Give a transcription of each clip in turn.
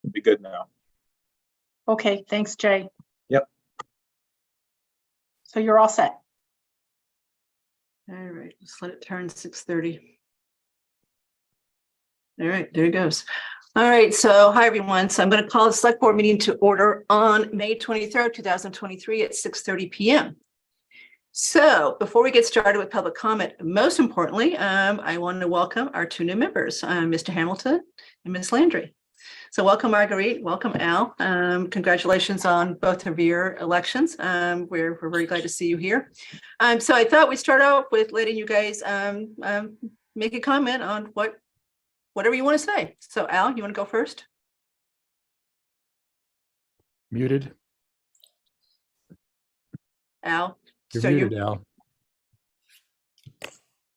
It'll be good now. Okay, thanks, Jay. Yep. So you're all set. All right, let's let it turn 6:30. All right, there it goes. All right, so hi, everyone. So I'm going to call the select board meeting to order on May 23rd, 2023 at 6:30 p.m. So before we get started with public comment, most importantly, I want to welcome our two new members, Mr. Hamilton and Ms. Landry. So welcome, Marguerite. Welcome, Al. Congratulations on both of your elections. We're very glad to see you here. So I thought we'd start out with letting you guys make a comment on whatever you want to say. So Al, you want to go first? Muted. Al? You're So muted, Al.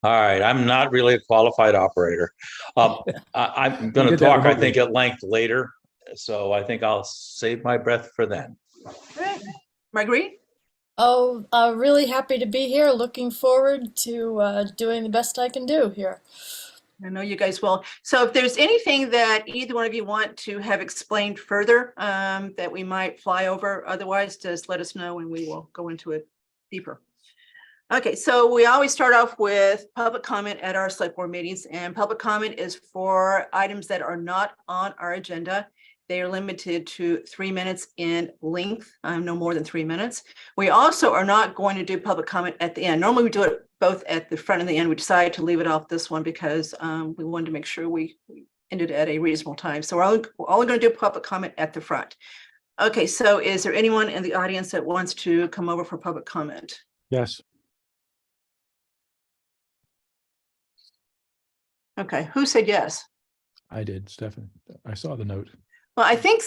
All right, I'm not really a qualified operator. I'm going to did that talk, I remotely. think, at length later, so I think I'll save my breath for then. All right. Marguerite? Oh, really happy to be here. Looking forward to doing the best I can do here. I know you guys will. So if there's anything that either one of you want to have explained further that we might fly over, otherwise just let us know and we will go into it deeper. Okay, so we always start off with public comment at our select board meetings, and public comment is for items that are not on our agenda. They are limited to 3 minutes in length, no more than 3 minutes. We also are not going to do public comment at the end. Normally we do it both at the front and the end. We decided to leave it off this one because we wanted to make sure we ended at a reasonable time. So we're only going to do public comment at the front. Okay, so is there anyone in the audience that wants to come over for public comment? Yes. Okay, who said yes? I did, Stefan. I saw the note. Well, I think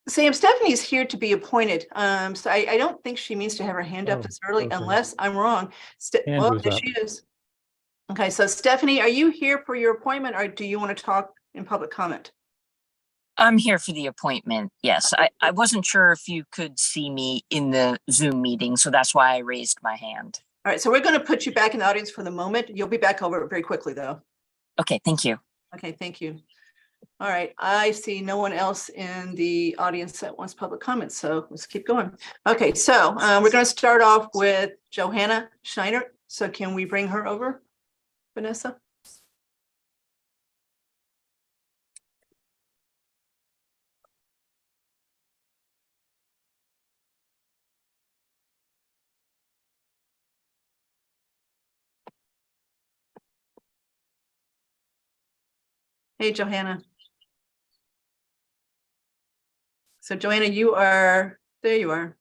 Sam, Stephanie's here to be appointed. So I don't think she means to have her hand up Oh, this early okay. unless I'm wrong. Hand Well, was there up. she is. Okay, so Stephanie, are you here for your appointment or do you want to talk in public comment? I'm here for the appointment. Yes, I wasn't sure if you could see me in the Zoom meeting, so that's why I raised my hand. All right, so we're going to put you back in the audience for the moment. You'll be back over very quickly, though. Okay, thank you. Okay, thank you. All right, I see no one else in the audience that wants public comments, so let's keep going. Okay, so we're going to start off with Johanna Scheiner. So can we bring her over, Vanessa? Hey, Johanna. So Joanna, you are, there you are.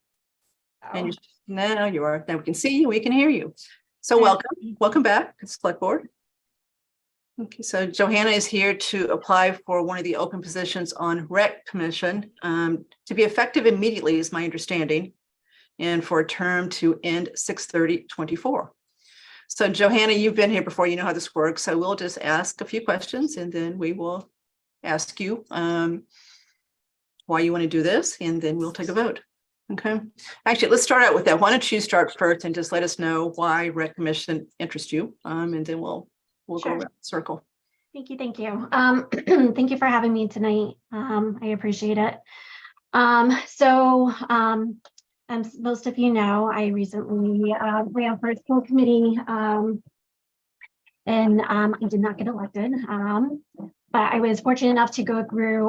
And now you are, now we can see you, we can hear you. So welcome back to Select Board. Okay, so Johanna is here to apply for one of the open positions on Rec Commission to be effective immediately is my understanding, and for a term to end 6/30/24. So Johanna, you've been here before, you know how this works. So we'll just ask a few questions and then we will ask you why you want to do this, and then we'll take a vote. Okay. Actually, let's start out with that. Why don't you start first and just let us know why Rec Commission interests you, and then we'll go Sure. around the circle. Thank you. Thank you. Thank you for having me tonight. I appreciate it. As most of you know, I recently ran for school committee, and I did not get elected. But I was fortunate enough to go through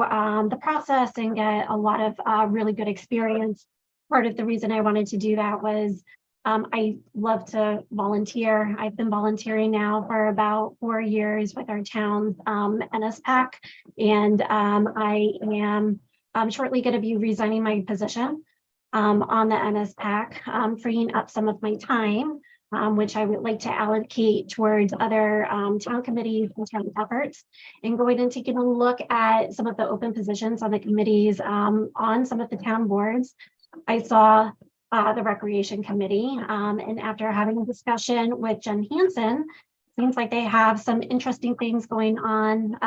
the process and get a lot of really good experience. Part of the reason I wanted to do that was I love to volunteer. I've been volunteering now for about 4 years with our town's NSPAC, and I am shortly going to be resigning my position on the NSPAC, freeing up some of my time, which I would like to allocate towards other town committees and town efforts, and going and taking a look at some of the open positions on the committees on some of the town boards. I saw the Recreation Committee, and after having a discussion with Jen Hansen, seems like they have some interesting things going on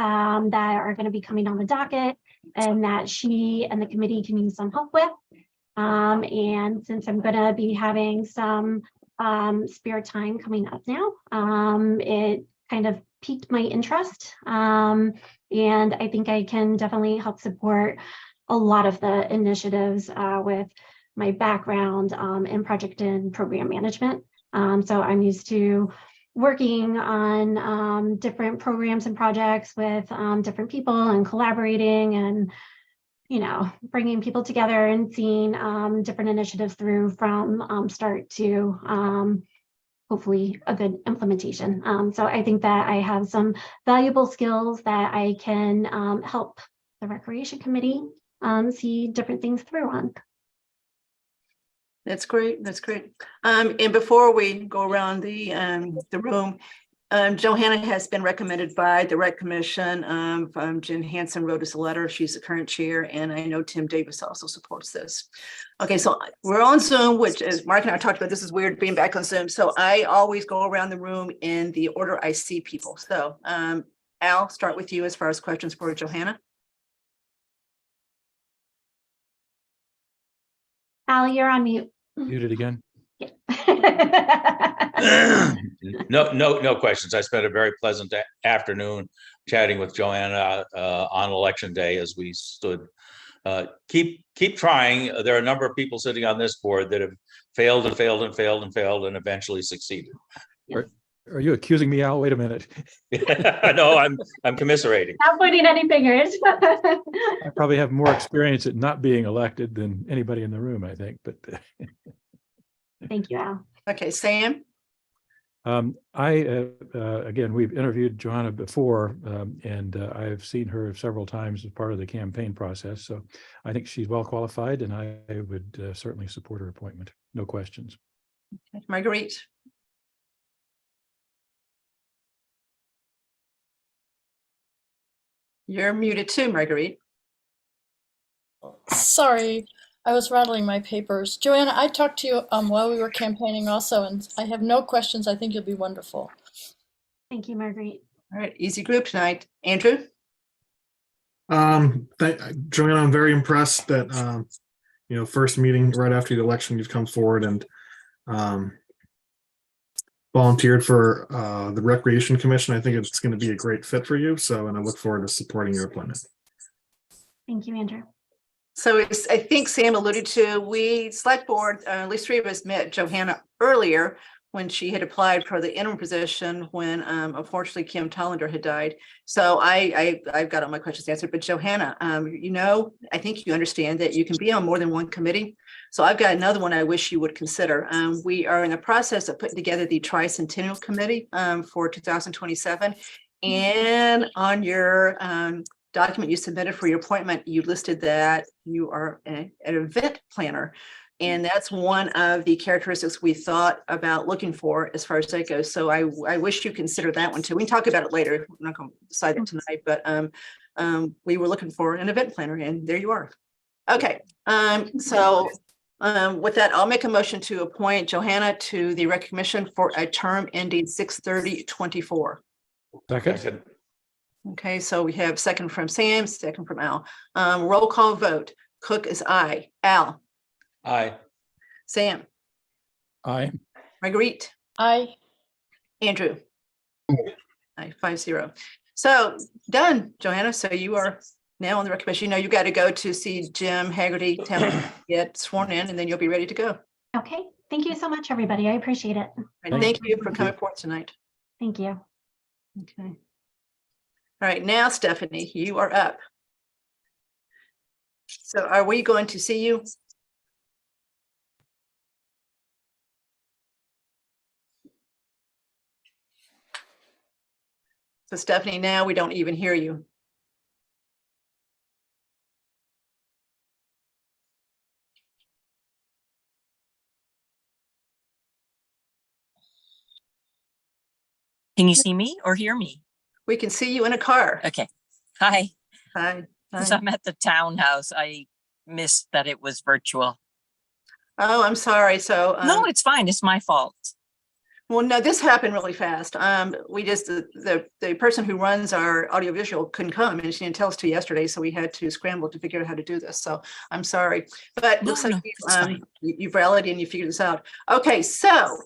that are going to be coming on the docket, and that she and the committee can use some help with. And since I'm going to be having some spare time coming up now, it kind of piqued my interest. And I think I can definitely help support a lot of the initiatives with my background in project and program management. So I'm used to working on different programs and projects with different people and collaborating and, you know, bringing people together and seeing different initiatives through from start to hopefully a good implementation. So I think that I have some valuable skills that I can help the Recreation Committee see different things through on. That's great. That's great. And before we go around the room, Johanna has been recommended by the Rec Commission. Jen Hansen wrote us a letter. She's the current chair, and I know Tim Davis also supports this. Okay, so we're on Zoom, which is Mark and I talked about. This is weird being back on Zoom. So I always go around the room in the order I see people. So Al, start with you as far as questions for Johanna. Al, you're on mute. Muted again. No questions. I spent a very pleasant afternoon chatting with Joanna on election day as we stood. Keep trying. There are a number of people sitting on this board that have failed and failed and failed and failed and eventually succeeded. Are you accusing me, Al? Wait a minute. No, I'm commiserating. Not pointing any fingers. I probably have more experience at not being elected than anybody in the room, I think, but Thank you, Al. Okay, Sam. Again, we've interviewed Johanna before, and I've seen her several times as part of the campaign process. So I think she's well qualified, and I would certainly support her appointment. No questions. Marguerite. You're muted too, Marguerite. Sorry, I was rattling my papers. Joanna, I talked to you while we were campaigning also, and I have no questions. I think you'll be wonderful. Thank you, Marguerite. All right, easy group tonight. Andrew. Joanna, I'm very impressed that first meeting right after the election, you've come forward and volunteered for the Recreation Commission. I think it's going to be a great fit for you. And I look forward to supporting your appointment. Thank you, Andrew. So I think Sam alluded to, we select board, at least three of us met Johanna earlier when she had applied for the interim position when unfortunately Kim Tollander had died. So I've got all my questions answered, but Johanna, I think you understand that you can be on more than one committee. So I've got another one I wish you would consider. We are in the process of putting together the Tricentennial Committee for 2027. And on your document you submitted for your appointment, you listed that you are an event planner. And that's one of the characteristics we thought about looking for as far as that goes. So I wish you consider that one too. We can talk about it later. We're not going to decide it tonight, but we were looking for an event planner and there you are. Okay. So with that, I'll make a motion to appoint Johanna to the Rec Commission for a term ending 6/30/24. Second. Okay, so we have second from Sam, second from Al. Roll call vote. Cook is aye. Al. Aye. Sam. Aye. Marguerite. Aye. Andrew. Aye, 5-0. So done, Johanna. So you are now on the Rec Commission. You got to go to see Jim Haggerty, get sworn in, and then you'll be ready to go. Okay. Thank you so much, everybody. I appreciate it. And thank you for coming forward tonight. Thank you. Okay. All right, now, Stephanie, you are up. So are we going to see you? So Stephanie, now we don't even hear you. Can you see me or hear me? We can see you in a car. Okay. Hi. Hi. Because Hi. I'm at the townhouse. I missed that it was virtual. Oh, I'm sorry. So No, it's fine. It's my fault. well, no, this happened really fast. We just the person who runs our audiovisual couldn't come and she didn't tell us till yesterday, so we had to scramble to figure out how to do this. So I'm sorry, but No, looks like no, it's fine. you've rallied and you figured this out. Okay, so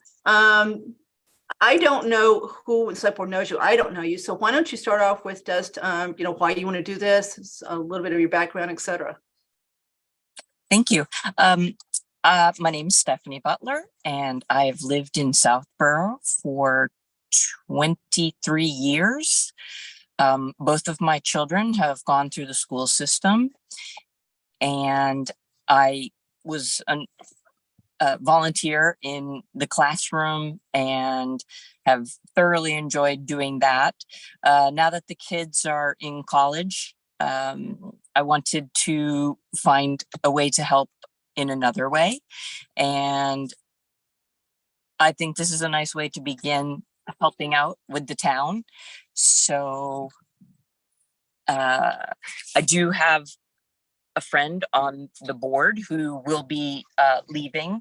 I don't know who in select board knows you. I don't know you. So why don't you start off with just, why you want to do this, a little bit of your background, et cetera. Thank you. My name is Stephanie Butler, and I've lived in Southborough for 23 years. Both of my children have gone through the school system, and I was a volunteer in the classroom and have thoroughly enjoyed doing that. Now that the kids are in college, I wanted to find a way to help in another way. And I think this is a nice way to begin helping out with the town. So I do have a friend on the board who will be leaving,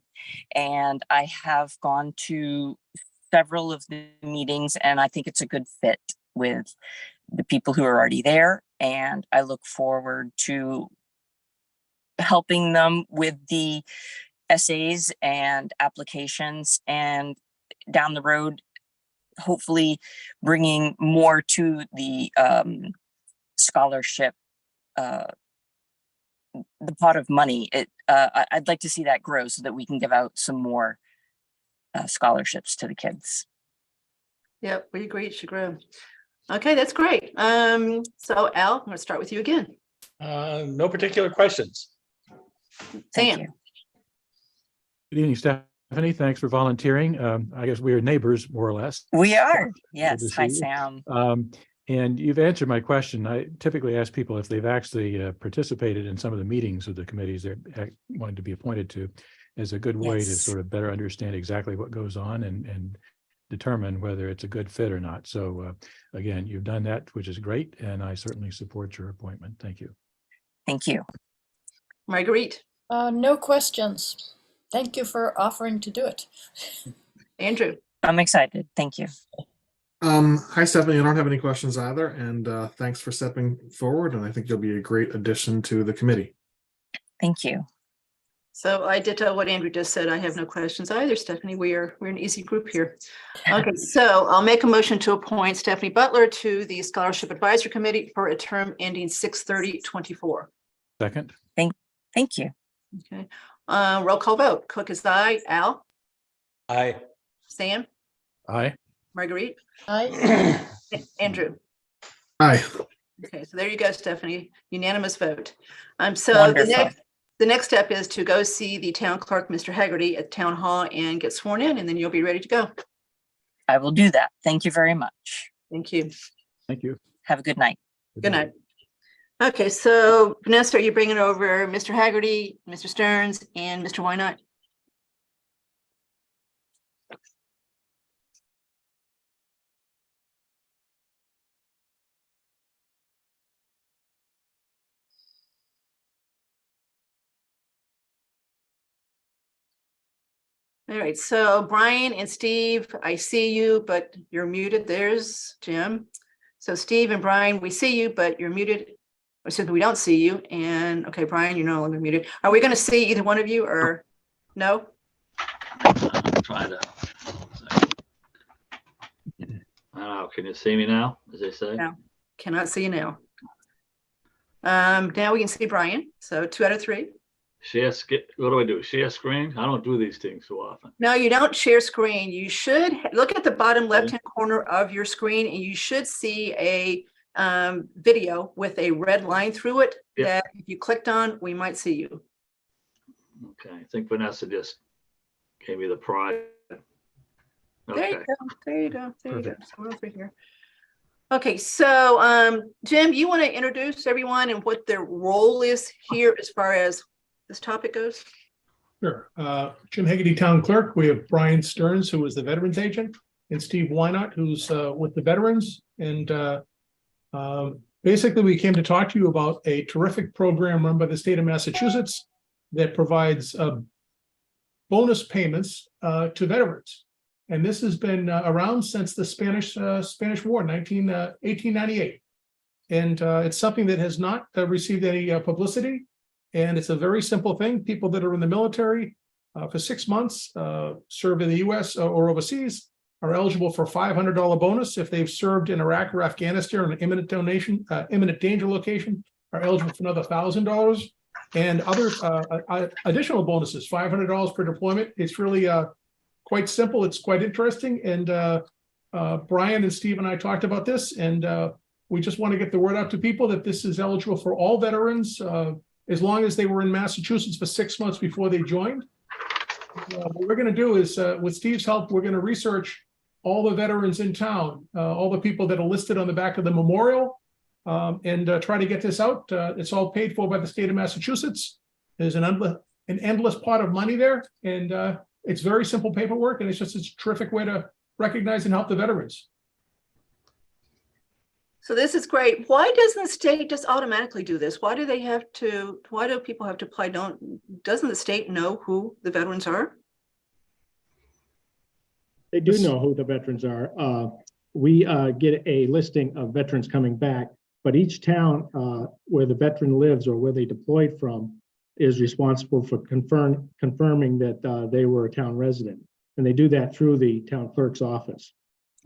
and I have gone to several of the meetings, and I think it's a good fit with the people who are already there, and I look forward to helping them with the essays and applications, and down the road, hopefully bringing more to the scholarship, the pot of money. I'd like to see that grow so that we can give out some more scholarships to the kids. Yep, we agree, it should grow. Okay, that's great. So Al, I'm going to start with you again. No particular questions. Thank Sam. you. Good evening, Stephanie. Thanks for volunteering. I guess we are neighbors, more or less. We are. Good Yes. to Hi, see you. Sam. And you've answered my question. I typically ask people if they've actually participated in some of the meetings of the committees they're wanting to be appointed to, as a good way to Yes. sort of better understand exactly what goes on and determine whether it's a good fit or not. So again, you've done that, which is great, and I certainly support your appointment. Thank you. Thank you. Marguerite. No questions. Thank you for offering to do it. Andrew. I'm excited. Thank you. Hi, Stephanie. I don't have any questions either, and thanks for stepping forward. And I think you'll be a great addition to the committee. Thank you. So I ditto what Andrew just said. I have no questions either, Stephanie. We're an easy group here. Okay, so I'll make a motion to appoint Stephanie Butler to the Scholarship Advisory Committee for a term ending 6/30/24. Second, Thank you. Okay, roll call vote. Cook is aye. Al, Aye. Sam, aye. Marguerite, I, Andrew. Hi. Okay, so there you go, Stephanie. Unanimous vote. So Wonderful. the next step is to go see the town clerk, Mr. Haggerty, at Town Hall and get sworn in, and then you'll be ready to go. I will do that. Thank you very much. Thank you. Thank you. Have a good night. Good night. Okay, so Vanessa, are you bringing over Mr. Haggerty, Mr. Stearns, and Mr. Wynot? All right, so Brian and Steve, I see you, but you're muted. There's Jim. So Steve and Brian, we see you, but you're muted. Or since we don't see you, and okay, Brian, you're no longer muted. Are we going to see either one of you or no? Try to. I don't know. Can you see me now, as they say? No. Cannot see you now. Now we can see Brian. So 2 out of 3. Share, what do I do? Share screen? I don't do these things so often. No, you don't share screen. You should look at the bottom left-hand corner of your screen, and you should see a video with a red line through it. Yeah. That if you clicked on, we might see you. Okay, I think Vanessa just gave me the pride. There Okay, you go. There you go. There you go. Perfect. So we're over here. Okay, so Jim, you want to introduce everyone and what their role is here as far as this topic goes? Sure. Jim Haggerty, Town Clerk. We have Brian Stearns, who is the Veterans Agent, and Steve Wynot, who's with the Veterans. And basically, we came to talk to you about a terrific program run by the state of Massachusetts that provides bonus payments to veterans. And this has been around since the Spanish War, 1898. And it's something that has not received any publicity. And it's a very simple thing. People that are in the military for 6 months serve in the US or overseas. are eligible for a $500 bonus. If they've served in Iraq or Afghanistan on an imminent danger location, are eligible for another $1,000. And other additional bonuses, $500 per deployment. It's really quite simple. It's quite interesting. And Brian and Steve and I talked about this, and we just want to get the word out to people that this is eligible for all veterans, as long as they were in Massachusetts for 6 months before they joined. What we're going to do is, with Steve's help, we're going to research all the veterans in town, all the people that are listed on the back of the memorial, and try to get this out. It's all paid for by the state of Massachusetts. There's an endless pot of money there, and it's very simple paperwork, and it's just a terrific way to recognize and help the veterans. So this is great. Why doesn't the state just automatically do this? Why do people have to apply? Doesn't the state know who the veterans are? They do know who the veterans are. We get a listing of veterans coming back, but each town where the veteran lives or where they deployed from is responsible for confirming that they were a town resident. And they do that through the town clerk's office.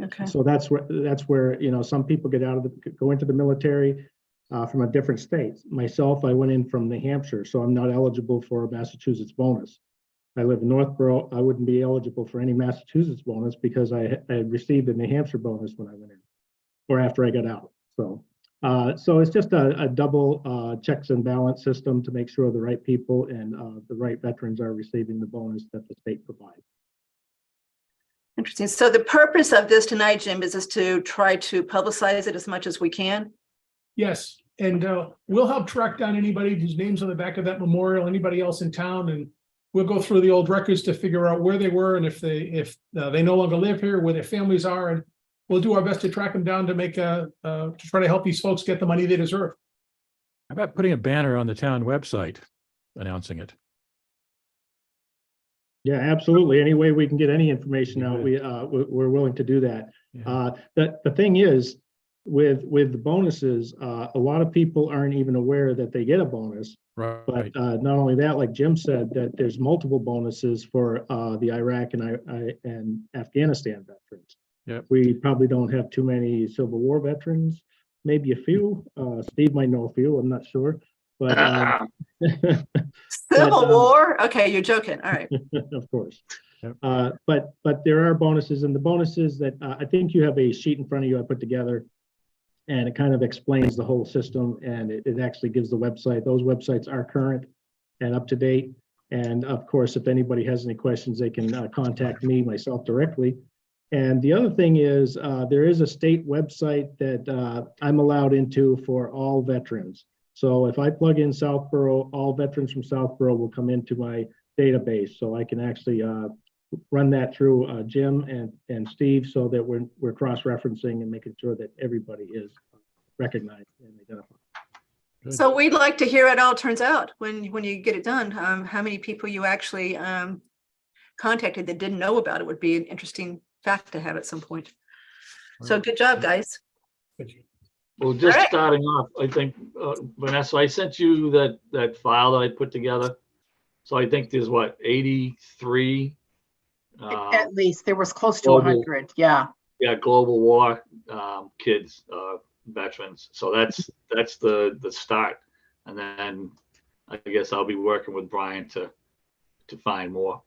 Okay. So that's where some people go into the military from a different state. Myself, I went in from New Hampshire, so I'm not eligible for a Massachusetts bonus. I live in Northborough. I wouldn't be eligible for any Massachusetts bonus because I had received a New Hampshire bonus when I went in, or after I got out. So it's just a double checks and balance system to make sure the right people and the right veterans are receiving the bonus that the state provides. Interesting. So the purpose of this tonight, Jim, is just to try to publicize it as much as we can. Yes, and we'll help track down anybody whose name's on the back of that memorial, anybody else in town, and we'll go through the old records to figure out where they were and if they no longer live here, where their families are, and we'll do our best to track them down to to try to help these folks get the money they deserve. How about putting a banner on the town website announcing it? Yeah, absolutely. Any way we can get any information out, we're willing to do that. Yeah. The thing is, with the bonuses, a lot of people aren't even aware that they get a bonus. Right. But not only that, like Jim said, that there's multiple bonuses for the Iraq and Afghanistan veterans. Yep. We probably don't have too many Civil War veterans, maybe a few. Steve might know a few, I'm not sure. But Civil War? Okay, you're joking. All right. of course. Yep. But there are bonuses, and the bonuses that I think you have a sheet in front of you I put together, and it kind of explains the whole system, and it actually gives the website. Those websites are current and up to date. And of course, if anybody has any questions, they can contact me myself directly. And the other thing is there is a state website that I'm allowed into for all veterans. So if I plug in Southborough, all veterans from Southborough will come into my database. So I can actually run that through Jim and Steve so that we're cross-referencing and making sure that everybody is recognized and identified. Good. So we'd like to hear how it all turns out when you get it done. How many people you actually contacted that didn't know about it would be an interesting fact to have at some point. So good job, guys. Well, just All right. starting off, I think, Vanessa, I sent you that file that I put together. So I think there's 83. At least there was close to global- 100. Yeah. Yeah, global war kids, veterans. So that's the start. And then I guess I'll be working with Brian to find more.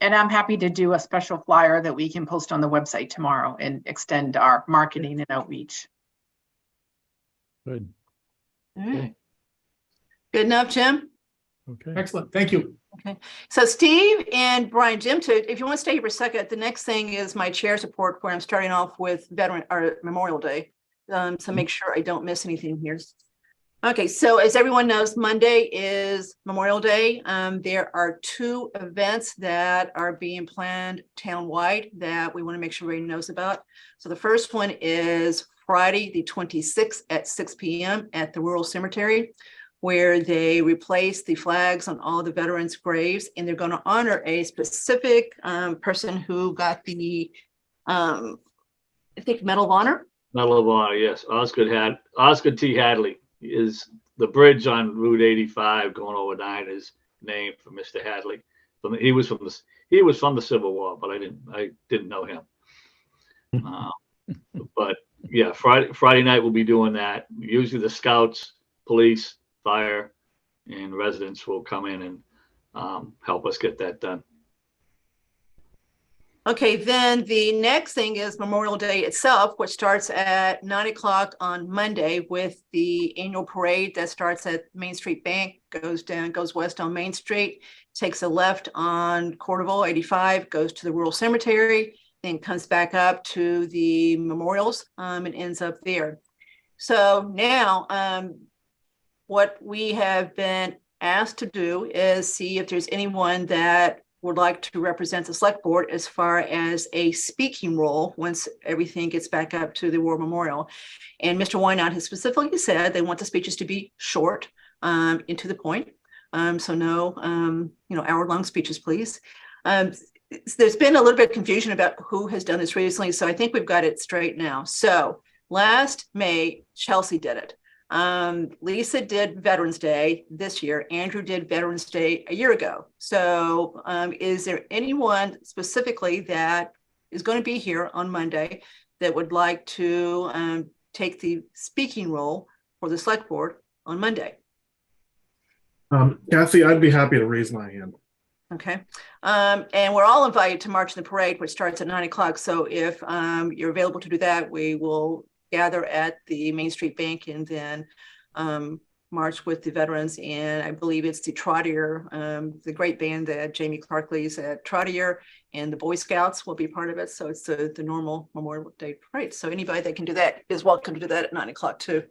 And I'm happy to do a special flyer that we can post on the website tomorrow and extend our marketing and outreach. Good. All right. Good enough, Jim? Okay. Excellent, thank you. Okay. So Steve and Brian, Jim, if you want to stay here for a second, the next thing is my chair's report where I'm starting off with Memorial Day. So make sure I don't miss anything here. Okay, so as everyone knows, Monday is Memorial Day. There are 2 events that are being planned townwide that we want to make sure everybody knows about. So the first one is Friday, the 26th at 6 p.m. at the Rural Cemetery, where they replace the flags on all the veterans' graves, and they're going to honor a specific person who got the, I think, Medal of Honor. Medal of Honor, yes. Oscar T. Hadley is the bridge on Route 85 going over 9 is named for Mr. Hadley. He was he was from the Civil War, but I didn't know him. But yeah, Friday night we'll be doing that. Usually the scouts, police, fire, and residents will come in and help us get that done. Okay, then the next thing is Memorial Day itself, which starts at 9 o'clock on Monday with the annual parade that starts at Main Street Bank, goes west on Main Street, takes a left on Corderville 85, goes to the Rural Cemetery, then comes back up to the memorials and ends up there. So now what we have been asked to do is see if there's anyone that would like to represent the select board as far as a speaking role once everything gets back up to the War Memorial. And Mr. Wynot has specifically said they want the speeches to be short and to the point. So no, hour-long speeches, please. There's been a little bit of confusion about who has done this recently, so I think we've got it straight now. So last May, Chelsea did it. Lisa did Veterans Day this year. Andrew did Veterans Day a year ago. So is there anyone specifically that is going to be here on Monday that would like to take the speaking role for the select board on Monday? Kathy, I'd be happy to raise my hand. Okay. And we're all invited to March in the Parade, which starts at 9 o'clock. So if you're available to do that, we will gather at the Main Street Bank and then march with the veterans. And I believe it's the Trottier, the great band that Jamie Clark leads at Trottier, and the Boy Scouts will be part of it. So it's the normal Memorial Day parade. So anybody that can do that is welcome to do that at 9 o'clock too.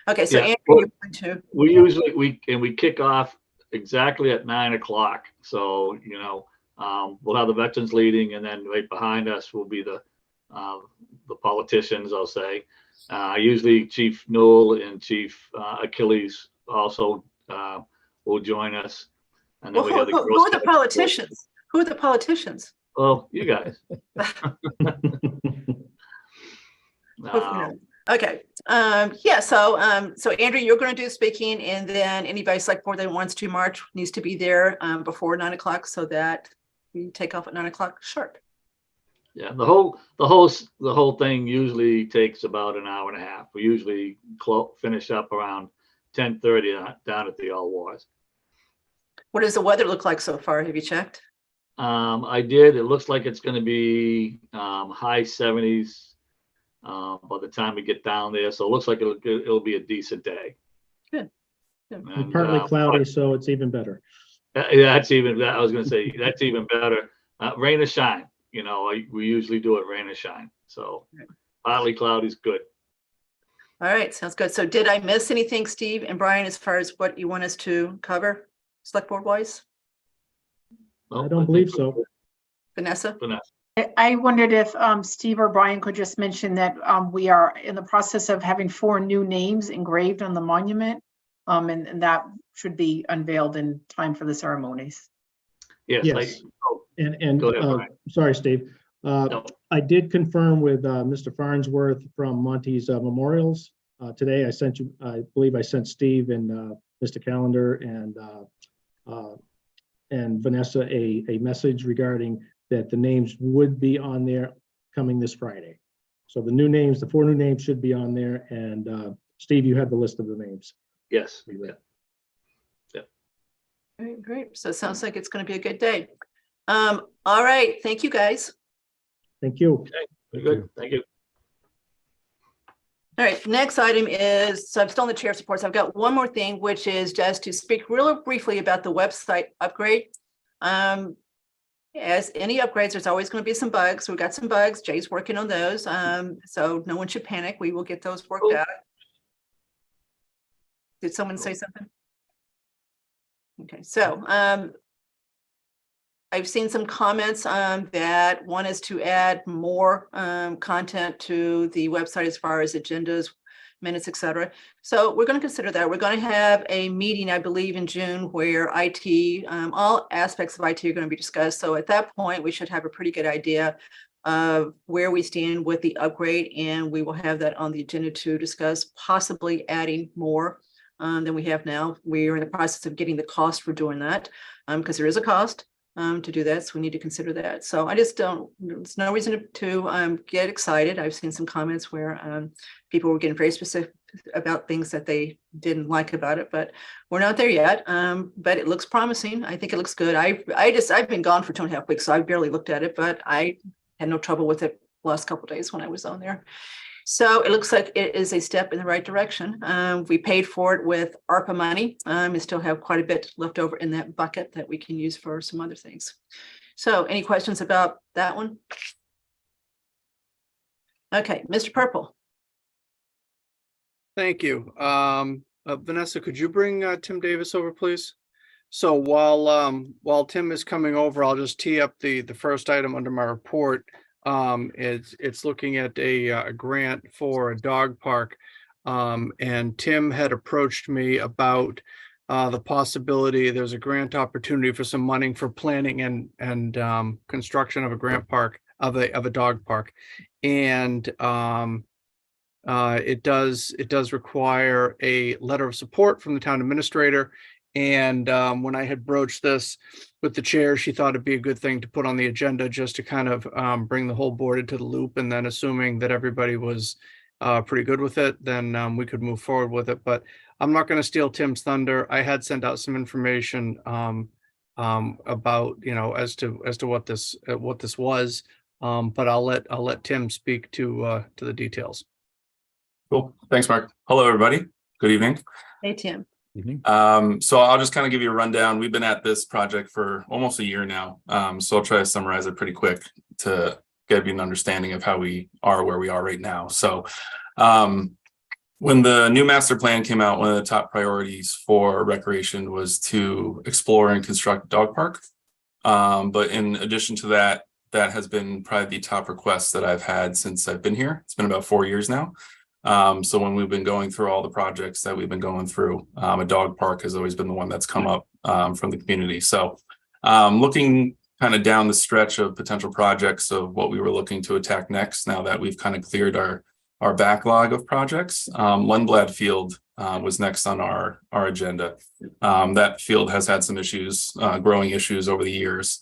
Okay, so Yeah, Andrew, well, you're going to. We usually we kick off exactly at 9 o'clock. So we'll have the veterans leading, and then right behind us will be the politicians, I'll say. Usually Chief Newell and Chief Achilles also will join us. And then Well, who are the politicians? Who are the politicians? Well, you guys. Okay. Yeah. So Andrew, you're going to do speaking, and then anybody select board that wants to march needs to be there before 9 o'clock so that we take off at 9 o'clock sharp. Yeah, the whole thing usually takes about an hour and a half. We usually finish up around 10:30 down at the All Wars. What does the weather look like so far? Have you checked? I did. It looks like it's going to be high 70s by the time we get down there. So it looks like it'll be a decent day. Good. And, Partly cloudy, so it's even better. Yeah, I was going to say that's even better. Rain or shine. We usually do it rain or shine. So partly cloudy is good. All right, sounds good. So did I miss anything, Steve and Brian, as far as what you want us to cover, select board wise? I don't believe so. Vanessa? I wondered if Steve or Brian could just mention that we are in the process of having 4 new names engraved on the monument, and that should be unveiled in time for the ceremonies. Yes. And Go ahead, Brian. sorry, Steve. No. I did confirm with Mr. Farnsworth from Monty's Memorials today. I believe I sent Steve and Mr. Callender and Vanessa a message regarding that the names would be on there coming this Friday. So the 4 new names should be on there. And Steve, you have the list of the names. Yes. Great. So it sounds like it's going to be a good day. All right. Thank you, guys. Thank you. Okay. Good. Thank you. All right. Next item is, so I'm still in the chair of supports. I've got one more thing, which is just to speak real briefly about the website upgrade. As any upgrades, there's always going to be some bugs. We've got some bugs. Jay's working on those. So no one should panic. We will get those worked out. Did someone say something? Okay, so I've seen some comments that one is to add more content to the website as far as agendas, minutes, etc. So we're going to consider that. We're going to have a meeting, I believe, in June where IT, all aspects of IT are going to be discussed. So at that point, we should have a pretty good idea of where we stand with the upgrade, and we will have that on the agenda to discuss possibly adding more than we have now. We are in the process of getting the cost for doing that because there is a cost. to do that. So we need to consider that. So I just don't, there's no reason to get excited. I've seen some comments where people were getting very specific about things that they didn't like about it, but we're not there yet. But it looks promising. I think it looks good. I've been gone for 2.5 weeks, so I barely looked at it, but I had no trouble with it the last couple of days when I was on there. So it looks like it is a step in the right direction. We paid for it with ARPA money. We still have quite a bit left over in that bucket that we can use for some other things. So any questions about that one? Okay, Mr. Purple. Thank you. Vanessa, could you bring Tim Davis over, please? So while Tim is coming over, I'll just tee up the first item under my report. It's looking at a grant for a dog park. And Tim had approached me about the possibility, there's a grant opportunity for some money for planning and construction of a grant park, of a dog park. And it does require a letter of support from the town administrator. And when I had broached this with the chair, she thought it'd be a good thing to put on the agenda just to kind of bring the whole board into the loop. And then assuming that everybody was pretty good with it, then we could move forward with it. But I'm not going to steal Tim's thunder. I had sent out some information about, as to what this was. But I'll let Tim speak to the details. Cool. Thanks, Mark. Hello, everybody. Good evening. Hey, Tim. Evening. So I'll just kind of give you a rundown. We've been at this project for almost a year now. So I'll try to summarize it pretty quick to give you an understanding of how we are where we are right now. So when the new master plan came out, one of the top priorities for recreation was to explore and construct a dog park. But in addition to that, that has been probably the top request that I've had since I've been here. It's been about 4 years now. So when we've been going through all the projects that we've been going through, a dog park has always been the one that's come up from the community. So looking kind of down the stretch of potential projects of what we were looking to attack next, now that we've kind of cleared our backlog of projects, Lundblad Field was next on our agenda. That field has had some issues, growing issues over the years.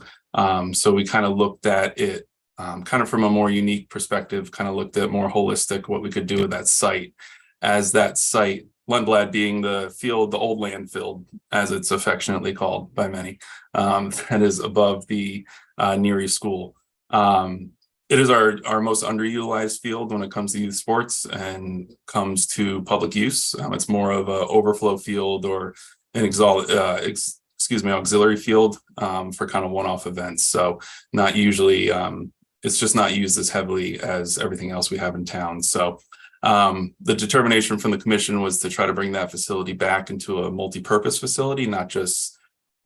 So we kind of looked at it kind of from a more unique perspective, kind of looked at more holistic what we could do with that site, as that site, Lundblad being the field, the old land field, as it's affectionately called by many, that is above the Neary School. It is our most underutilized field when it comes to youth sports and comes to public use. It's more of an overflow field or an auxiliary field for kind of one-off events. So not usually, it's just not used as heavily as everything else we have in town. So the determination from the commission was to try to bring that facility back into a multi-purpose facility, not just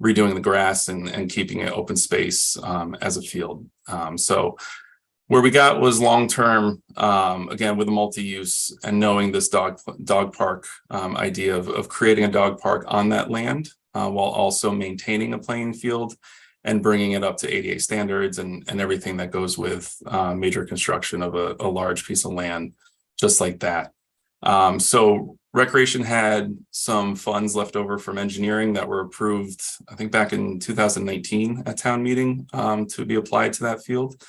redoing the grass and keeping it open space as a field. So where we got was long-term, again, with a multi-use and knowing this dog park idea of creating a dog park on that land while also maintaining a playing field and bringing it up to ADA standards and everything that goes with major construction of a large piece of land, just like that. So Recreation had some funds left over from engineering that were approved, I think back in 2019 at town meeting to be applied to that field.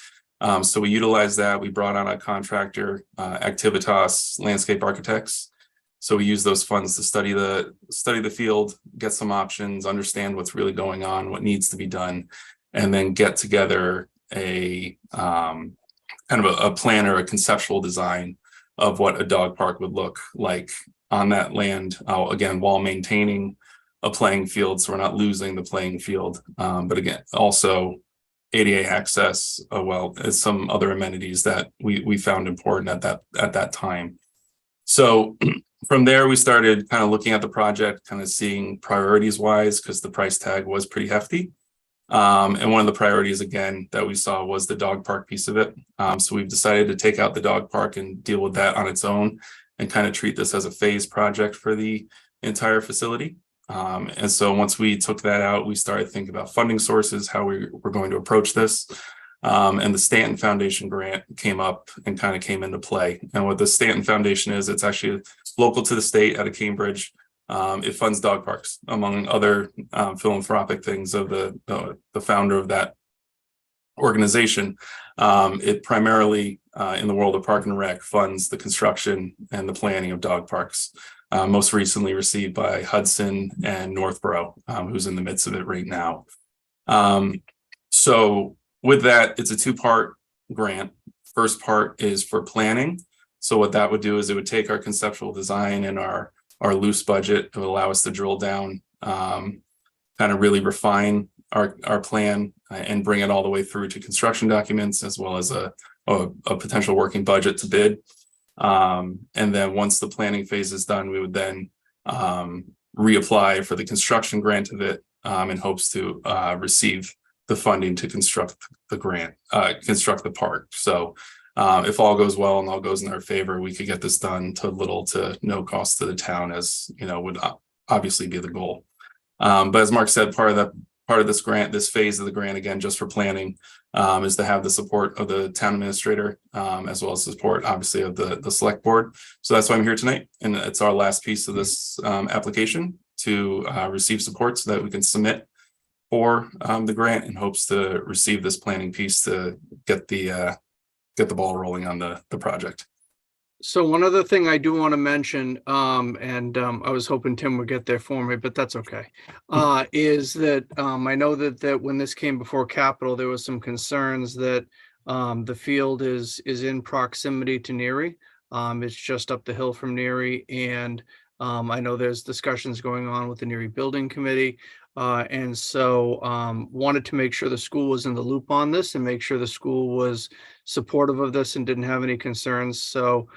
So we utilized that. We brought on a contractor, Activitas Landscape Architects. So we use those funds to study the field, get some options, understand what's really going on, what needs to be done, and then get together a kind of a plan or a conceptual design of what a dog park would look like on that land. Again, while maintaining a playing field, so we're not losing the playing field, but again, also ADA access, well, as some other amenities that we found important at that time. So from there, we started kind of looking at the project, kind of seeing priorities wise, because the price tag was pretty hefty. And one of the priorities, again, that we saw was the dog park piece of it. So we've decided to take out the dog park and deal with that on its own and kind of treat this as a phase project for the entire facility. And so once we took that out, we started thinking about funding sources, how we're going to approach this. And the Stanton Foundation grant came up and kind of came into play. And what the Stanton Foundation is, it's actually local to the state out of Cambridge. It funds dog parks, among other philanthropic things of the founder of that organization. It primarily, in the world of Park and Rec, funds the construction and the planning of dog parks. Most recently received by Hudson and Northborough, who's in the midst of it right now. So with that, it's a two-part grant. First part is for planning. So what that would do is it would take our conceptual design and our loose budget. It would allow us to drill down, kind of really refine our plan and bring it all the way through to construction documents, as well as a potential working budget to bid. And then once the planning phase is done, we would then reapply for the construction grant of it in hopes to receive the funding to construct the park. So if all goes well and all goes in our favor, we could get this done to little to no cost to the town, as you know, would obviously be the goal. But as Mark said, part of this grant, this phase of the grant, again, just for planning, is to have the support of the town administrator, as well as the support, obviously, of the select board. So that's why I'm here tonight. And it's our last piece of this application to receive support so that we can submit for the grant in hopes to receive this planning piece to get the ball rolling on the project. So one other thing I do want to mention, I was hoping Tim would get there for me, but that's okay, is that I know that when this came before Capitol, there was some concerns that the field is in proximity to Neary. It's just up the hill from Neary, and I know there's discussions going on with the Neary Building Committee. And so wanted to make sure the school was in the loop on this and make sure the school was supportive of this and didn't have any concerns. So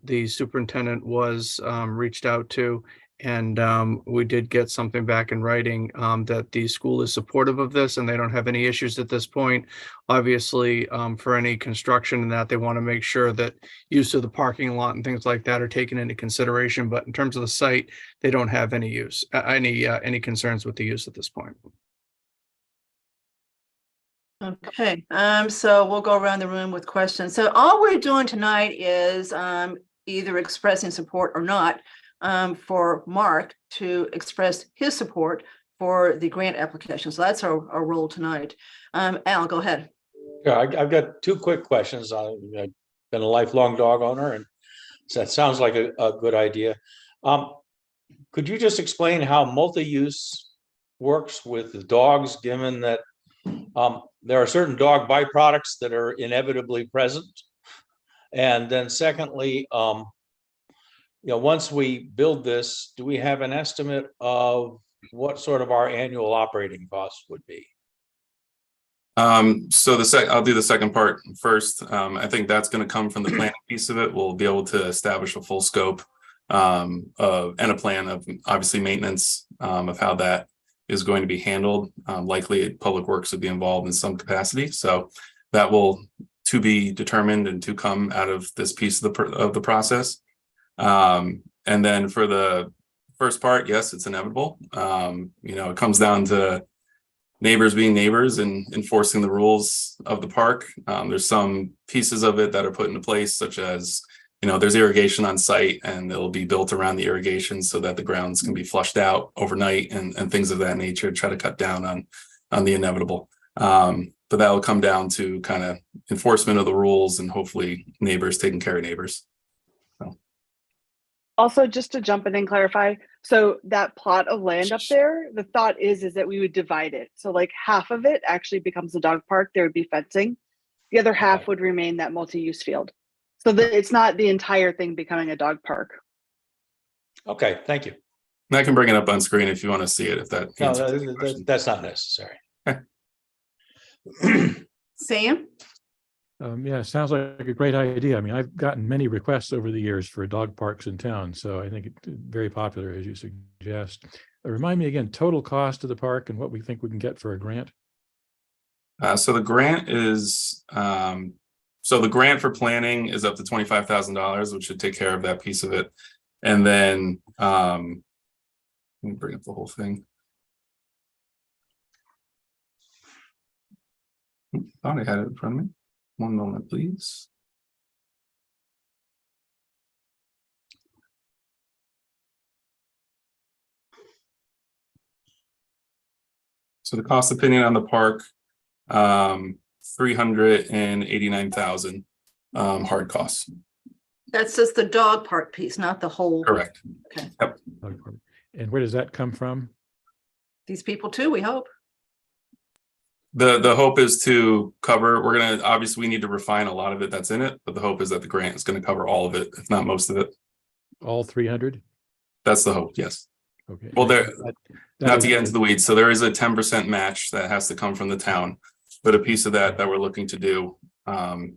the superintendent was reached out to, and we did get something back in writing that the school is supportive of this and they don't have any issues at this point. Obviously, for any construction and that, they want to make sure that use of the parking lot and things like that are taken into consideration. But in terms of the site, they don't have any any concerns with the use at this point. Okay, so we'll go around the room with questions. So all we're doing tonight is either expressing support or not for Mark to express his support for the grant application. So that's our role tonight. Al, go ahead. Yeah, I've got two quick questions. I've been a lifelong dog owner, and so that sounds like a good idea. Could you just explain how multi-use works with the dogs, given that there are certain dog byproducts that are inevitably present? And then secondly, once we build this, do we have an estimate of what sort of our annual operating costs would be? So I'll do the second part first. I think that's going to come from the planning piece of it. We'll be able to establish a full scope and a plan of obviously maintenance of how that is going to be handled. Likely Public Works would be involved in some capacity. So that will to be determined and to come out of this piece of the process. And then for the first part, yes, it's inevitable. It comes down to neighbors being neighbors and enforcing the rules of the park. There's some pieces of it that are put into place, such as, there's irrigation on site and it'll be built around the irrigation so that the grounds can be flushed out overnight and things of that nature, try to cut down on the inevitable. But that will come down to kind of enforcement of the rules and hopefully neighbors taking care of neighbors. Also, just to jump in and clarify, so that plot of land up there, the thought is that we would divide it. So like half of it actually becomes a dog park. There would be fencing. The other half would remain that multi-use field. So that it's not the entire thing becoming a dog park. Okay, thank you. And I can bring it up on screen if you want to see it, if that answers your question. That's not necessary. Sam? Yeah, sounds like a great idea. I mean, I've gotten many requests over the years for dog parks in town, so I think it's very popular, as you suggest. Remind me again, total cost of the park and what we think we can get for a grant? So the grant is, the grant for planning is up to $25,000, which should take care of that piece of it. And then, let me bring up the whole thing. Thought I had it in front of me. One moment, please. So the cost opinion on the park, 389,000 hard costs. That's just the dog park piece, not the whole. Correct. Okay. Yep. And where does that come from? These people too, we hope. The hope is to cover, we're gonna, obviously we need to refine a lot of it that's in it, but the hope is that the grant is gonna cover all of it, if not most of it. All 300? That's the hope, yes. Okay. Well, there, That not is- to get into the weeds, so there is a 10% match that has to come from the town, but a piece of that we're looking to do. And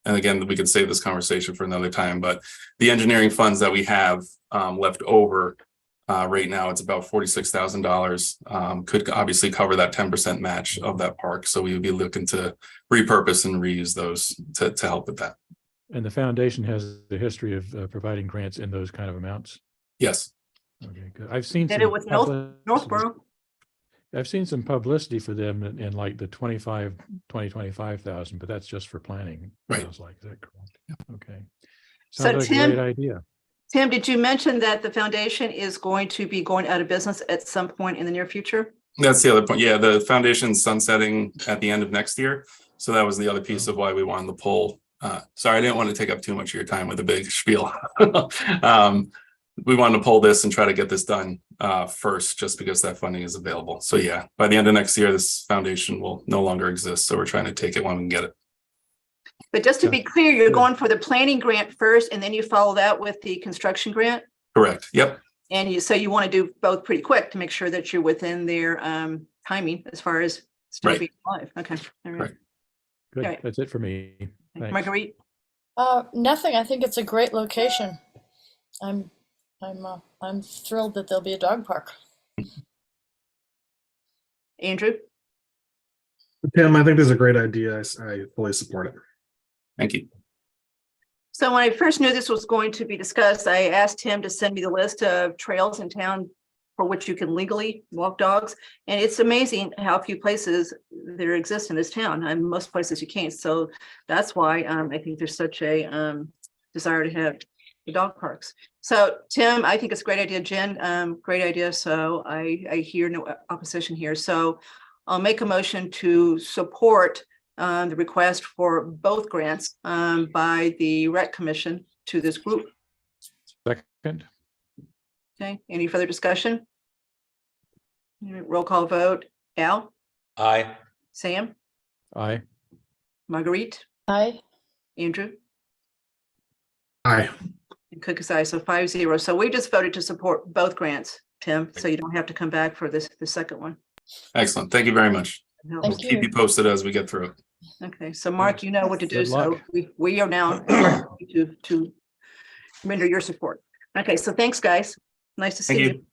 again, we could save this conversation for another time, but the engineering funds that we have left over right now, it's about $46,000, could obviously cover that 10% match of that park. So we would be looking to repurpose and reuse those to help with that. And the foundation has a history of providing grants in those kind of amounts. Yes. Okay, good. I've seen Did some it with publicity- Northborough. I've seen some publicity for them in like the 25,000, but that's just for planning. Right. Sounds like, is that correct? Okay. So Sounds like a Tim- great idea. Tim, did you mention that the foundation is going to be going out of business at some point in the near future? That's the other point. Yeah, the foundation's sunsetting at the end of next year. So that was the other piece of why we wanted to pull. Sorry, I didn't want to take up too much of your time with a big spiel. We wanted to pull this and try to get this done first, just because that funding is available. So yeah, by the end of next year, this foundation will no longer exist. So we're trying to take it when we can get it. But just to Yeah. be clear, you're Yeah. going for the planning grant first and then you follow that with the construction grant? Correct. Yep. And so you want to do both pretty quick to make sure that you're within their timing as far as still Right. being alive. Okay. All right. Right. Good. Right. That's it for me. Thanks. Marguerite? Nothing. I think it's a great location. I'm thrilled that there'll be a dog park. Andrew? Tim, I think this is a great idea. I fully support it. Thank you. So when I first knew this was going to be discussed, I asked him to send me the list of trails in town for which you can legally walk dogs. And it's amazing how few places there exist in this town, and most places you can't. So that's why I think there's such a desire to have the dog parks. So Tim, I think it's a great idea. Jen, great idea. So I hear no opposition here. So I'll make a motion to support the request for both grants by the Rec Commission to this group. Second. Okay, any further discussion? Roll call vote. Al, Aye. Sam, Aye. Marguerite, Aye. Andrew, Aye. and Cook is aye, so 5-0. So we just voted to support both grants, Tim, so you don't have to come back for the second one. Excellent. Thank you very much. No. Thank We'll keep you. you posted as we get through it. Okay, so Mark, you know what to do, Good so luck. we are now to render your support. Okay, so thanks, guys. Nice to Thank see you. you.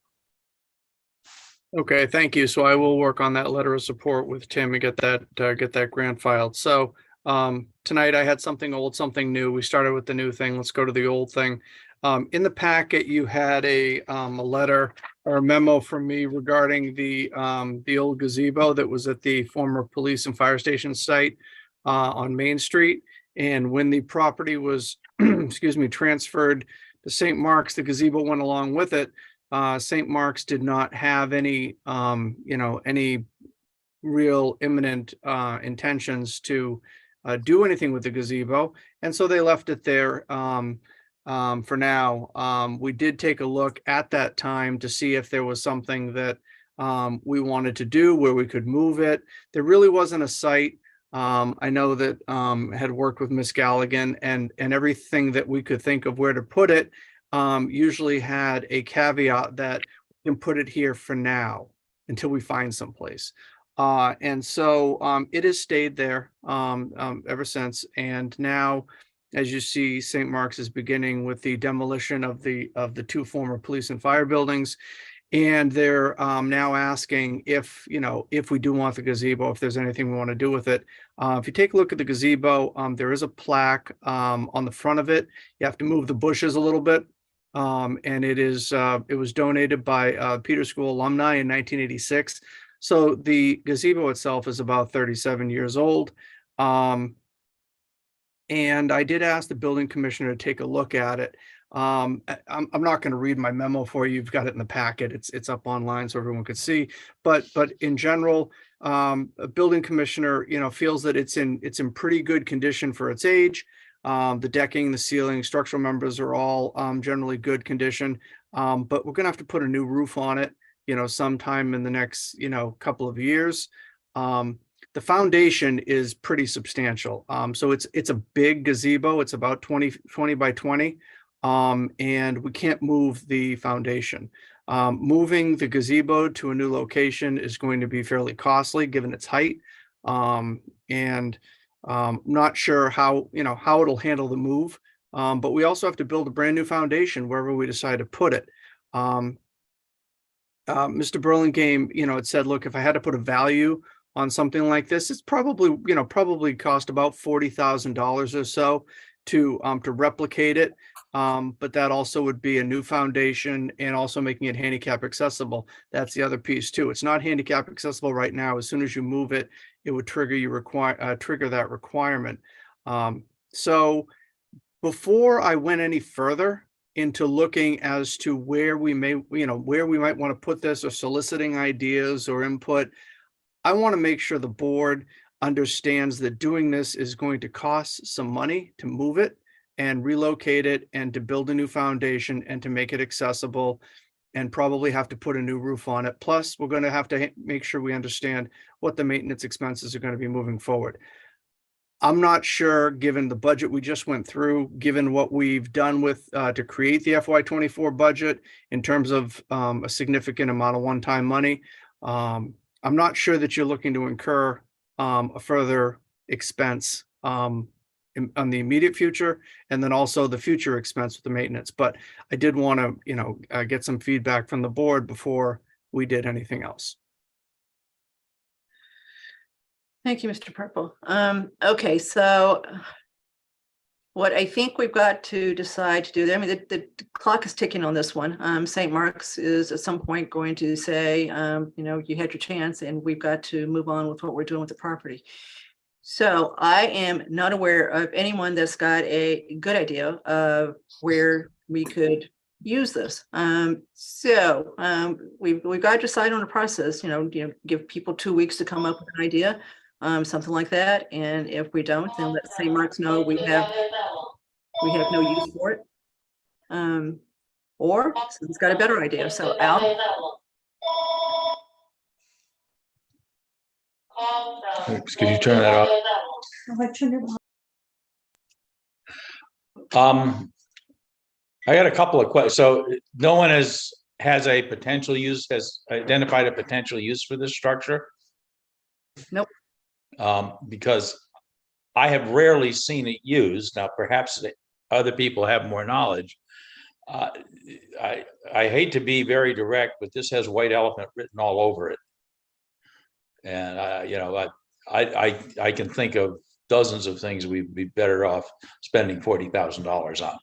Okay, thank you. So I will work on that letter of support with Tim and get that grant filed. So tonight I had something old, something new. We started with the new thing. Let's go to the old thing. In the packet, you had a letter or a memo from me regarding the old gazebo that was at the former police and fire station site on Main Street. And when the property was, excuse me, transferred to St. Mark's, the gazebo went along with it. St. Mark's did not have any, any real imminent intentions to do anything with the gazebo. And so they left it there for now. We did take a look at that time to see if there was something that we wanted to do where we could move it. There really wasn't a site. I know that had worked with Miss Galligan and everything that we could think of where to put it usually had a caveat that we can put it here for now until we find someplace. And so it has stayed there ever since. And now, as you see, St. Mark's is beginning with the demolition of the two former police and fire buildings. And they're now asking if we do want the gazebo, if there's anything we want to do with it. If you take a look at the gazebo, there is a plaque on the front of it. You have to move the bushes a little bit. And it was donated by Peter School alumni in 1986. So the gazebo itself is about 37 years old. And I did ask the building commissioner to take a look at it. I'm not going to read my memo for you. You've got it in the packet. It's up online so everyone could see. But in general, a building commissioner, feels that it's in pretty good condition for its age. The decking, the ceiling, structural members are all generally good condition. But we're going to have to put a new roof on it, sometime in the next, couple of years. The foundation is pretty substantial. So it's a big gazebo. It's about 20 by 20. And we can't move the foundation. Moving the gazebo to a new location is going to be fairly costly given its height. Not sure how it'll handle the move. But we also have to build a brand new foundation wherever we decide to put it. Mr. Burlingame, it said, look, if I had to put a value on something like this, it's probably cost about $40,000 or so to replicate it. But that also would be a new foundation and also making it handicap accessible. That's the other piece too. It's not handicap accessible right now. As soon as you move it, it would trigger that requirement. So before I went any further into looking as to where we might want to put this or soliciting ideas or input, I want to make sure the board understands that doing this is going to cost some money to move it and relocate it and to build a new foundation and to make it accessible and probably have to put a new roof on it. Plus, we're going to have to make sure we understand what the maintenance expenses are going to be moving forward. I'm not sure, given the budget we just went through, given what we've done with to create the FY24 budget in terms of a significant amount of one-time money. I'm not sure that you're looking to incur a further expense on the immediate future, and then also the future expense with the maintenance. But I did want to, get some feedback from the board before we did anything else. Thank you, Mr. Purple. Okay, so what I think we've got to decide to do, I mean, the clock is ticking on this one. St. Mark's is at some point going to say, you had your chance and we've got to move on with what we're doing with the property. So I am not aware of anyone that's got a good idea of where we could use this. We've got to decide on a process, give people 2 weeks to come up with an idea. Something like that. And if we don't, then let St. Mark's know we have no use for it. Or someone's got a better idea. So Al. Could you turn that off? I got a couple of questions. So no one has a potential use, has identified a potential use for this structure? Nope. Because I have rarely seen it used. Now, perhaps other people have more knowledge. I hate to be very direct, but this has white elephant written all over it. And I can think of dozens of things we'd be better off spending $40,000 on.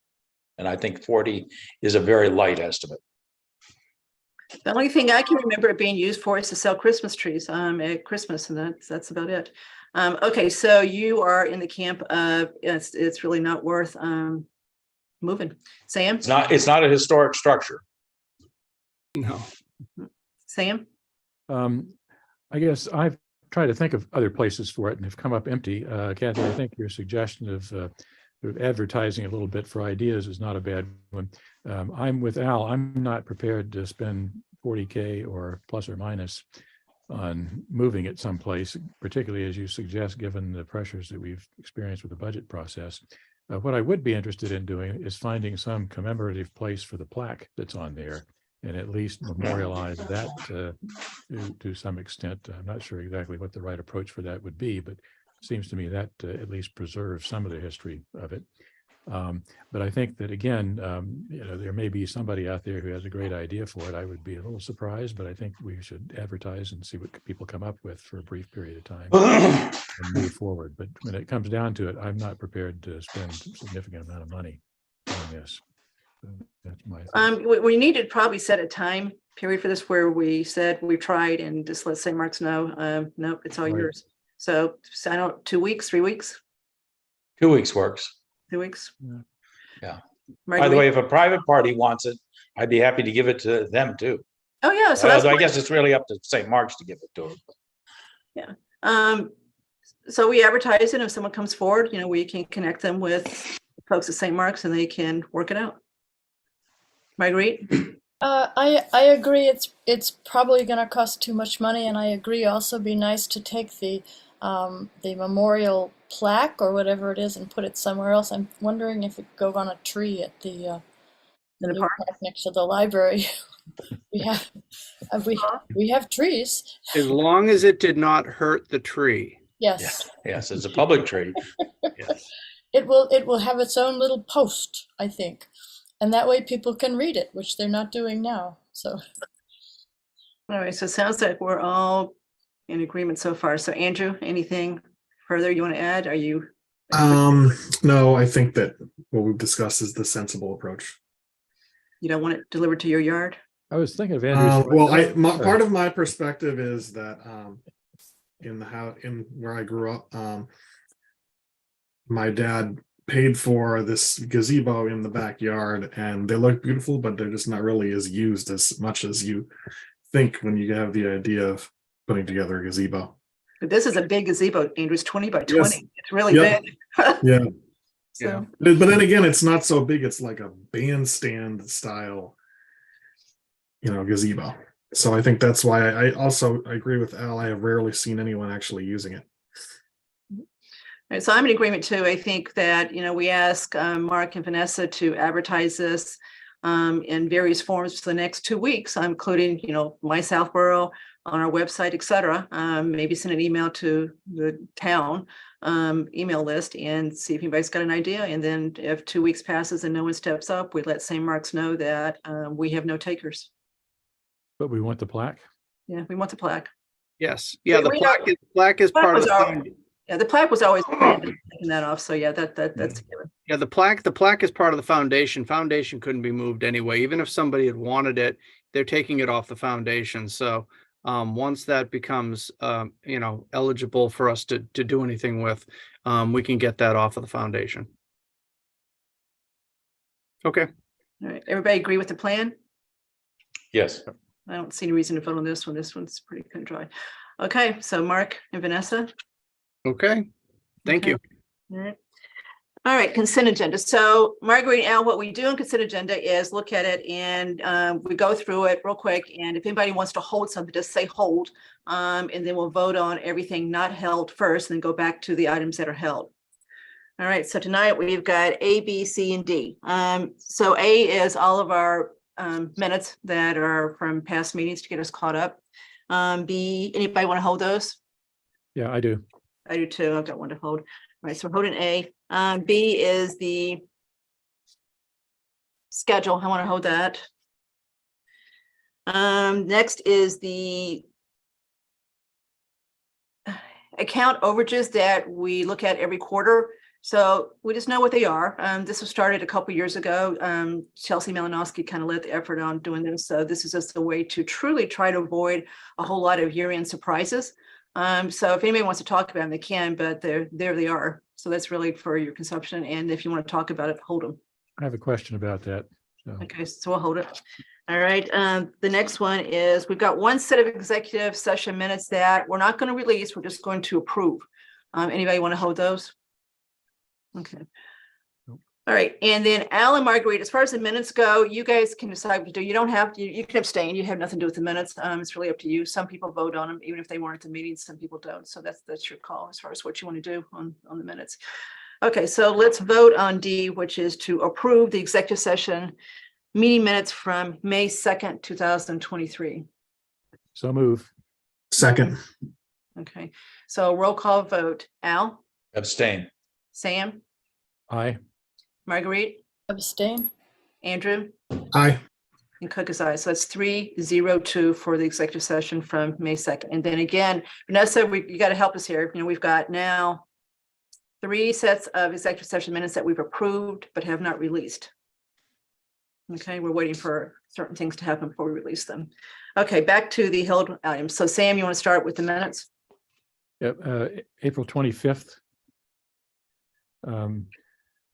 And I think 40 is a very light estimate. The only thing I can remember it being used for is to sell Christmas trees at Christmas, and that's about it. Okay, so you are in the camp of it's really not worth moving. Sam? It's not a historic structure. No. Sam? I guess I've tried to think of other places for it and have come up empty. Kathy, I think your suggestion of sort of advertising a little bit for ideas is not a bad one. I'm with Al. I'm not prepared to spend 40K or plus or minus on moving it someplace, particularly as you suggest, given the pressures that we've experienced with the budget process. What I would be interested in doing is finding some commemorative place for the plaque that's on there and at least memorialize that to some extent. I'm not sure exactly what the right approach for that would be, but it seems to me that at least preserves some of the history of it. But I think that, again, there may be somebody out there who has a great idea for it. I would be a little surprised, but I think we should advertise and see what people come up with for a brief period of time and move forward. But when it comes down to it, I'm not prepared to spend a significant amount of money on this. So that's my thought. We need to probably set a time period for this where we said we've tried and just let St. Mark's know, nope, it's all yours. So I don't, 2 weeks, 3 weeks? 2 weeks works. 2 weeks. Yeah. By the way, if a private party wants it, I'd be happy to give it to them too. Oh, yeah, so that's. I guess it's really up to St. Mark's to give it to them. Yeah. So we advertise it. If someone comes forward, we can connect them with folks at St. Mark's and they can work it out. Marguerite? I agree. It's probably going to cost too much money, and I agree. Also, be nice to take the memorial plaque or whatever it is and put it somewhere else. I'm wondering if it could go on a tree at the new park next to the library. we have trees. As long as it did not hurt the tree. Yes. Yes, it's a public tree. Yes. It will have its own little post, I think. And that way people can read it, which they're not doing now. So. All right, so it sounds like we're all in agreement so far. So Andrew, anything further you want to add? Are you? No, I think that what we've discussed is the sensible approach. You don't want it delivered to your yard? I was thinking of Andrew's. Well, part of my perspective is that in where I grew up, my dad paid for this gazebo in the backyard, and they look beautiful, but they're just not really as used as much as you think when you have the idea of putting together a gazebo. But this is a big gazebo, Andrew. It's 20 by 20. Yes. It's really Yep. big. Yeah. So. But then again, it's not so big. It's like a bandstand style, gazebo. So I think that's why I agree with Al. I have rarely seen anyone actually using it. All right, so I'm in agreement too. I think that, we ask Mark and Vanessa to advertise this in various forms for the next 2 weeks, including, My Southborough on our website, et cetera. Maybe send an email to the town email list and see if anybody's got an idea. And then if 2 weeks passes and no one steps up, we let St. Mark's know that we have no takers. But we want the plaque. Yeah, we want the plaque. Yes. Yeah, the plaque is part of the foundation. Yeah, the plaque was always taking that off. So yeah, that's a given. Yeah, the plaque is part of the foundation. Foundation couldn't be moved anyway. Even if somebody had wanted it, they're taking it off the foundation. So once that becomes eligible for us to do anything with, we can get that off of the foundation. Okay. All right. Everybody agree with the plan? Yes. I don't see any reason to vote on this one. This one's pretty cut and dry. Okay, so Mark and Vanessa. Okay. Thank you. All right. All right, consent agenda. So Marguerite and Al, what we do in consent agenda is look at it and we go through it real quick. And if anybody wants to hold something, just say hold. And then we'll vote on everything not held first and then go back to the items that are held. All right, so tonight we've got A, B, C, and D. So A is all of our minutes that are from past meetings to get us caught up. B, anybody want to hold those? Yeah, I do. I do too. I've got one to hold. All right, so we're holding A. B is the schedule. I want to hold that. Next is the account overages that we look at every quarter. So we just know what they are. This was started a couple years ago. Chelsea Malinowski kind of led the effort on doing this. So this is just a way to truly try to avoid a whole lot of year-end surprises. So if anybody wants to talk about them, they can, but there they are. So that's really for your consumption. And if you want to talk about it, hold them. I have a question about that. So. Okay, so we'll hold it. All right. The next one is we've got one set of executive session minutes that we're not going to release. We're just going to approve. Anybody want to hold those? Okay. All right. And then Al and Marguerite, as far as the minutes go, you guys can decide what to do. You don't have to, you can abstain. You have nothing to do with the minutes. It's really up to you. Some people vote on them, even if they weren't at the meeting. Some people don't. So that's your call as far as what you want to do on the minutes. Okay. So let's vote on D, which is to approve the executive session meeting minutes from May 2nd, 2023. So move. Second. Okay. So roll call vote. Al? Abstain. Sam? Aye. Marguerite? Abstain. Andrew? Aye. And Cook is aye. So that's 3-0-2 for the executive session from May 2nd. And then again, Vanessa, you got to help us here. We've got now 3 sets of executive session minutes that we've approved but have not released. Okay, we're waiting for certain things to happen before we release them. Okay, back to the held items. So Sam, you want to start with the minutes? Yep. April 25th.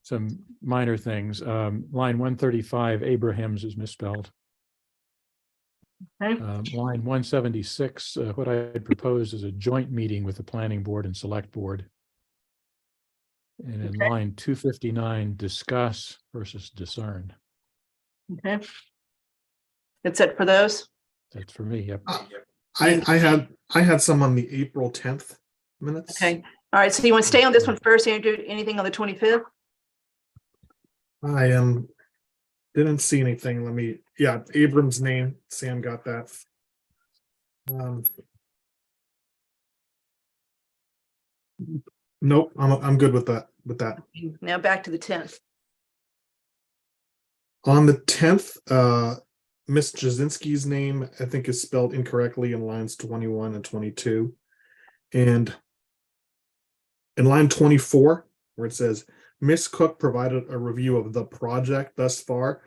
some minor things. Line 135, Abrahams is misspelled. Okay. Line 176, what I had proposed is a joint meeting with the planning board and select board. And in Okay. line 259, discuss versus discern. Okay. That's it for those? That's for me, yep. I had some on the April 10th minutes. Okay. All right. So you want to stay on this one first, Andrew? Anything on the 25th? I didn't see anything. Let me, yeah, Abram's name, Sam got that. Nope, I'm good with that, Now back to the 10th. On the 10th, Miss Jasinski's name, I think, is spelled incorrectly in lines 21 and 22. And in line 24, where it says, Miss Cook provided a review of the project thus far.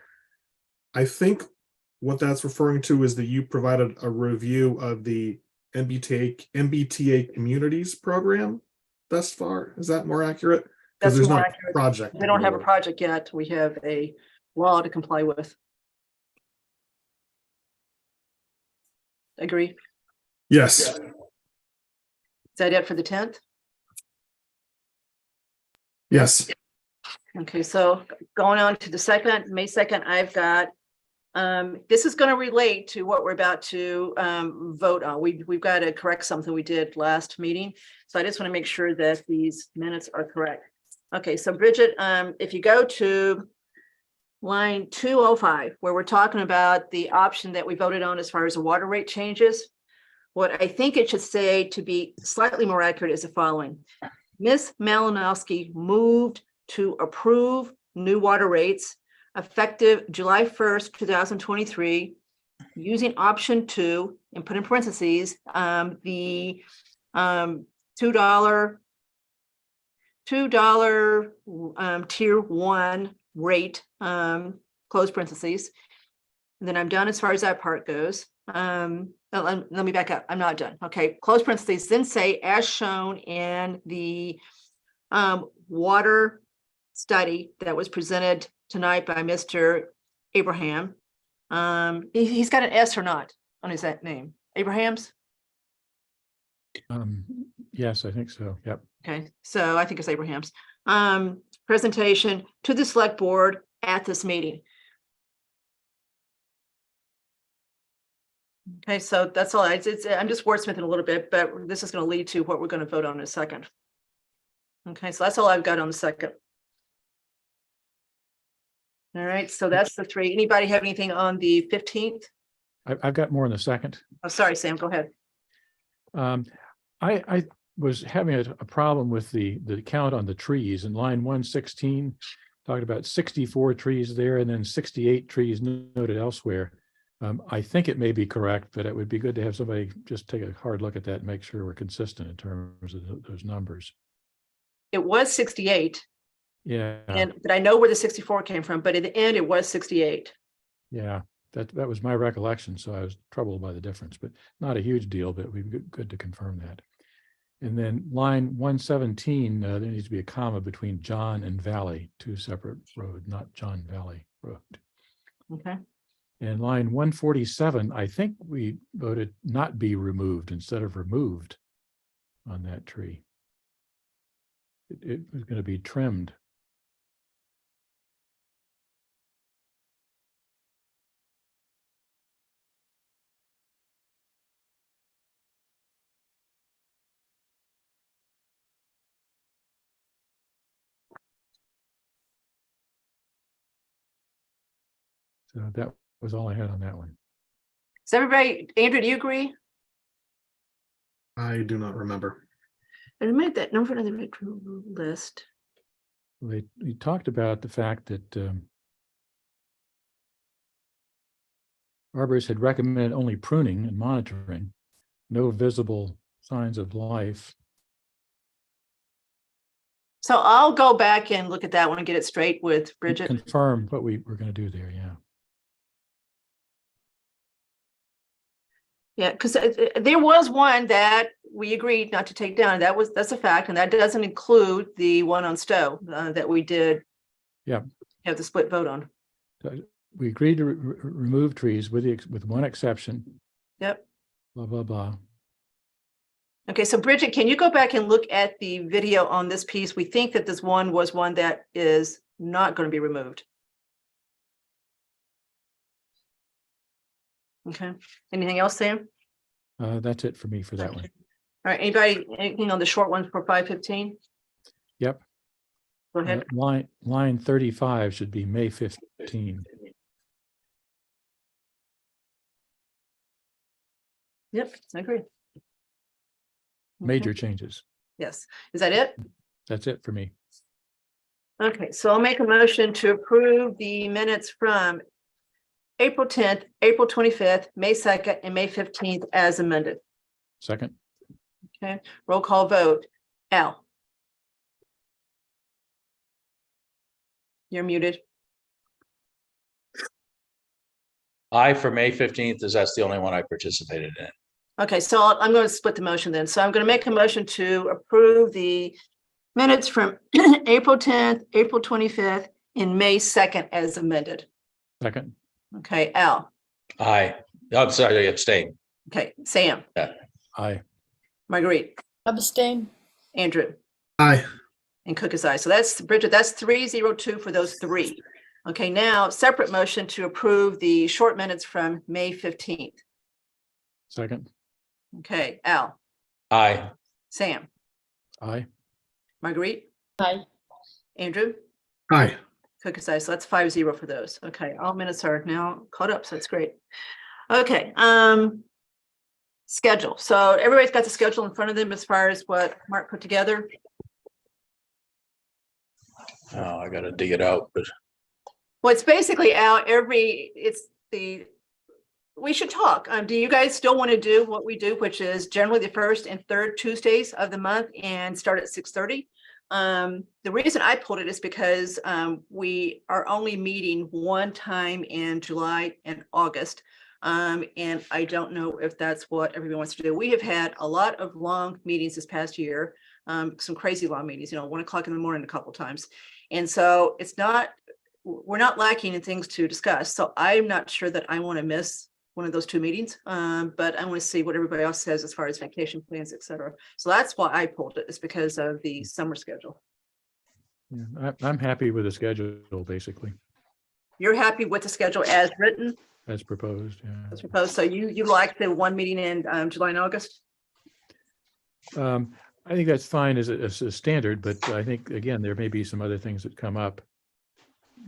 I think what that's referring to is that you provided a review of the MBTA communities program thus far. Is that more accurate? That's Because there's more no accurate. project. We don't have a project yet. We have a law to comply with. Agree? Yes. Is that it for the 10th? Yes. Okay, so going on to the second, May 2nd, I've got, this is going to relate to what we're about to vote on. We've got to correct something we did last meeting. So I just want to make sure that these minutes are correct. Okay, so Bridget, if you go to line 205, where we're talking about the option that we voted on as far as the water rate changes, what I think it should say, to be slightly more accurate, is the following. Ms. Malinowski moved to approve new water rates effective July 1st, 2023, using option 2, and put in parentheses, the $2 tier 1 rate, close parentheses. And then I'm done as far as that part goes. Let me back up. I'm not done. Okay, close parentheses, then say, as shown in the water study that was presented tonight by Mr. Abraham. He's got an S or not on his name? Abrahams? Yes, I think so. Yep. Okay, so I think it's Abrahams. Presentation to the select board at this meeting. Okay, so that's all. I'm just wordsmithing a little bit, but this is going to lead to what we're going to vote on in a second. Okay, so that's all I've got on the second. All right, so that's the 3. Anybody have anything on the 15th? I've got more in the second. Oh, sorry, Sam, go ahead. I was having a problem with the count on the trees. In line 116, talked about 64 trees there and then 68 trees noted elsewhere. I think it may be correct, but it would be good to have somebody just take a hard look at that and make sure we're consistent in terms of those numbers. It was 68. Yeah. But I know where the 64 came from, but at the end it was 68. Yeah, that was my recollection. So I was troubled by the difference, but not a huge deal, but we'd be good to confirm that. And then line 117, there needs to be a comma between John and Valley, 2 separate roads, not John Valley Road. Okay. And line 147, I think we voted not be removed instead of removed on that tree. It was going to be trimmed. So that was all I had on that one. Does everybody, Andrew, do you agree? I do not remember. I made that number on the list. We talked about the fact that arborists had recommended only pruning and monitoring, no visible signs of life. So I'll go back and look at that one and get it straight with Bridget. Confirm what we were going to do there, yeah. Yeah, because there was one that we agreed not to take down. That's a fact, and that doesn't include the one on Stowe that we did Yeah. Have the split vote on. We agreed to remove trees with one exception, Yep. blah, blah, blah. Okay, so Bridget, can you go back and look at the video on this piece? We think that this one was one that is not going to be removed. Okay, anything else, Sam? That's it for me for that one. All right, anybody, anything on the short ones for 515? Yep. Go ahead. Line 35 should be May 15. Yep, I agree. Major Okay. changes. Yes, is that it? That's it for me. Okay, so I'll make a motion to approve the minutes from April 10th, April 25th, May 2nd, and May 15th as amended. Second, Okay, roll call vote. Al. You're muted. I for May 15th, as that's the only one I participated in. Okay, so I'm going to split the motion then. So I'm going to make a motion to approve the minutes from April 10th, April 25th, and May 2nd as amended. second, Okay, Al. Aye. I'm sorry, abstain. Okay, Sam. aye. Marguerite. Abstain. Andrew. Aye. And Cook is aye. So that's, Bridget, that's 302 for those three. Okay, now separate motion to approve the short minutes from May 15th. Second, Okay, Al. Aye. Sam. aye. Marguerite. Aye. Andrew. Aye. Cook is aye. So that's 5-0 for those. Okay, all minutes are now caught up, so that's great. Okay, schedule. So everybody's got the schedule in front of them as far as what Mark put together. Oh, I gotta dig it out, but Well, it's basically out we should talk. Do you guys still want to do what we do, which is generally the first and third Tuesdays of the month and start at 6:30? The reason I pulled it is because we are only meeting one time in July and August. And I don't know if that's what everyone wants to do. We have had a lot of long meetings this past year, some crazy long meetings, 1 o'clock in the morning a couple of times. And so we're not lacking in things to discuss. So I'm not sure that I want to miss one of those two meetings, but I want to see what everybody else says as far as vacation plans, et cetera. So that's why I pulled it, is because of the summer schedule. Yeah, I'm happy with the schedule, basically, You're happy with the schedule as written, as proposed. Yeah. as proposed. So you like the one meeting in July and August? I think that's fine as a standard, but I think, again, there may be some other things that come up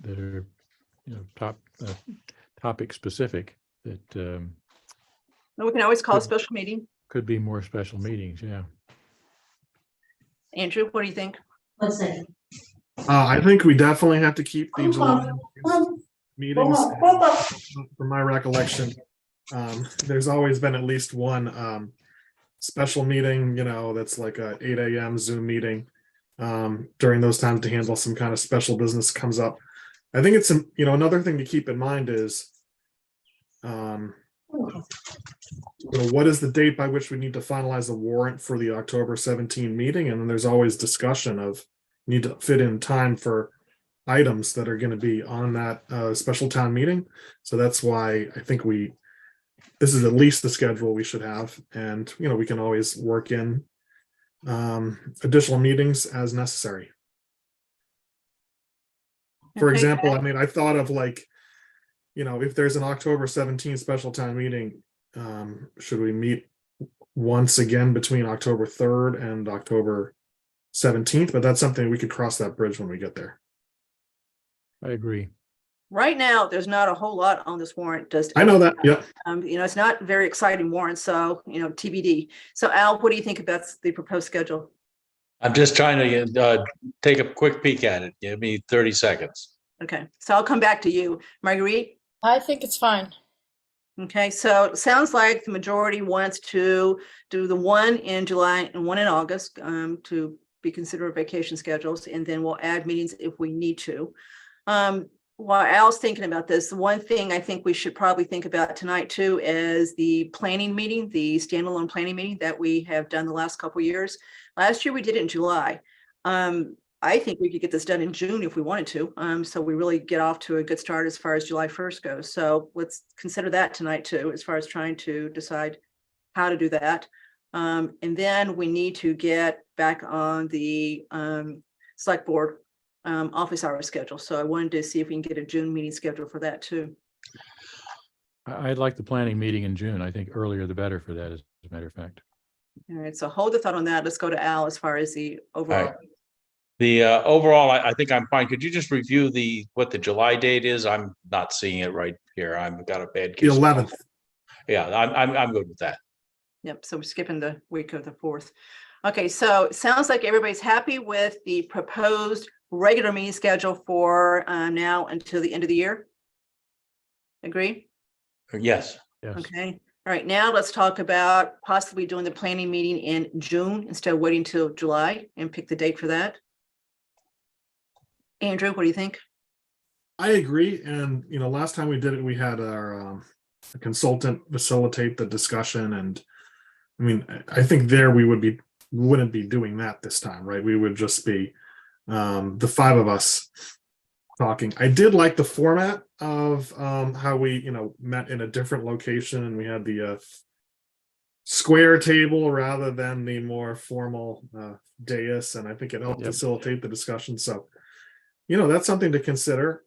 that are, topic specific that No, we can always call a special meeting. could be more special meetings. Yeah. Andrew, what do you think? I think we definitely have to keep the July meetings. From my recollection, there's always been at least one special meeting, that's like a 8 a.m. Zoom meeting during those times to handle some kind of special business comes up. I think it's, another thing to keep in mind is, what is the date by which we need to finalize the warrant for the October 17 meeting? And then there's always discussion of need to fit in time for items that are going to be on that special town meeting. So that's why I think this is at least the schedule we should have. And, we can always work in additional meetings as necessary. For Okay. example, I thought of if there's an October 17th special town meeting, should we meet once again between October 3rd and October 17th? But that's something we could cross that bridge when we get there. I agree. Right now, there's not a whole lot on this warrant. I know that. Yep. It's not a very exciting warrant, so, TBD. So Al, what do you think about the proposed schedule? I'm just trying to take a quick peek at it. Give me 30 seconds. Okay, so I'll come back to you. Marguerite? I think it's fine. Okay, so it sounds like the majority wants to do the one in July and one in August to be considered vacation schedules, and then we'll add meetings if we need to. While Al's thinking about this, the one thing I think we should probably think about tonight too is the planning meeting, the standalone planning meeting that we have done the last couple of years. Last year we did it in July. I think we could get this done in June if we wanted to. So we really get off to a good start as far as July 1st goes. So let's consider that tonight too, as far as trying to decide how to do that. And then we need to get back on the select board office hour schedule. So I wanted to see if we can get a June meeting schedule for that too. I'd like the planning meeting in June. I think earlier the better for that, as a matter of fact. All right, so hold the thought on that. Let's go to Al as far as the overall. The overall, I think I'm fine. Could you just review what the July date is? I'm not seeing it right here. I've got a bad The case. 11th. Yeah, I'm good with that. Yep, so we're skipping the week of the 4th. Okay, so it sounds like everybody's happy with the proposed regular meeting schedule for now until the end of the year. Agree? Yes. Yes. Okay. All right, now let's talk about possibly doing the planning meeting in June instead of waiting till July and pick the date for that. Andrew, what do you think? I agree. And, last time we did it, we had our consultant facilitate the discussion. And I mean, I think there we wouldn't be doing that this time, right? We would just be the five of us talking. I did like the format of how we, met in a different location and we had the square table rather than the more formal dais. And I think it helped facilitate the discussion. So, that's something to consider.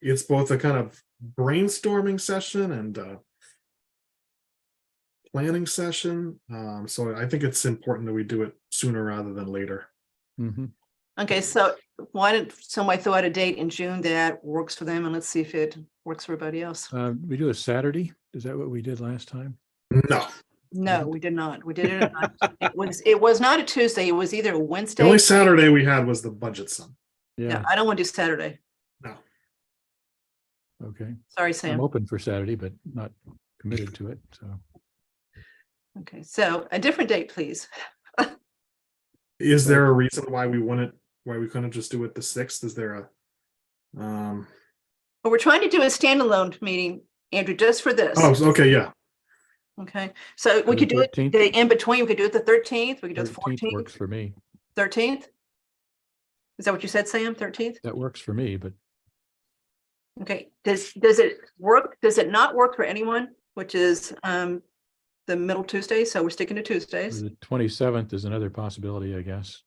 It's both a kind of brainstorming session and planning session. So I think it's important that we do it sooner rather than later. Mhm. Okay, so why did somebody throw out a date in June that works for them, and let's see if it works for everybody else. We do a Saturday. Is that what we did last time? No, No, we did not. We did it. It was not a Tuesday. It was either a the Wednesday. only Saturday we had was the budget sum. Yeah, Yeah. I don't want to do Saturday. No. Okay. Sorry, I'm Sam. open for Saturday, but not committed to it. So Okay, so a different date, please. Is there a reason why we couldn't just do it the 6th? Is there a But we're trying to do a standalone meeting, Andrew, just for this. oh, okay, yeah. Okay, so we the could do it 13th? the in between. We could do it the 13th. We could do it the 13th 14th, works for me. 13th. Is that what you said, Sam? 13th? That works for me, but Okay, does it work? Does it not work for anyone? Which is the middle Tuesday, so we're sticking to Tuesdays. the 27th is another possibility, I guess.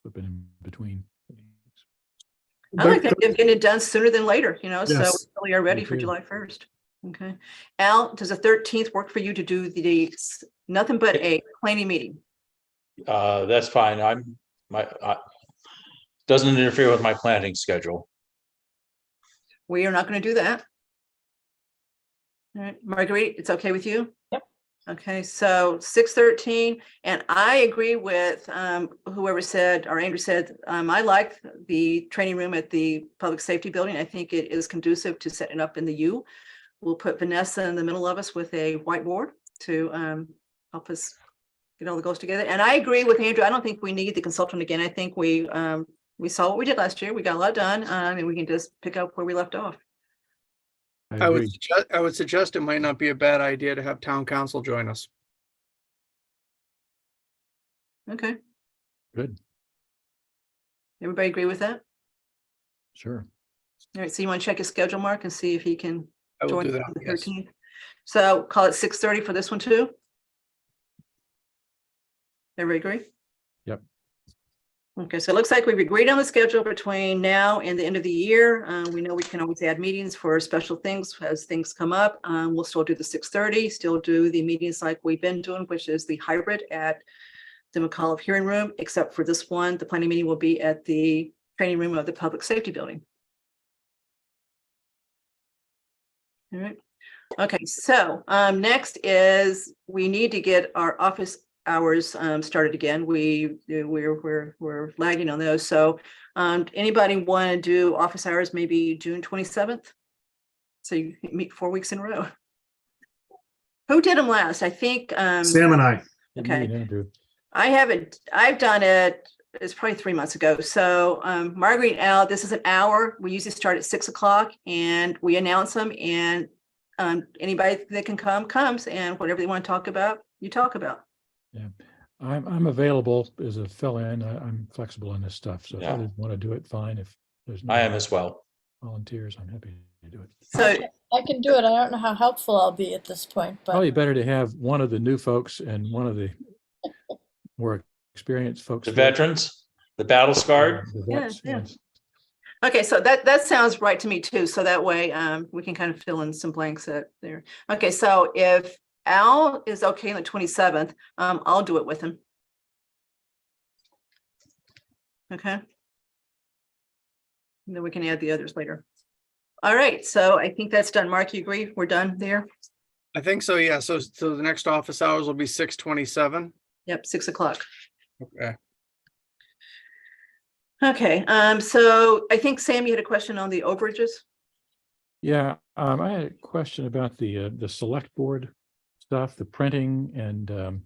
Slipping in between. I like that of getting it done sooner than later, so Yes. we really are ready Me for too. July 1st. Okay. Al, does the 13th work for you to do nothing but a planning meeting? That's fine. Doesn't interfere with my planning schedule. We are not going to do that. All right, Marguerite, it's okay with you? Yep. Okay, so 6:13, and I agree with whoever said, or Andrew said, I like the training room at the public safety building. I think it is conducive to setting up in the U. We'll put Vanessa in the middle of us with a whiteboard to help us get all the goals together. And I agree with Andrew. I don't think we need the consultant again. I think we saw what we did last year. We got a lot done, and we can just pick up where we left off. I I would agree. I would suggest it might not be a bad idea to have town council join us. Okay, Good. everybody agree with that? Sure. All right, so you want to check his schedule, Mark, and see if he can I will join do us that. on the Yes. 13th. So call it 6:30 for this one too? Everybody agree? Yep. Okay, so it looks like we've agreed on the schedule between now and the end of the year. We know we can always add meetings for special things as things come up. We'll still do the 6:30, still do the meetings like we've been doing, which is the hybrid at the McAuliffe Hearing Room, except for this one, the planning meeting will be at the training room of the Public Safety Building. All right. Okay, so next is we need to get our office hours started again. We're lagging on those. So anybody want to do office hours maybe June 27th? So you meet 4 weeks in a row. Who did them last? I think Sam and I. Okay. Me and Andrew. I haven't, I've done it, it's probably 3 months ago. So Marguerite and Al, this is an hour. We usually start at 6 o'clock and we announce them, and anybody that can come comes, and whatever they want to talk about, you talk about. I'm available as a fill-in. I'm flexible on this stuff. So if Yeah. others want to do it, fine. If there's no I am as well. volunteers, I'm happy to do it. So, I can do it. I don't know how helpful I'll be at this point, but Probably better to have one of the new folks and one of the more experienced folks. The veterans, the battle scarred. The Yeah, vets, yeah. yes. okay, so that sounds right to me too. So that way we can kind of fill in some blanks there. Okay, so if Al is okay on the 27th, I'll do it with him. Okay. And then we can add the others later. All right, so I think that's done. Mark, you agree? We're done there? I think so, yeah. So the next office hours will be 6:27. Yep, 6 o'clock. Okay. Okay, so I think Sam, you had a question on the overages? Yeah, I had a question about the select board stuff, the printing, and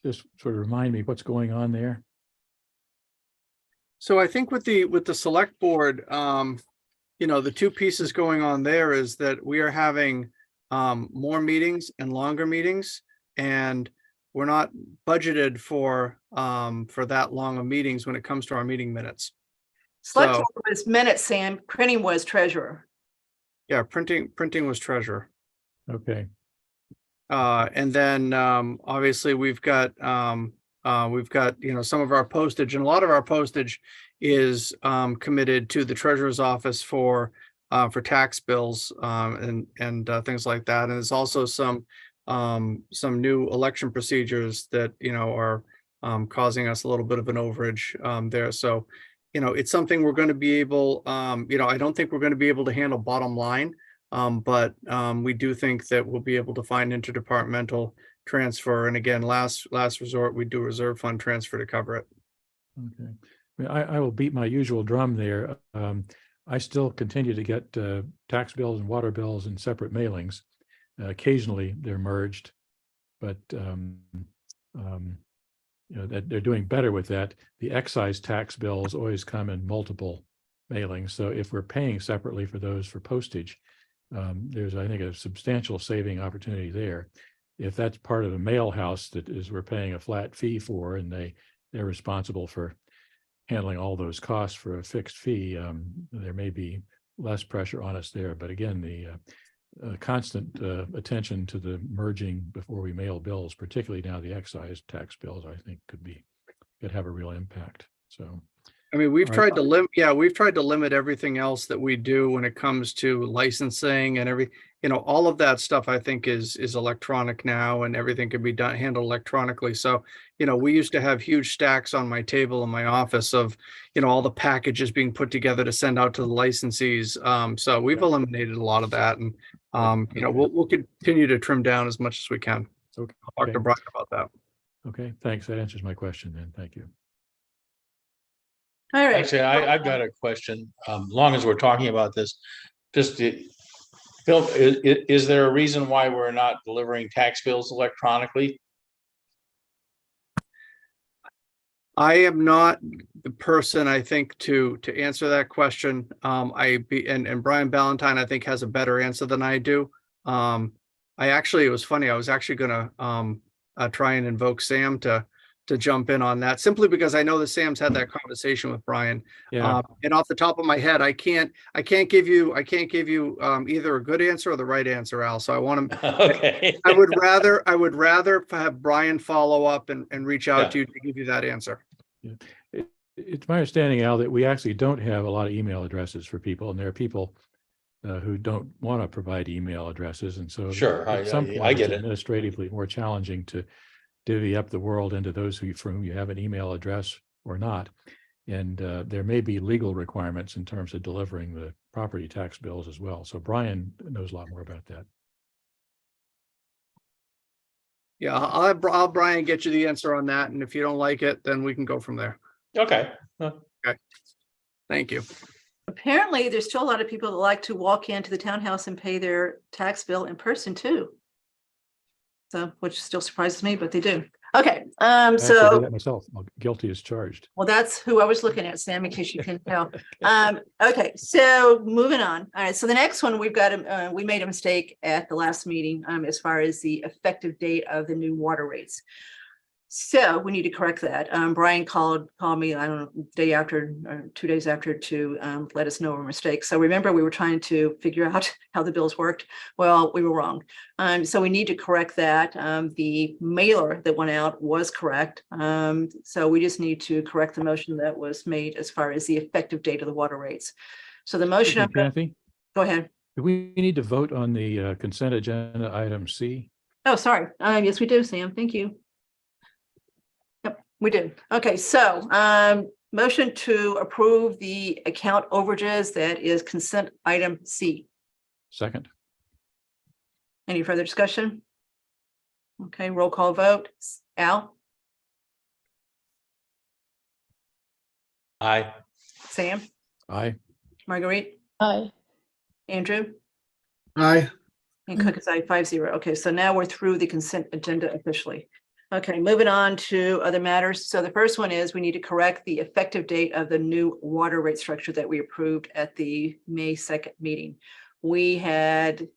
just sort of remind me what's going on there. So I think with the select board, the two pieces going on there is that we are having more meetings and longer meetings, and we're not budgeted for that long of meetings when it comes to our meeting minutes. Select So- board was minutes, Sam. Printing was treasurer. Yeah, printing was treasurer. Okay, And then obviously we've got some of our postage, and a lot of our postage is committed to the treasurer's office for tax bills and things like that. And there's also some new election procedures that are causing us a little bit of an overage there. So it's something we're going to be able. I don't think we're going to be able to handle bottom line. But we do think that we'll be able to find interdepartmental transfer. And again, last resort, we do a reserve fund transfer to cover it. okay. I will beat my usual drum there. I still continue to get tax bills and water bills in separate mailings. Occasionally they're merged, but that they're doing better with that. The excise tax bills always come in multiple mailings. So if we're paying separately for those for postage, there's, I think, a substantial saving opportunity there. If that's part of a mail house that is we're paying a flat fee for, and they're responsible for handling all those costs for a fixed fee, there may be less pressure on us there. But again, the constant attention to the merging before we mail bills, particularly now the excise tax bills, I think could have a real impact. So. I mean, we've All tried to limit everything else that we do when it comes to licensing and all of that stuff, I think is electronic now, and everything can be handled electronically. So, we used to have huge stacks on my table in my office of, all the packages being put together to send out to the licensees. So we've eliminated a lot of that, and, we'll continue to trim down as much as we can. Okay. I'll talk to Brian about that. Okay, thanks. That answers my question then. Thank you. All right. Actually, I've got a question. Long as we're talking about this, Phil, is there a reason why we're not delivering tax bills electronically? I am not the person, I think, to answer that question. And Brian Ballantyne, I think, has a better answer than I do. It was funny. I was actually gonna try and invoke Sam to jump in on that, simply because I know that Sam's had that conversation with Brian. Yeah. And off the top of my head, I can't give you either a good answer or the right answer, Al. So I want to. Okay. I would rather have Brian follow up and reach out to you to give you that answer. Yeah. It's my understanding, Al, that we actually don't have a lot of email addresses for people, and there are people who don't want to provide email addresses, and so Sure, at some point, I get it's it. administratively more challenging to divvy up the world into those for whom you have an email address or not. And there may be legal requirements in terms of delivering the property tax bills as well. So Brian knows a lot more about that. Yeah, I'll have Brian get you the answer on that, and if you don't like it, then we can go from there. Okay. Okay. Thank you. Apparently, there's still a lot of people that like to walk into the townhouse and pay their tax bill in person too. So, which still surprises me, but they do. Okay, I actually do so, that myself. I'm guilty as charged. well, that's who I was looking at, Sam, in case you can tell. Okay, so moving on. All right, so the next one, we made a mistake at the last meeting as far as the effective date of the new water rates. So we need to correct that. Brian called me, I don't know, day after, or 2 days after to let us know our mistake. So remember, we were trying to figure out how the bills worked. Well, we were wrong. So we need to correct that. The mailer that went out was correct. So we just need to correct the motion that was made as far as the effective date of the water rates. So the motion, Kathy, go ahead. do we need to vote on the consent agenda item C? Oh, sorry. Yes, we do, Sam. Thank you. Yep, we did. Okay, so motion to approve the account overages, that is consent item C. Second. Any further discussion? Okay, roll call vote. Al, Aye. Sam, Aye. Marguerite, Aye. Andrew, Aye. and Cook is aye 5-0. Okay, so now we're through the consent agenda officially. Okay, moving on to other matters. So the first one is we need to correct the effective date of the new water rate structure that we approved at the May 2nd meeting. We had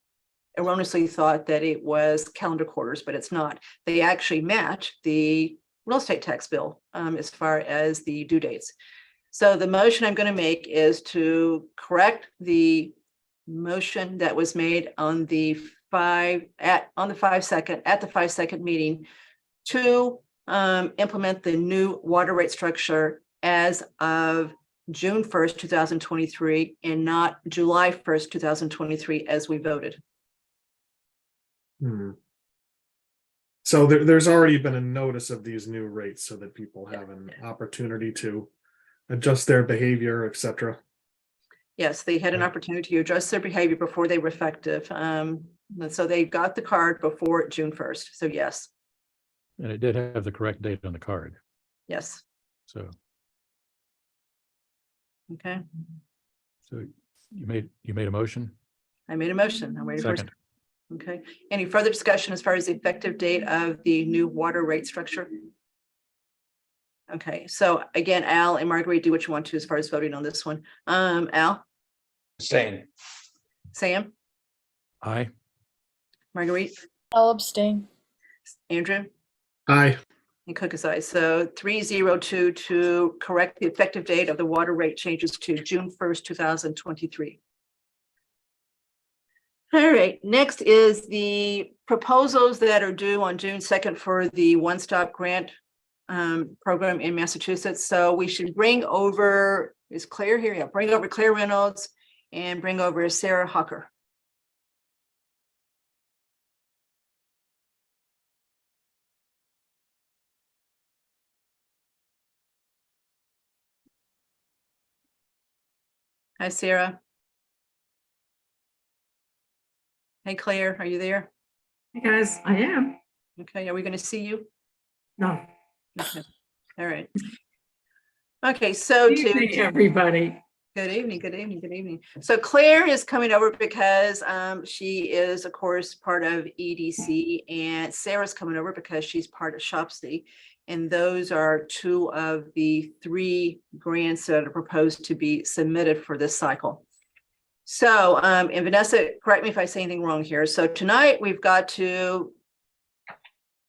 erroneously thought that it was calendar quarters, but it's not. They actually match the real estate tax bill as far as the due dates. So the motion I'm going to make is to correct the motion that was made on the 5 second meeting to implement the new water rate structure as of June 1st, 2023, and not July 1st, 2023, as we voted. So there's already been a notice of these new rates so that people have an opportunity to adjust their behavior, etc. Yes, they had an opportunity to adjust their behavior before they were effective. And so they got the card before June 1st. So yes, And it did have the correct date on the card. yes. So, Okay, so you made a motion? I made a motion. I'm waiting for. Second. Okay, any further discussion as far as the effective date of the new water rate structure? Okay, so again, Al and Marguerite, do what you want to as far as voting on this one. Al, Abstain. Sam, Aye. Marguerite, I'll abstain. Andrew, Aye. and Cook is aye. So 302 to correct the effective date of the water rate changes to June 1st, 2023. All right, next is the proposals that are due on June 2nd for the one-stop grant program in Massachusetts. So we should bring over, is Claire here? Yeah, bring over Claire Reynolds and bring over Sarah Hucker. Hi, Sarah. Hey, Claire, are you there? Hey guys, I am. Okay, are we going to see you? No. Okay. All right. Okay, so Good evening, everybody. Good evening, good evening, good evening. So Claire is coming over because she is, of course, part of EDC, and Sarah's coming over because she's part of Shopsy. And those are two of the 3 grants that are proposed to be submitted for this cycle. So, and Vanessa, correct me if I say anything wrong here. So tonight we've got to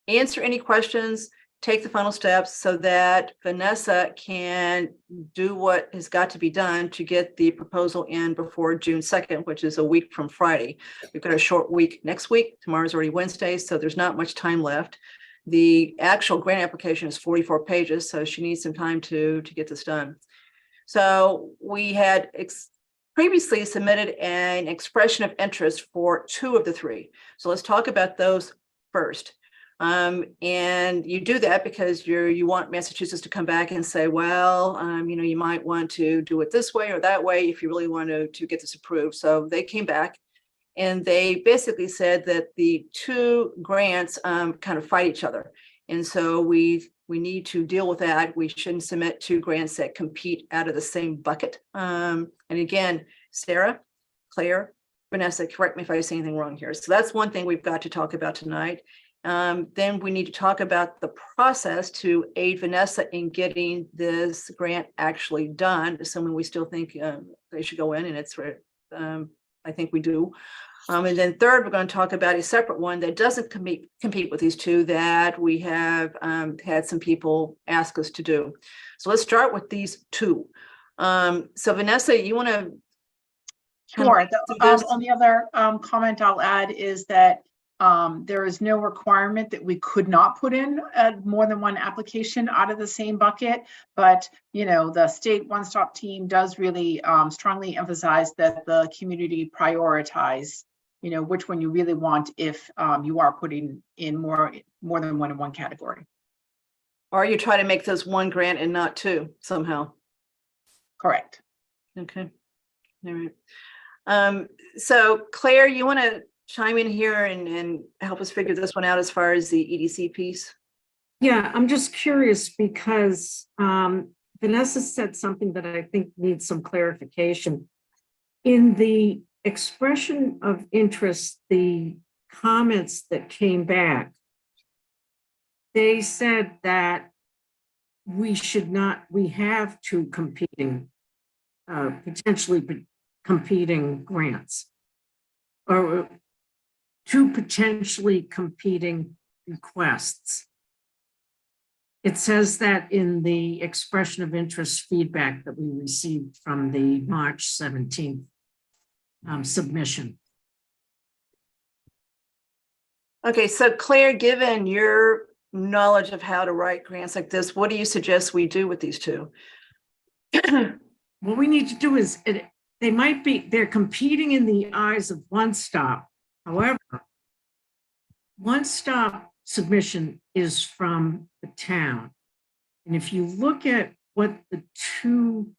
answer any questions, take the final steps so that Vanessa can do what has got to be done to get the proposal in before June 2nd, which is a week from Friday. We've got a short week next week. Tomorrow's already Wednesday, so there's not much time left. The actual grant application is 44 pages, so she needs some time to get this done. So we had previously submitted an expression of interest for 2 of the 3. So let's talk about those first. And you do that because you want Massachusetts to come back and say, well, you might want to do it this way or that way if you really want to get this approved. So they came back and they basically said that the 2 grants kind of fight each other. And so we need to deal with that. We shouldn't submit 2 grants that compete out of the same bucket. And again, Sarah, Claire, Vanessa, correct me if I say anything wrong here. So that's one thing we've got to talk about tonight. Then we need to talk about the process to aid Vanessa in getting this grant actually done, assuming we still think they should go in, and it's I think we do. And then third, we're going to talk about a separate one that doesn't compete with these two that we have had some people ask us to do. So let's start with these two. So Vanessa, you want to? Sure. The only other comment I'll add is that there is no requirement that we could not put in more than one application out of the same bucket. But, you know, the state one-stop team does really strongly emphasize that the community prioritize, you know, which one you really want if you are putting in more than one in one category. Or you try to make this one grant and not two somehow. Correct. Okay. All right. So Claire, you want to chime in here and help us figure this one out as far as the EDC piece? Yeah, I'm just curious because Vanessa said something that I think needs some clarification. In the expression of interest, the comments that came back, they said that we have two competing, potentially competing grants, or two potentially competing requests. It says that in the expression of interest feedback that we received from the March 17th submission. Okay, so Claire, given your knowledge of how to write grants like this, what do you suggest we do with these two? What we need to do is, they're competing in the eyes of One Stop. However, One Stop submission is from the town. And if you look at what the two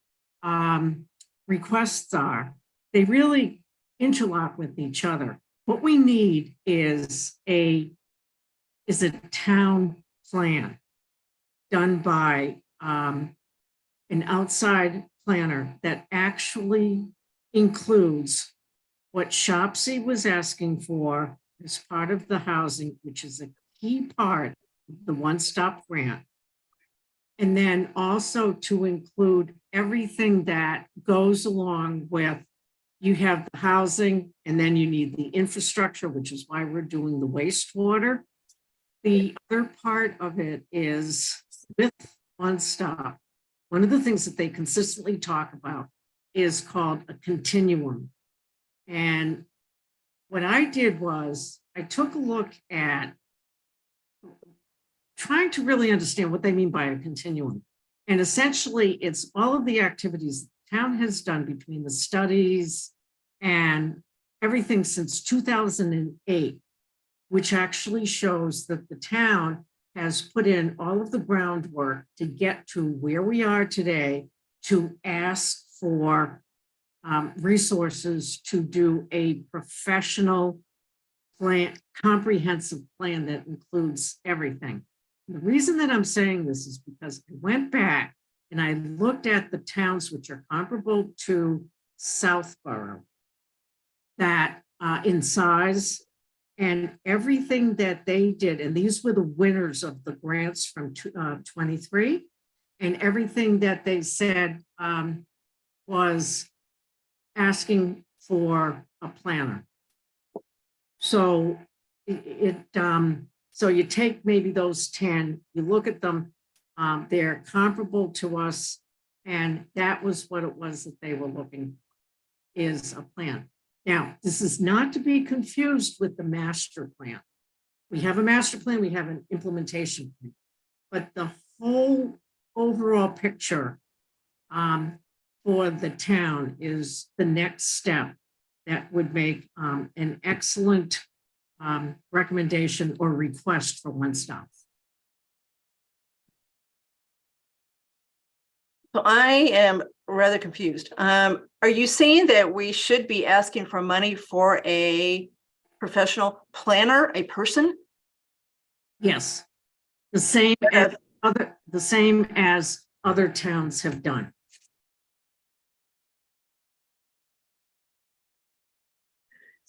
requests are, they really interlock with each other. What we need is a town plan done by an outside planner that actually includes what Shopsy was asking for as part of the housing, which is a key part of the one-stop grant. And then also to include everything that goes along with, you have the housing and then you need the infrastructure, which is why we're doing the wastewater. The other part of it is with One Stop. One of the things that they consistently talk about is called a continuum. And what I did was I took a look at trying to really understand what they mean by a continuum. And essentially, it's all of the activities the town has done between the studies and everything since 2008, which actually shows that the town has put in all of the groundwork to get to where we are today, to ask for resources to do a professional plan, comprehensive plan that includes everything. The reason that I'm saying this is because I went back and I looked at the towns which are comparable to Southborough, that in size and everything that they did, and these were the winners of the grants from 23, and everything that they said was asking for a planner. So so you take maybe those 10, you look at them, they're comparable to us, and that was what it was that they were looking for, is a plan. Now, this is not to be confused with the master plan. We have a master plan, we have an implementation plan, but the whole overall picture for the town is the next step that would make an excellent recommendation or request for One Stop. So I am rather confused. Are you saying that we should be asking for money for a professional planner, a person? Yes, the same as other towns have done.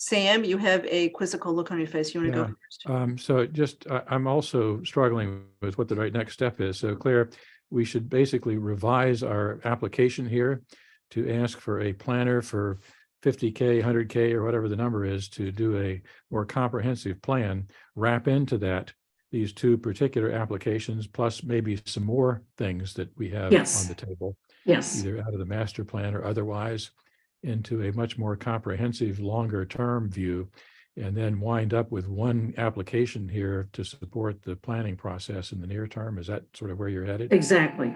Sam, you have a quizzical look on your face. You want to go first? So just, I'm also struggling with what the right next step is. So Claire, we should basically revise our application here to ask for a planner for 50K, 100K, or whatever the number is, to do a more comprehensive plan, wrap into that these two particular applications, plus maybe some more things that we have Yes. on the table, Yes. either out of the master plan or otherwise, into a much more comprehensive, longer term view, and then wind up with one application here to support the planning process in the near term. Is that sort of where you're headed? Exactly.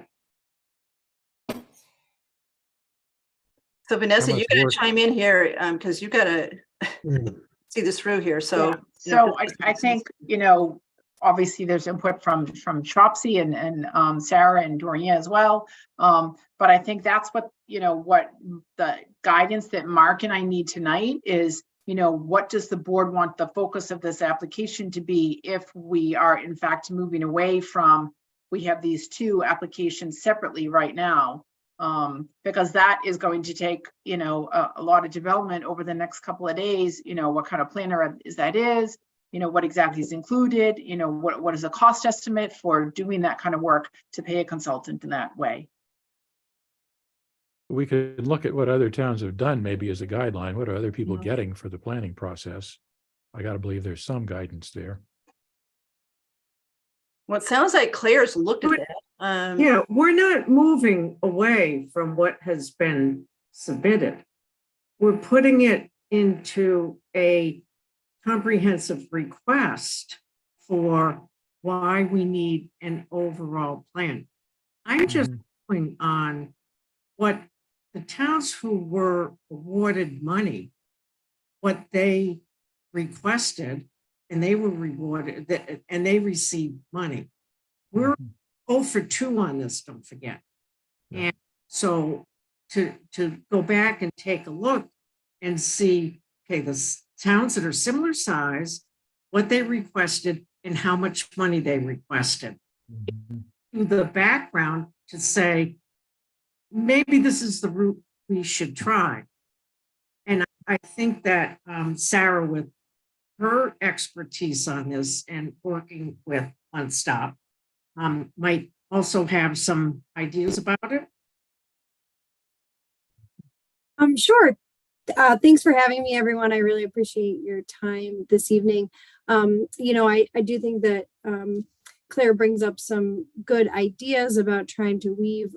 So Vanessa, much you gotta work- chime in here, because you gotta see this through here, so. Yeah. you know, So I think, obviously there's input from Shopsy and Sarah and Dorian as well. But I think that's what the guidance that Mark and I need tonight is, what does the board want the focus of this application to be if we are in fact moving away from, we have these two applications separately right now. Because that is going to take, a lot of development over the next couple of days, what kind of planner is, what exactly is included, what is the cost estimate for doing that kind of work to pay a consultant in that way. We could look at what other towns have done, maybe as a guideline. What are other people Mhm. getting for the planning process? I got to believe there's some guidance there. Well, it sounds like Claire's looked at But- that. Yeah, we're not moving away from what has been submitted. We're putting it into a comprehensive request for why we need an overall plan. I'm just going on what the towns who were awarded money, what they requested, and they were rewarded, and they received money. We're 0 for 2 on this, don't forget. Yeah. And so to go back and take a look and see, okay, the towns that are similar size, what they requested and how much money they requested. Mhm. Do the background to say, maybe this is the route we should try. And I think that Sarah, with her expertise on this and working with One Stop, might also have some ideas about it. Sure. Thanks for having me, everyone. I really appreciate your time this evening. I do think that Claire brings up some good ideas about trying to weave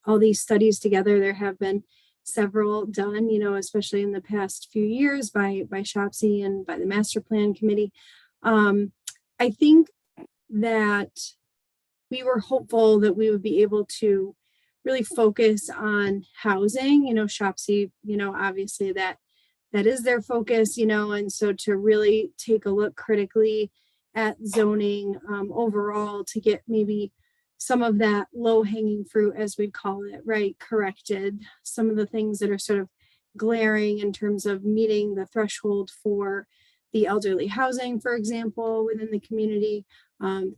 all these studies together. There have been several done, especially in the past few years by Shopsy and by the Master Plan Committee. I think that we were hopeful that we would be able to really focus on housing, Shopsy, obviously that is their focus, and so to really take a look critically at zoning overall to get maybe some of that low hanging fruit, as we call it, right, corrected. Some of the things that are sort of glaring in terms of meeting the threshold for the elderly housing, for example, within the community.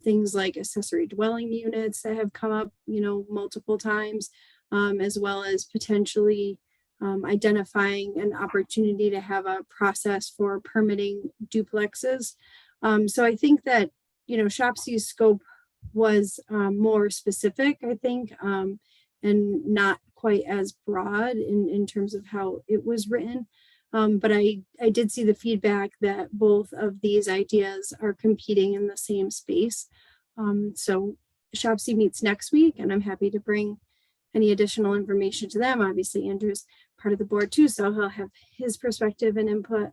Things like accessory dwelling units that have come up, multiple times, as well as potentially identifying an opportunity to have a process for permitting duplexes. So I think that, Shopsy's scope was more specific, I think, and not quite as broad in terms of how it was written. But I did see the feedback that both of these ideas are competing in the same space. So Shopsy meets next week, and I'm happy to bring any additional information to them. Obviously, Andrew's part of the board too, so he'll have his perspective and input.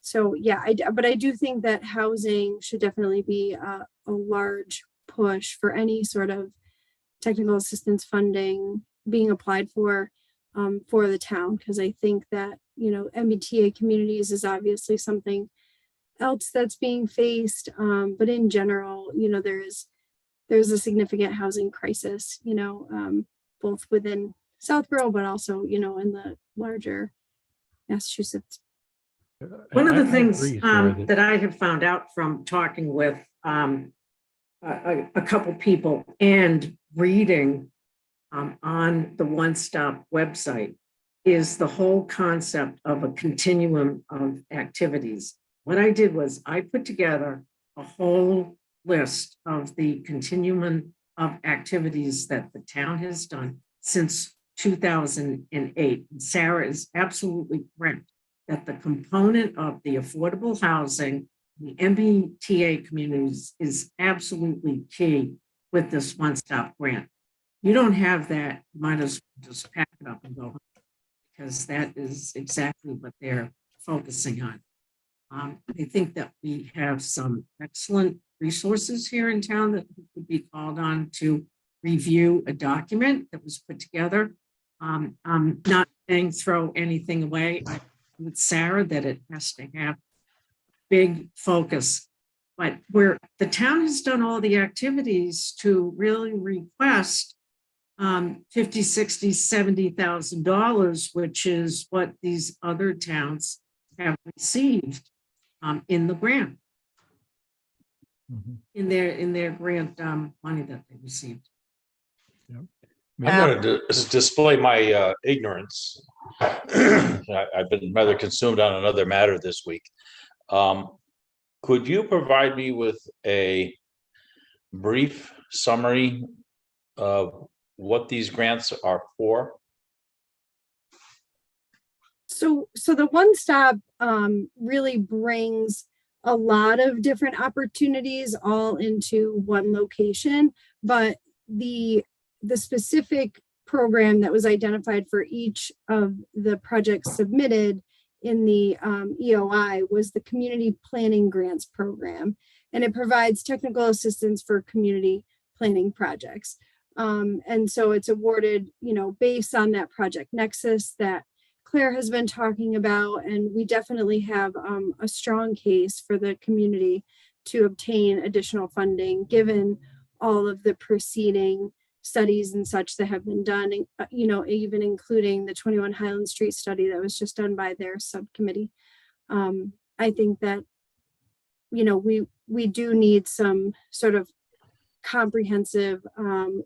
So yeah, but I do think that housing should definitely be a large push for any sort of technical assistance funding being applied for the town, because I think that, MBTA communities is obviously something else that's being faced. But in general, there's a significant housing crisis, both within Southborough, but also, in the larger Massachusetts. One of the I things agree, Sarah, that I have found out from talking with a couple people and reading on the One Stop website is the whole concept of a continuum of activities. What I did was I put together a whole list of the continuum of activities that the town has done since 2008. And Sarah is absolutely correct that the component of the affordable housing, the MBTA communities is absolutely key with this one-stop grant. You don't have that, might as well just pack it up and go home, because that is exactly what they're focusing on. I think that we have some excellent resources here in town that could be called on to review a document that was put together. I'm not saying throw anything away. I agree with Sarah that it has to have big focus, but where the town has done all the activities to really request $50,000, $60,000, $70,000, which is what these other towns have received in the grant, Mhm. in their grant money that they received. I'm going to display my ignorance. I've been rather consumed on another matter this week. Could you provide me with a brief summary of what these grants are for? So the one stop really brings a lot of different opportunities all into one location, but the specific program that was identified for each of the projects submitted in the EOI was the Community Planning Grants Program, and it provides technical assistance for community planning projects. And so it's awarded, based on that project nexus that Claire has been talking about, and we definitely have a strong case for the community to obtain additional funding, given all of the preceding studies and such that have been done, even including the 21 Highland Street study that was just done by their subcommittee. I think that, we do need some sort of comprehensive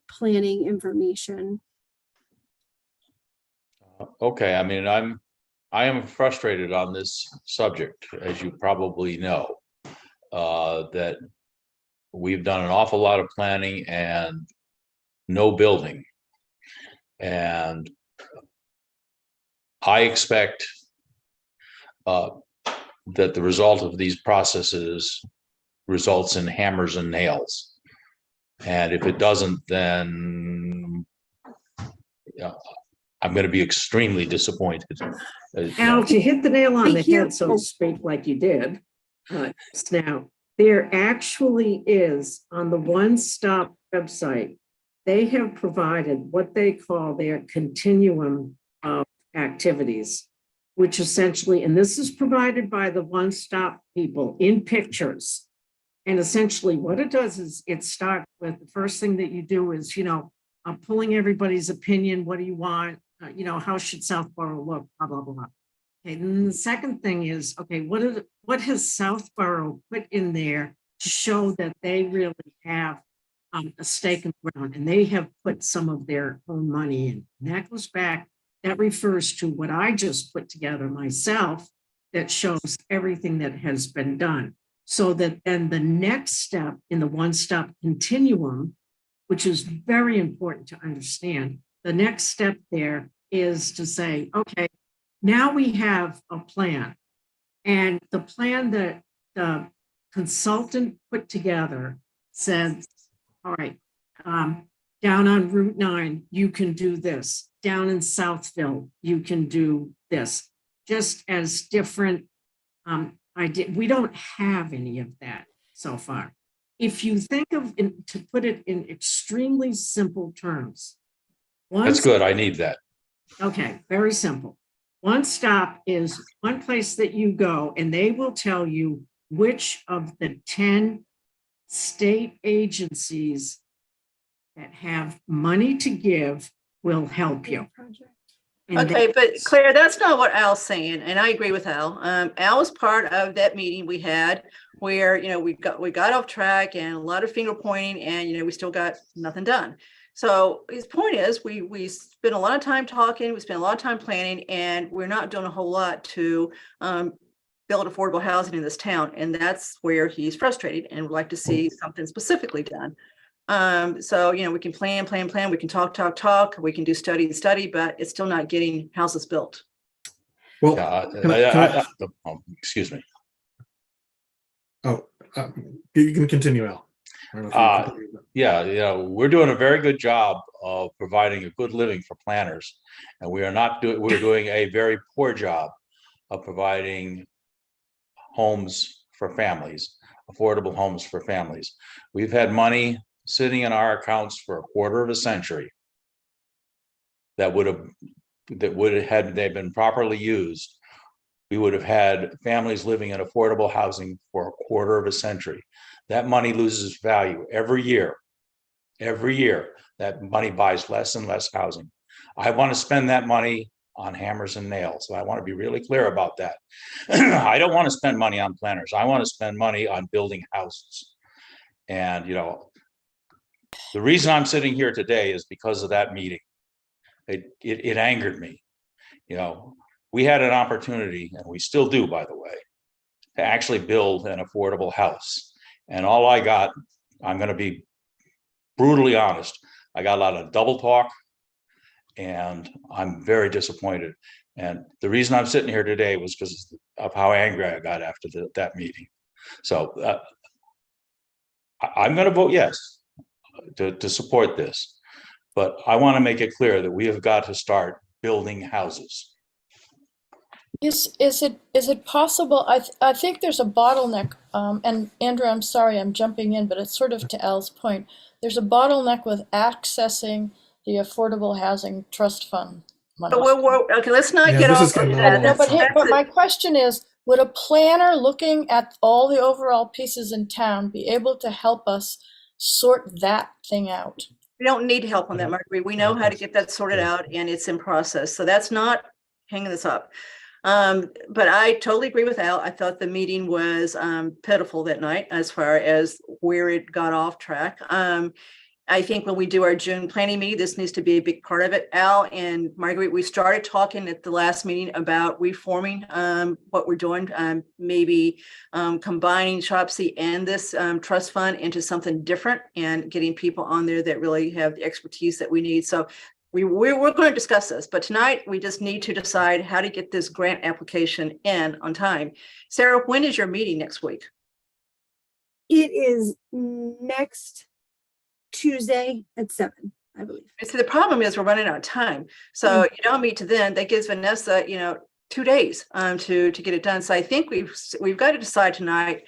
planning information. Okay, I mean, I am frustrated on this subject, as you probably know, that we've done an awful lot of planning and no building. And I expect that the result of these processes results in hammers and nails. And if it doesn't, then I'm going to be extremely disappointed. Al, to hit the nail on the head, so to speak, like you did just now, there actually is on the One Stop website, they have provided what they call their continuum of activities, which essentially, and this is provided by the One Stop people in pictures. And essentially what it does is it starts with the first thing that you do is, pulling everybody's opinion. What do you want? How should Southborough look? Blah, blah, blah. Okay, then the second thing is, okay, what has Southborough put in there to show that they really have a stake in the ground, and they have put some of their own money in. And that goes back, that refers to what I just put together myself that shows everything that has been done. So that then the next step in the one-stop continuum, which is very important to understand, the next step there is to say, okay, now we have a plan. And the plan that the consultant put together says, all right, down on Route 9, you can do this. Down in Southville, you can do this. Just as different we don't have any of that so far. If you think of, to put it in extremely simple terms. That's good. I need that. Okay, very simple. One Stop is one place that you go and they will tell you which of the 10 state agencies that have money to give will help you. And Okay, but Claire, that's not what Al's saying, and I agree with Al. Al was part of that meeting we had where, we got off track and a lot of finger pointing, and we still got nothing done. So his point is, we spent a lot of time talking, we spent a lot of time planning, and we're not doing a whole lot to build affordable housing in this town, and that's where he's frustrated and would like to see something specifically done. So, we can plan, we can talk, we can do study, but it's still not getting houses built. Well, excuse me. Oh, you can continue, Al. I don't know if you can continue. Yeah, we're doing a very good job of providing a good living for planners. And we're doing a very poor job of providing homes for families, affordable homes for families. We've had money sitting in our accounts for a quarter of a century that would have had they been properly used, we would have had families living in affordable housing for a quarter of a century. That money loses value every year. Every year, that money buys less and less housing. I want to spend that money on hammers and nails. So I want to be really clear about that. I don't want to spend money on planners. I want to spend money on building houses. And, the reason I'm sitting here today is because of that meeting. It angered me. We had an opportunity, and we still do, by the way, to actually build an affordable house. And all I got, I'm going to be brutally honest, I got a lot of double talk, and I'm very disappointed. And the reason I'm sitting here today was because of how angry I got after that meeting. So I'm going to vote yes to support this. But I want to make it clear that we have got to start building houses. Is it possible? I think there's a bottleneck. And Andrew, I'm sorry, I'm jumping in, but it's sort of to Al's point. There's a bottleneck with accessing the Affordable Housing Trust Fund money. Okay, let's not Yeah, get this off is getting of a that. little But my question is, would a planner looking at all the overall pieces in town be able to help us sort that thing out? We don't need help on that, Marguerite. We know how to get that sorted out, and it's in process. So that's not hanging this up. But I totally agree with Al. I thought the meeting was pitiful that night as far as where it got off track. I think when we do our June planning meeting, this needs to be a big part of it. Al and Marguerite, we started talking at the last meeting about reforming what we're doing, maybe combining SHOPC and this trust fund into something different and getting people on there that really have the expertise that we need. So we're going to discuss this, but tonight we just need to decide how to get this grant application in on time. Sarah, when is your meeting next week? It is next Tuesday at 7, I believe. So the problem is we're running out of time. So you don't meet to then, that gives Vanessa, 2 days to get it done. So I think we've got to decide tonight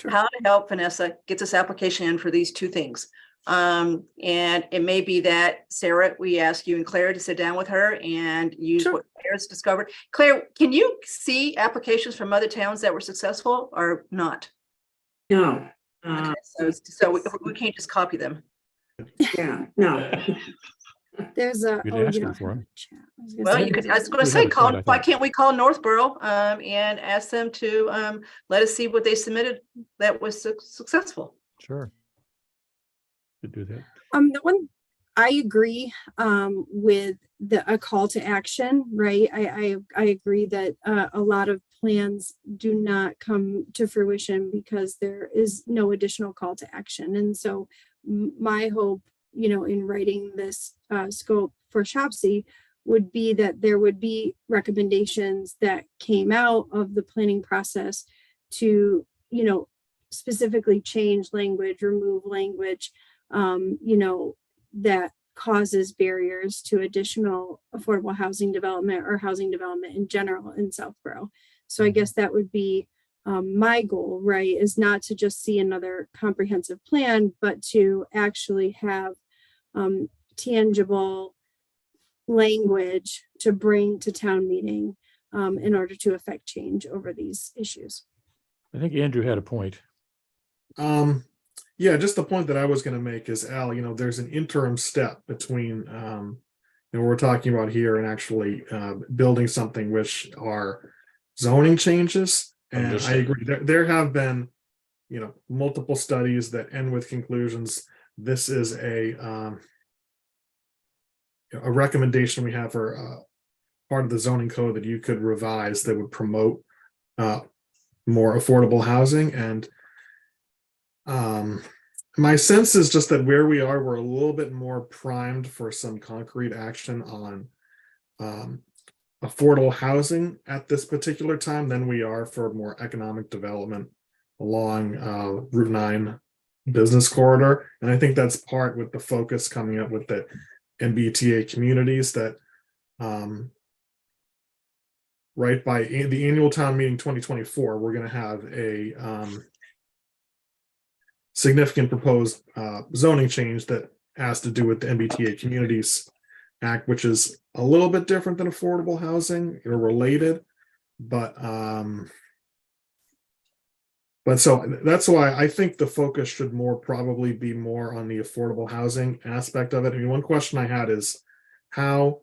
how to help Vanessa get this application in for these two things. And it may be that, Sarah, we ask you and Claire to sit down with her and use what Claire's discovered. Claire, can you see applications from other towns that were successful or not? No. Okay, so we can't just copy them. Yeah, no. There's a. You oh, could ask you them don't for have them. a chat. I was gonna Well, say- you could, I was going to We say, have a chat, I why think. can't we call Northborough and ask them to let us see what they submitted that was successful? Sure. Could do that. The one I agree with a call to action, right? I agree that a lot of plans do not come to fruition because there is no additional call to action. And so my hope, in writing this scope for SHOPC would be that there would be recommendations that came out of the planning process to, specifically change language, remove language, that causes barriers to additional affordable housing development or housing development in general in Southborough. So I guess that would be my goal, right, is not to just see another comprehensive plan, but to actually have tangible language to bring to town meeting in order to affect change over these issues. I think Andrew had a point. Yeah, just the point that I was going to make is, Al, there's an interim step between we're talking about here and actually building something which are zoning changes. And I Understood. agree, there have been multiple studies that end with conclusions. This is a recommendation we have for part of the zoning code that you could revise that would promote more affordable housing. And My sense is just that where we are, we're a little bit more primed for some concrete action on affordable housing at this particular time than we are for more economic development along Route 9 business corridor. And I think that's part with the focus coming up with the MBTA communities that right by the annual town meeting 2024, we're going to have a significant proposed zoning change that has to do with the MBTA Communities Act, which is a little bit different than affordable housing or related, but so that's why I think the focus should probably be more on the affordable housing aspect of it. I mean, one question I had is how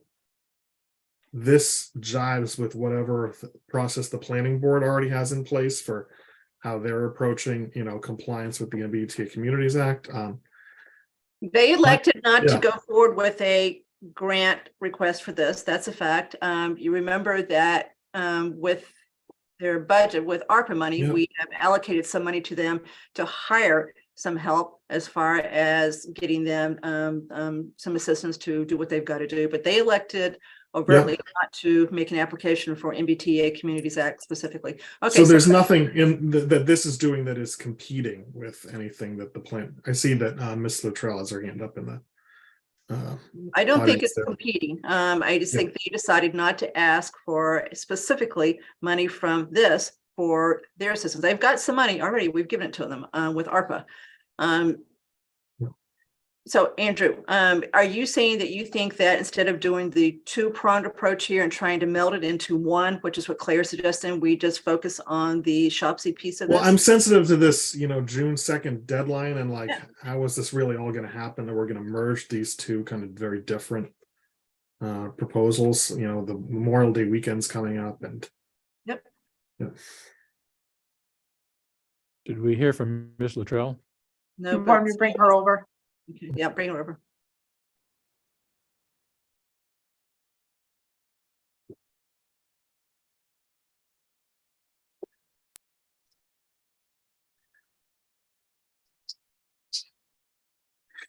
this jives with whatever process the planning board already has in place for how they're approaching, compliance with the MBTA Communities Act. They elected not to yeah. go forward with a grant request for this. That's a fact. You remember that with their budget, with ARPA money, Yeah. we have allocated some money to them to hire some help as far as getting them some assistance to do what they've got to do. But they elected overtly not to make an application for MBTA Communities Act specifically. Okay, So there's nothing in that this is doing that is competing with anything that the plan. I see that Ms. Luttrell has her hand up in the. I don't think audience it's there. competing. I just Yeah. think they decided not to ask for specifically money from this for their systems. They've got some money already. We've given it to them with ARPA. So Andrew, are you saying that you think that instead of doing the two-pronged approach here and trying to meld it into one, which is what Claire's suggesting, we just focus on the Shopsy piece of this? Well, I'm sensitive to this, June 2nd deadline and how is this really all going to happen? That we're going to merge these two kind of very different proposals. The Memorial Day weekend's coming up, and Yep. Yeah. Did we hear from Ms. Luttrell? No, You want me to bring her over? Okay, yeah, bring her over.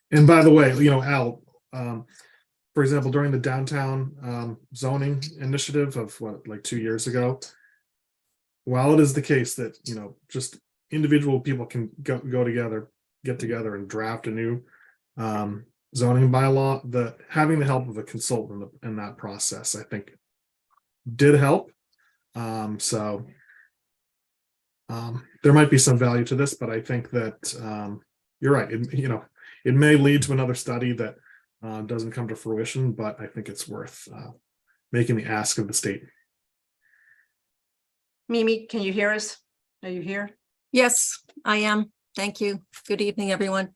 And by the way, Al, for example, during the downtown zoning initiative of like 2 years ago, while it is the case that, just individual people can go together, get together and draft a new zoning bylaw, having the help of a consultant in that process, I think did help. So there might be some value to this, but I think that you're right. It may lead to another study that doesn't come to fruition, but I think it's worth making the ask of the state. Mimi, can you hear us? Are you here? Yes, I am. Thank you. Good evening, everyone.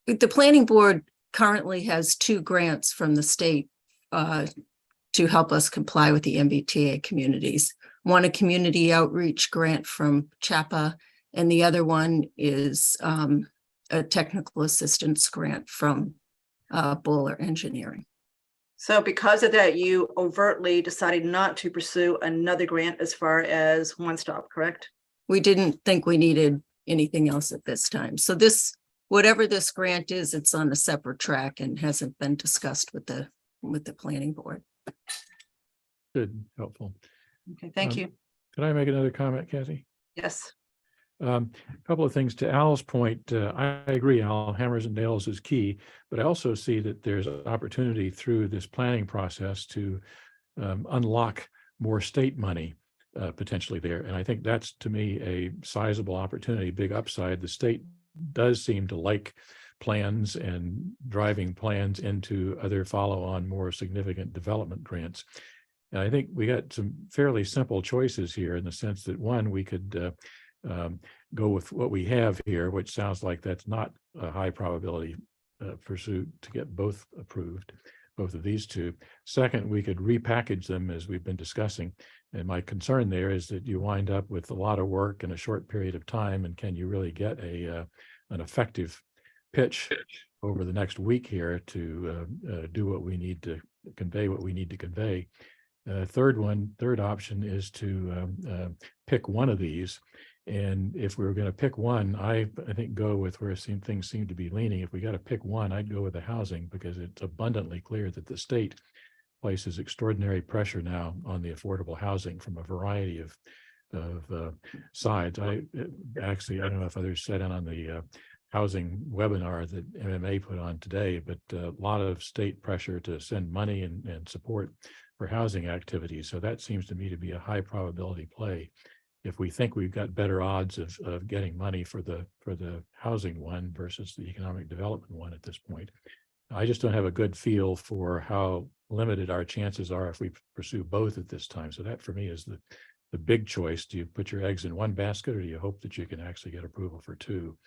The planning board currently has 2 grants from the state to help us comply with the MBTA communities. One, a community outreach grant from CHAPA, and the other one is a technical assistance grant from Bowler Engineering. So because of that, you overtly decided not to pursue another grant as far as One Stop, correct? We didn't think we needed anything else at this time. So this, whatever this grant is, it's on a separate track and hasn't been discussed with the planning board. Good, helpful. Okay, thank you. Can I make another comment, Kathy? Yes. A couple of things to Al's point. I agree, Al, hammers and nails is key, but I also see that there's an opportunity through this planning process to unlock more state money potentially there. And I think that's, to me, a sizable opportunity, big upside. The state does seem to like plans and driving plans into other follow-on, more significant development grants. And I think we got some fairly simple choices here in the sense that, one, we could go with what we have here, which sounds like that's not a high probability pursuit to get both approved, both of these two. Second, we could repackage them as we've been discussing. And my concern there is that you wind up with a lot of work in a short period of time, and can you really get an effective pitch over the next week here to do what we need to convey, what we need to convey. Third option is to pick one of these And if we were going to pick one, I think go with where things seem to be leaning. If we got to pick one, I'd go with the housing, because it's abundantly clear that the state places extraordinary pressure now on the affordable housing from a variety of sides. I don't know if others sat in on the housing webinar that MMA put on today, but a lot of state pressure to send money and support for housing activities. So that seems to me to be a high probability play. If we think we've got better odds of getting money for the housing one versus the economic development one at this point. I just don't have a good feel for how limited our chances are if we pursue both at this time. So that for me is the big choice. Do you put your eggs in one basket, or do you hope that you can actually get approval for two?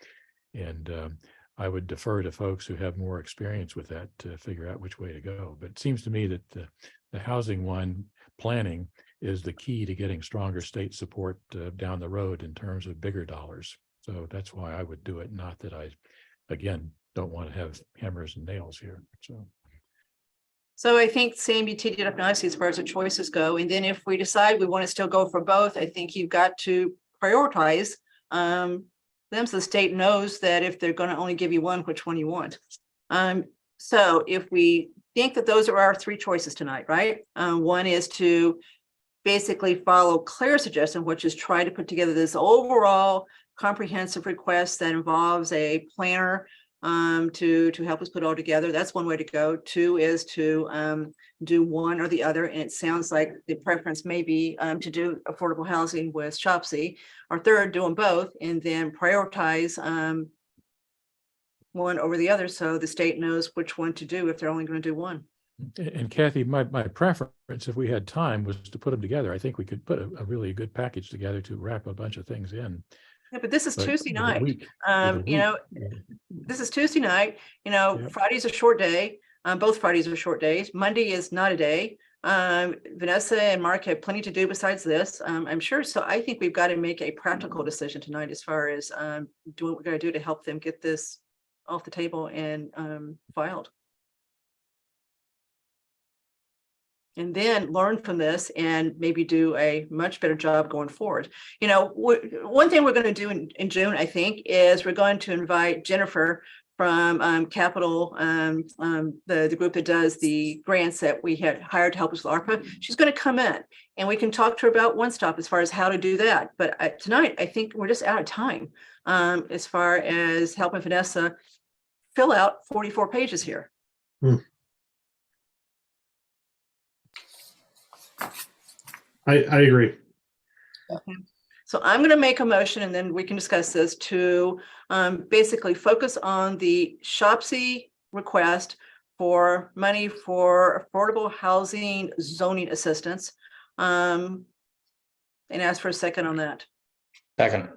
And I would defer to folks who have more experience with that to figure out which way to go. But it seems to me that the housing one planning is the key to getting stronger state support down the road in terms of bigger dollars. So that's why I would do it. Not that I, again, don't want to have hammers and nails here. So I think, Sam, you teed it up nicely as far as the choices go. And then if we decide we want to still go for both, I think you've got to prioritize them so the state knows that if they're going to only give you one, which one you want. So if we think that those are our three choices tonight, right? One is to basically follow Claire's suggestion, which is try to put together this overall comprehensive request that involves a planner to help us put all together. That's one way to go. Two is to do one or the other. And it sounds like the preference may be to do affordable housing with SHOPC, or third, do them both, and then prioritize one over the other so the state knows which one to do if they're only going to do one. And Kathy, my preference, if we had time, was to put them together. I think we could put a really good package together to wrap a bunch of things in. Yeah, but this is Tuesday night. This is Tuesday night. Friday's a short day. Both Fridays are short days. Monday is not a day. Vanessa and Mark have plenty to do besides this, I'm sure. So I think we've got to make a practical decision tonight as far as doing what we're going to do to help them get this off the table and filed. And then learn from this and maybe do a much better job going forward. One thing we're going to do in June, I think, is we're going to invite Jennifer from Capital, the group that does the grants that we had hired to help us with ARPA. She's going to come in and we can talk to her about One Stop as far as how to do that. But tonight, I think we're just out of time as far as helping Vanessa fill out 44 pages here. I agree. Okay. So I'm going to make a motion and then we can discuss this to basically focus on the SHOPC request for money for affordable housing zoning assistance and ask for a second on that. Second.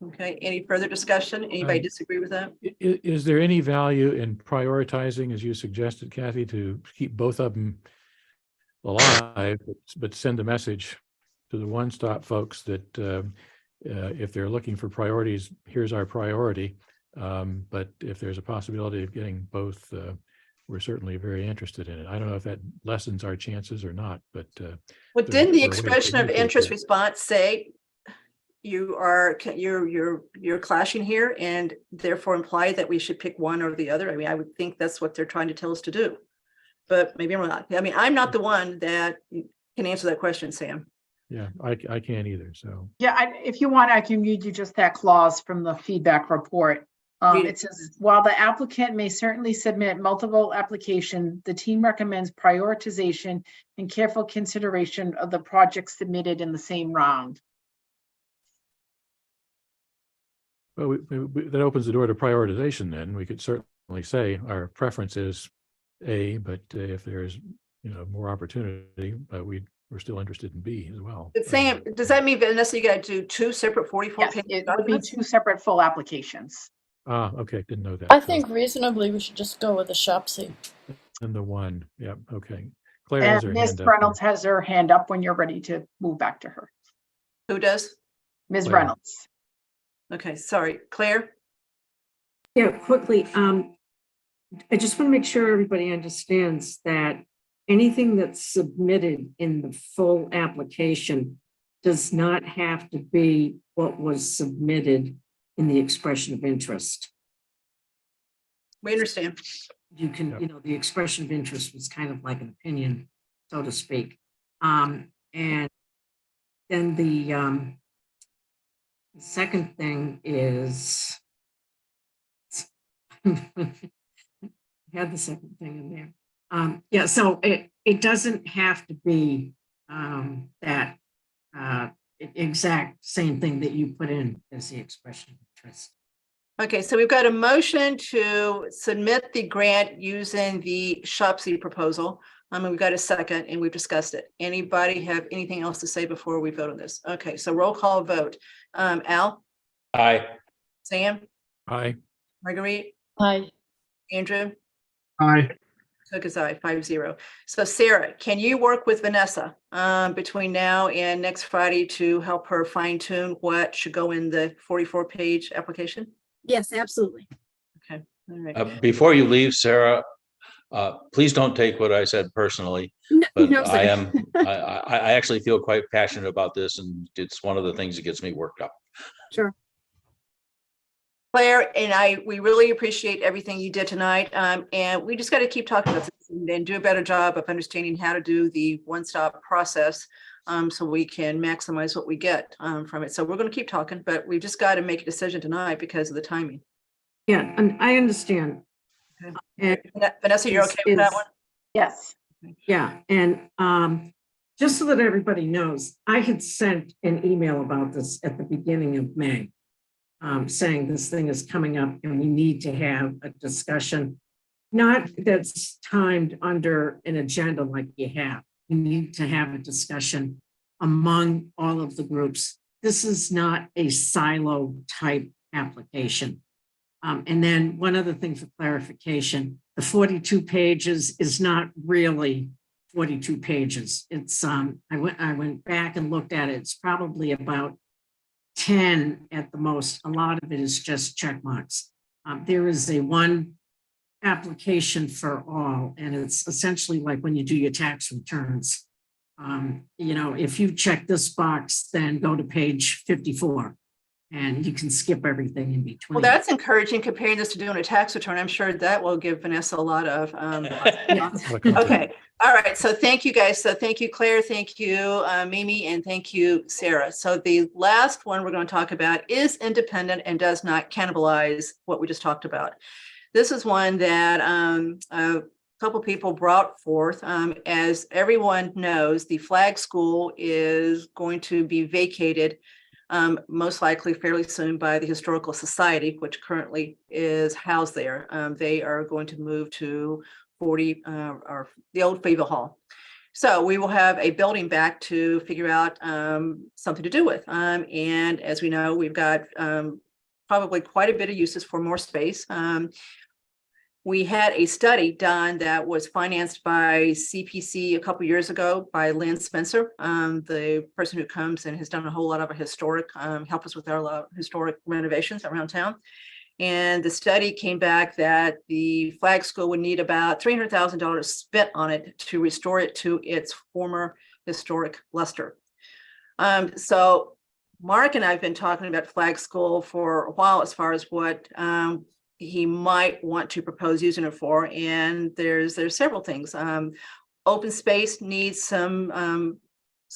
Okay, any further discussion? Anybody disagree with that? Is there any value in prioritizing, as you suggested, Kathy, to keep both of them alive, but send a message to the One Stop folks that if they're looking for priorities, here's our priority. But if there's a possibility of getting both, we're certainly very interested in it. I don't know if that lessens our chances or not, but well, didn't the expression of interest response say you're clashing here and therefore imply that we should pick one or the other? I mean, I would think that's what they're trying to tell us to do. But maybe I'm not. I mean, I'm not the one that can answer that question, Sam. Yeah, I can't either. So Yeah, if you want, I can read you just that clause from the feedback report. It says, while the applicant may certainly submit multiple applications, the team recommends prioritization and careful consideration of the projects submitted in the same round. well, that opens the door to prioritization. Then we could certainly say our preference is A, but if there's more opportunity, we're still interested in B as well. But Sam, does that mean, Vanessa, you got to do two separate 44 Yes, page it would be documents? two separate full applications. Okay, didn't know that. I think reasonably we should just go with the SHOPC. And the one, yeah, okay. Claire has her And hand Ms. up. Reynolds has her hand up when you're ready to move back to her. Who does? Ms. Claire. Reynolds. Okay, sorry, Claire. Yeah, quickly, I just want to make sure everybody understands that anything that's submitted in the full application does not have to be what was submitted in the expression of interest. We understand. You can, Yep. you know, the expression of interest was kind of like an opinion, so to speak. And then the second thing is, had the second thing in there. Yeah, so it doesn't have to be that exact same thing that you put in as the expression of interest. Okay, so we've got a motion to submit the grant using the SHOPC proposal. And we've got a second and we've discussed it. Anybody have anything else to say before we vote on this? Okay, so roll call vote. Al, Aye. Sam, Aye. Marguerite, Hi. Andrew, Aye. Cook is aye, 5-0. So Sarah, can you work with Vanessa between now and next Friday to help her fine tune what should go in the 44-page application? Yes, absolutely. Okay, all right. Before you leave, Sarah, please don't take what I said personally, No, but no, I sir. am, I actually feel quite passionate about this, and it's one of the things that gets me worked up. Sure. Claire and we really appreciate everything you did tonight. And we just got to keep talking about this and do a better job of understanding how to do the one-stop process so we can maximize what we get from it. So we're going to keep talking, but we just got to make a decision tonight because of the timing. Yeah, and I understand. And Vanessa, you're okay with that one? Yes. yeah, and just so that everybody knows, I had sent an email about this at the beginning of May, saying this thing is coming up and we need to have a discussion, not that's timed under an agenda like you have. We need to have a discussion among all of the groups. This is not a silo type application. And then one other thing for clarification, the 42 pages is not really 42 pages. It's I went back and looked at it. It's probably about 10 at the most. A lot of it is just check marks. There is a one application for all, and it's essentially like when you do your tax returns. You know, if you check this box, then go to page 54. And you can skip everything in between. Well, that's encouraging comparing this to doing a tax return. I'm sure that will give Vanessa a lot of. Okay. All right. So thank you guys. So thank you, Claire. Thank you, Mimi, and thank you, Sarah. So the last one we're going to talk about is independent and does not cannibalize what we just talked about. This is one that a couple people brought forth. As everyone knows, the Flag School is going to be vacated most likely fairly soon by the Historical Society, which currently is housed there. They are going to move to 40 or the old Fayetteville Hall. So we will have a building back to figure out something to do with. And as we know, we've got probably quite a bit of uses for more space. We had a study done that was financed by CPC a couple years ago by Lynn Spencer, the person who comes and has done a whole lot of historic, help us with our historic renovations around town. And the study came back that the Flag School would need about $300,000 spent on it to restore it to its former historic luster. So Mark and I have been talking about Flag School for a while as far as what he might want to propose using it for, and there's several things. Open space needs some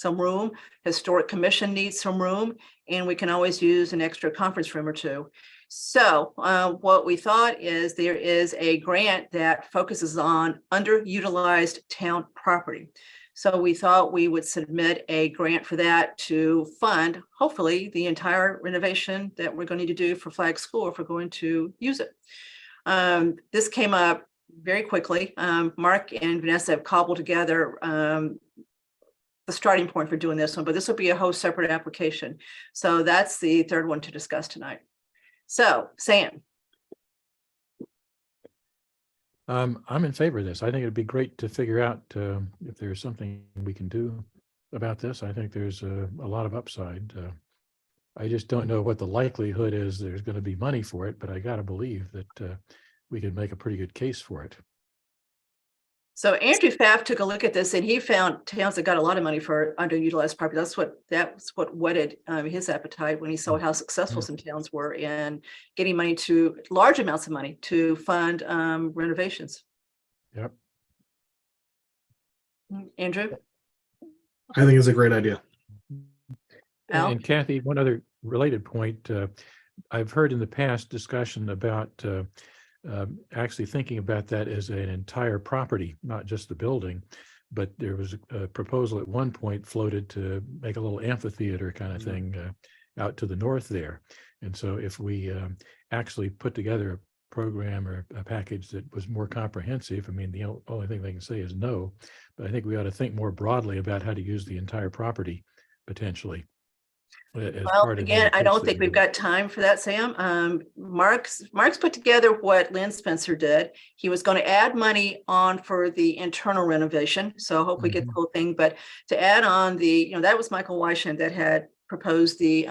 room. Historic Commission needs some room, and we can always use an extra conference room or two. So what we thought is there is a grant that focuses on underutilized town property. So we thought we would submit a grant for that to fund, hopefully, the entire renovation that we're going to need to do for Flag School if we're going to use it. This came up very quickly. Mark and Vanessa have cobbled together the starting point for doing this one, but this will be a whole separate application. So that's the third one to discuss tonight. So, Sam. I'm in favor of this. I think it'd be great to figure out if there's something we can do about this. I think there's a lot of upside. I just don't know what the likelihood is there's going to be money for it, but I got to believe that we could make a pretty good case for it. So Andrew Pfaff took a look at this and he found towns that got a lot of money for underutilized property. That's what whetted his appetite when he saw how successful some towns were in getting money to large amounts of money to fund renovations. Yep. Andrew? I think it's a great idea. Al? And Kathy, one other related point, I've heard in the past discussion about actually thinking about that as an entire property, not just the building. But there was a proposal at one point floated to make a little amphitheater kind of thing out to the north there. And so if we actually put together a program or a package that was more comprehensive, I mean, the only thing they can say is no, but I think we ought to think more broadly about how to use the entire property potentially. Well, again, I don't think we've got time for that, Sam. Mark's put together what Lynn Spencer did. He was going to add money on for the internal renovation. So I hope we get the whole thing, but to add on the, that was Michael Weishand that had proposed the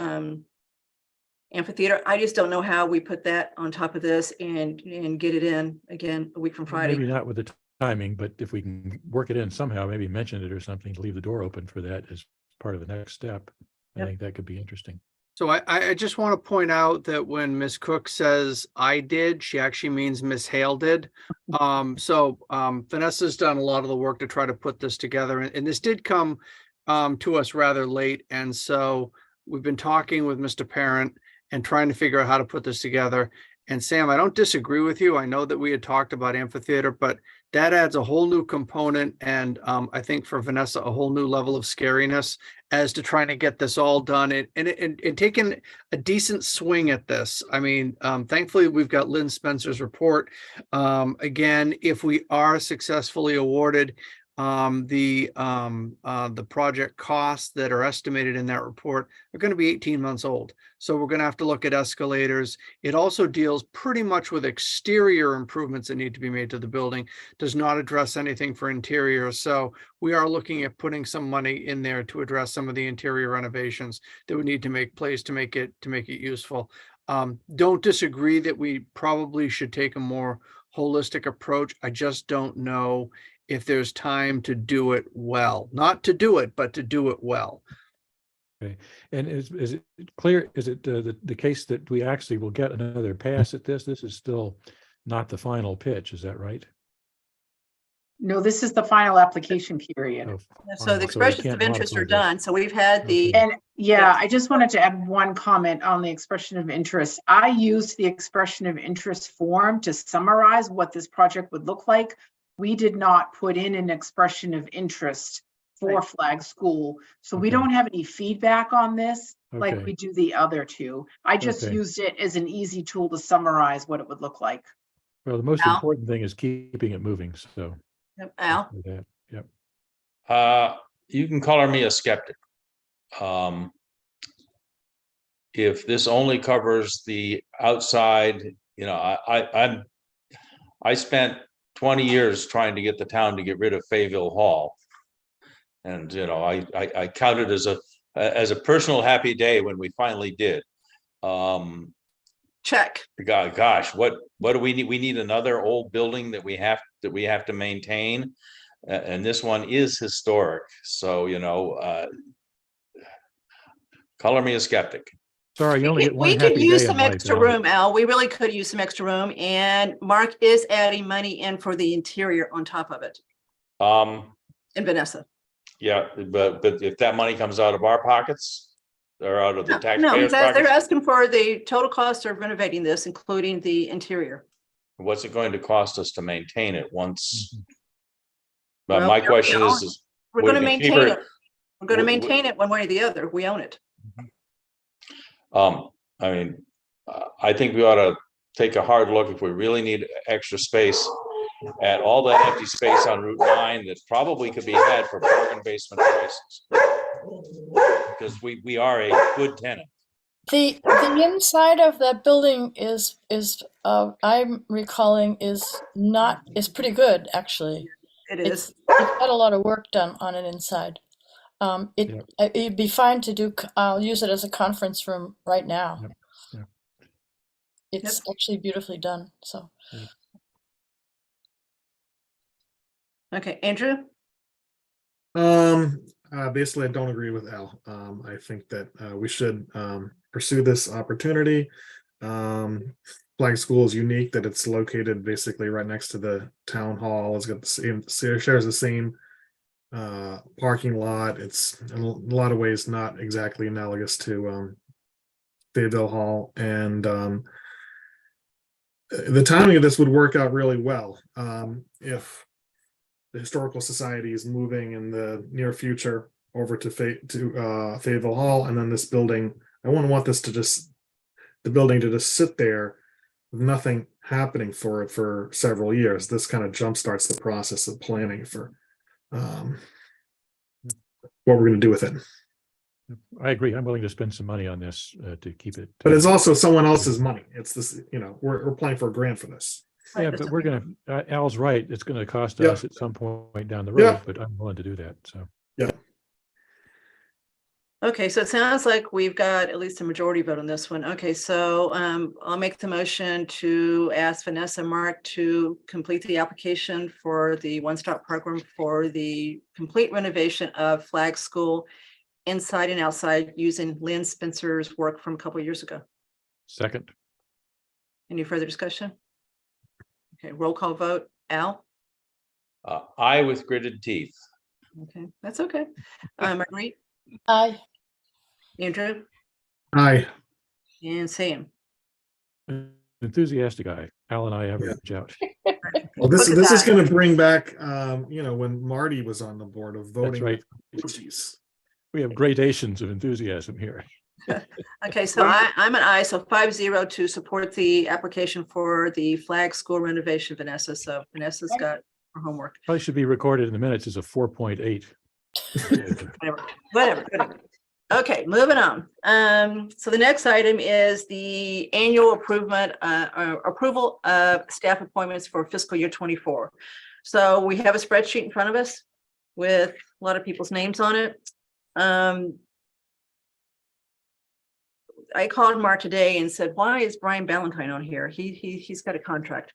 amphitheater. I just don't know how we put that on top of this and get it in again a week from Friday. Maybe not with the timing, but if we can work it in somehow, maybe mention it or something to leave the door open for that as part of the next step. I think that could be interesting. So I just want to point out that when Ms. Cook says I did, she actually means Ms. Hale did. Vanessa's done a lot of the work to try to put this together, and this did come to us rather late. And so we've been talking with Mr. Parent and trying to figure out how to put this together. And Sam, I don't disagree with you. I know that we had talked about amphitheater, but that adds a whole new component. And I think for Vanessa, a whole new level of scariness as to trying to get this all done and taking a decent swing at this. I mean, thankfully, we've got Lynn Spencer's report. Again, if we are successfully awarded, the project costs that are estimated in that report are going to be 18 months old. So we're going to have to look at escalators. It also deals pretty much with exterior improvements that need to be made to the building, does not address anything for interior. So we are looking at putting some money in there to address some of the interior renovations that would need to make place to make it useful. Don't disagree that we probably should take a more holistic approach. I just don't know if there's time to do it well, not to do it, but to do it well. Okay. And is it clear, is it the case that we actually will get another pass at this? This is still not the final pitch, is that right? No, this is the final application period. So the expressions of interest are done. So we've had the. And yeah, I just wanted to add one comment on the expression of interest. I used the expression of interest form to summarize what this project would look like. We did not put in an expression of interest for Flag School. So we don't have any feedback on this like we do the other two. I just used it as an easy tool to summarize what it would look like. Well, the most important thing is keeping it moving. So. Al? Yep. You can color me a skeptic. If this only covers the outside, I spent 20 years trying to get the town to get rid of Fayville Hall. And, I counted as a personal happy day when we finally did. Check. Gosh, what do we need? We need another old building that we have to maintain. And this one is historic. So, color me a skeptic. Sorry, you only get one we could happy use day some in life, extra Al. room, Al. We really could use some extra room. And Mark is adding money in for the interior on top of it. And Vanessa. Yeah, but if that money comes out of our pockets or out of the taxpayers' No, they're pockets, asking for the total cost of renovating this, including the interior. what's it going to cost us to maintain it once? But Well, my question is we're would going to it be maintain cheaper- it. We're going to maintain it one way or the other. We own it. I think we ought to take a hard look if we really need extra space at all that empty space on Route 9 that probably could be had for bargain basement prices. Because we are a good tenant. The inside of that building is I'm recalling is pretty good actually. It is. It's got a lot of work done on it inside. It'd be fine to do. I'll use it as a conference room right now. It's actually beautifully done. So. Okay, Andrew? Basically, I don't agree with Al. I think that we should pursue this opportunity. Flag School is unique that it's located basically right next to the town hall. It's got the same, shares the same parking lot. It's in a lot of ways not exactly analogous to Fayetteville Hall, and the timing of this would work out really well if the Historical Society is moving in the near future over to Fayetteville Hall, and then this building. I wouldn't want this to just the building to just sit there with nothing happening for it for several years. This kind of jumpstarts the process of planning for what we're going to do with it. I agree. I'm willing to spend some money on this to keep it. But it's also someone else's money. It's this, we're applying for a grant for this. Yeah, but we're going to, Al's right. It's going to cost Yeah. us at some point down the road, Yeah. but I'm willing to do that. So. Yeah. Okay, so it sounds like we've got at least a majority vote on this one. Okay, so I'll make the motion to ask Vanessa Mark to complete the application for the one-stop program for the complete renovation of Flag School inside and outside using Lynn Spencer's work from a couple of years ago. Second. Any further discussion? Okay, roll call vote. Al? I with gritted teeth. Okay, that's okay. Marguerite? Aye. Andrew? Aye. And Sam? Enthusiastic guy. Al and I average out. Well, this Look at is that. going to bring back, when Marty was on the board of voting. That's right. Jeez. We have gradations of enthusiasm here. Okay, so I'm an aye, so 5-0 to support the application for the Flag School renovation, Vanessa. So Vanessa's got her homework. Probably should be recorded in the minutes as a 4.8. Whatever. Okay, moving on. So the next item is the annual approval of staff appointments for fiscal year 24. So we have a spreadsheet in front of us with a lot of people's names on it. I called Mark today and said, why is Brian Ballantyne on here? He's got a contract.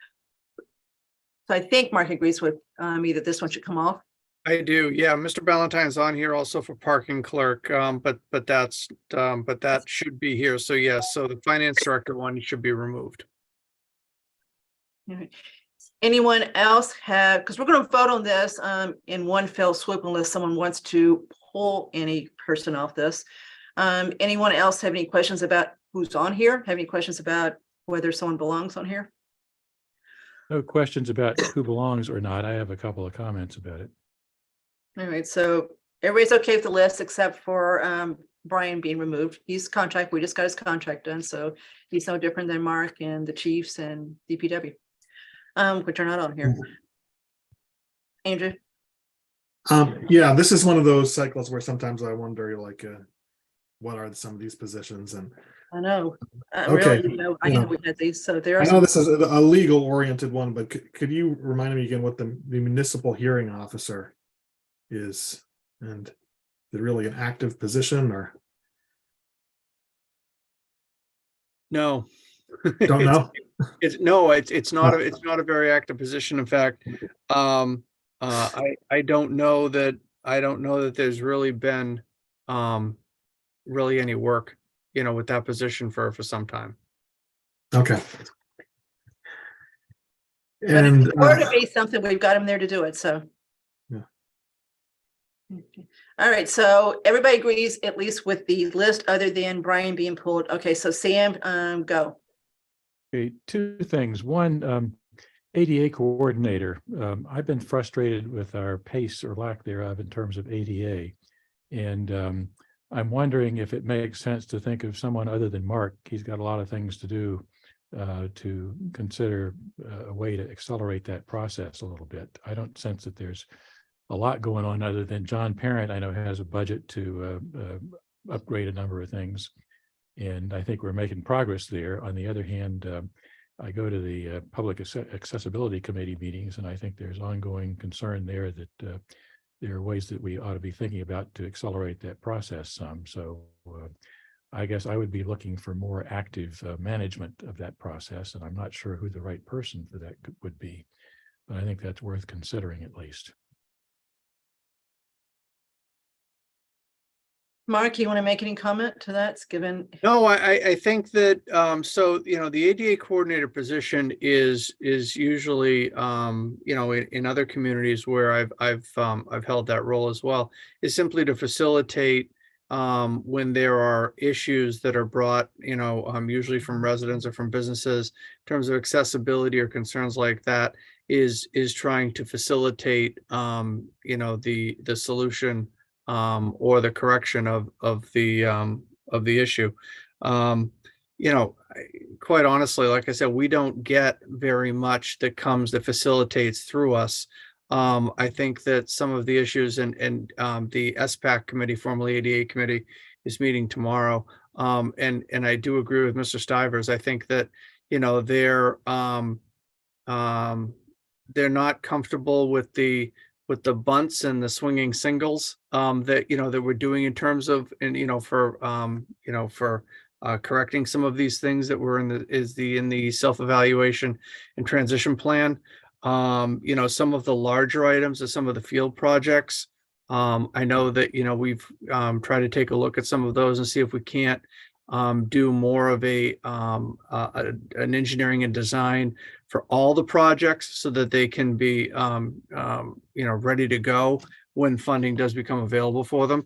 So I think Mark agrees with me that this one should come off. I do. Yeah, Mr. Ballantyne's on here also for parking clerk, but that should be here. So yes, so the finance director one should be removed. All right. Anyone else have, because we're going to vote on this in one fell swoop unless someone wants to pull any person off this. Anyone else have any questions about who's on here? Have any questions about whether someone belongs on here? No questions about who belongs or not. I have a couple of comments about it. All right, so everybody's okay with the list except for Brian being removed. He's contract, we just got his contract done, so he's no different than Mark and the Chiefs and DPW, which are not on here. Andrew? Yeah, this is one of those cycles where sometimes I wonder, what are some of these positions? And I know. Okay, Really, I know we had these, so there are. I know this is a legal oriented one, but could you remind me again what the municipal hearing officer is, and is it really an active position or? No. Don't know. It's not a very active position. In fact, I don't know that there's really been really any work, with that position for some time. Okay. But And if it were to be something, we've got him there to do it, so. Yeah. Okay. All right, so everybody agrees at least with the list other than Brian being pulled. Okay, so Sam, go. Okay, two things. One, ADA coordinator. I've been frustrated with our pace or lack thereof in terms of ADA. And I'm wondering if it makes sense to think of someone other than Mark. He's got a lot of things to do to consider a way to accelerate that process a little bit. I don't sense that there's a lot going on other than John Parent, I know, has a budget to upgrade a number of things. And I think we're making progress there. On the other hand, I go to the Public Accessibility Committee meetings, and I think there's ongoing concern there that there are ways that we ought to be thinking about to accelerate that process some. So I guess I would be looking for more active management of that process, and I'm not sure who the right person for that would be, but I think that's worth considering at least. Mark, you want to make any comment to that? It's given. No, I think that, so, you know, the ADA coordinator position is usually, you know, in other communities where I've held that role as well, is simply to facilitate when there are issues that are brought, you know, usually from residents or from businesses in terms of accessibility or concerns like that, is trying to facilitate, you know, the solution or the correction of the issue. You know, quite honestly, like I said, we don't get very much that facilitates through us. I think that some of the issues and the SPAC committee, formerly ADA committee, is meeting tomorrow. And I do agree with Mr. Stivers. I think that, you know, they're not comfortable with the bunts and the swinging singles that, you know, that we're doing in terms of, and, you know, for correcting some of these things that were in the self-evaluation and transition plan. You know, some of the larger items of some of the field projects. I know that, you know, we've tried to take a look at some of those and see if we can't do more of an engineering and design for all the projects so that they can be, you know, ready to go when funding does become available for them.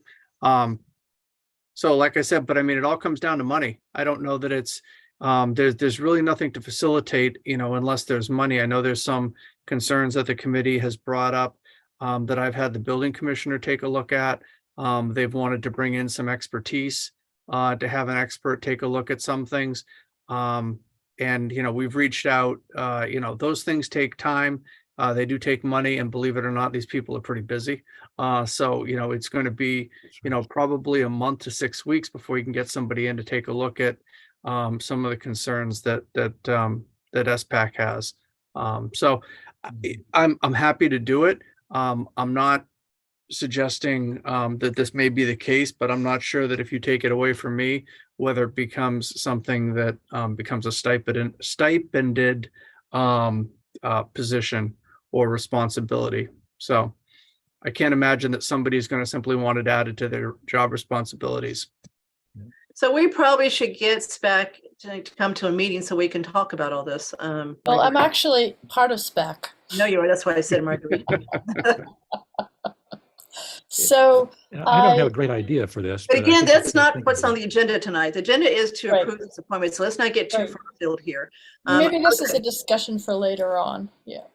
So like I said, but I mean, it all comes down to money. I don't know that it's, there's really nothing to facilitate, you know, unless there's money. I know there's some concerns that the committee has brought up that I've had the building commissioner take a look at. They've wanted to bring in some expertise to have an expert take a look at some things. And, you know, we've reached out, you know, those things take time. They do take money, and believe it or not, these people are pretty busy. So, you know, it's going to be, you know, probably a month to 6 weeks before you can get somebody in to take a look at some of the concerns that SPAC has. So I'm happy to do it. I'm not suggesting that this may be the case, but I'm not sure that if you take it away from me, whether it becomes something that becomes a stipended position or responsibility. So I can't imagine that somebody's going to simply want it added to their job responsibilities. So we probably should get SPAC to come to a meeting so we can talk about all this. Well, I'm actually part of SPAC. No, you are. That's why I said Marguerite. So I don't have a great idea for this. But I again, think that's we not think what's about on the agenda tonight. The agenda is to Right. approve this appointment. So let's not get too Right. far afield here. maybe this is Okay. a discussion for later on. Yeah.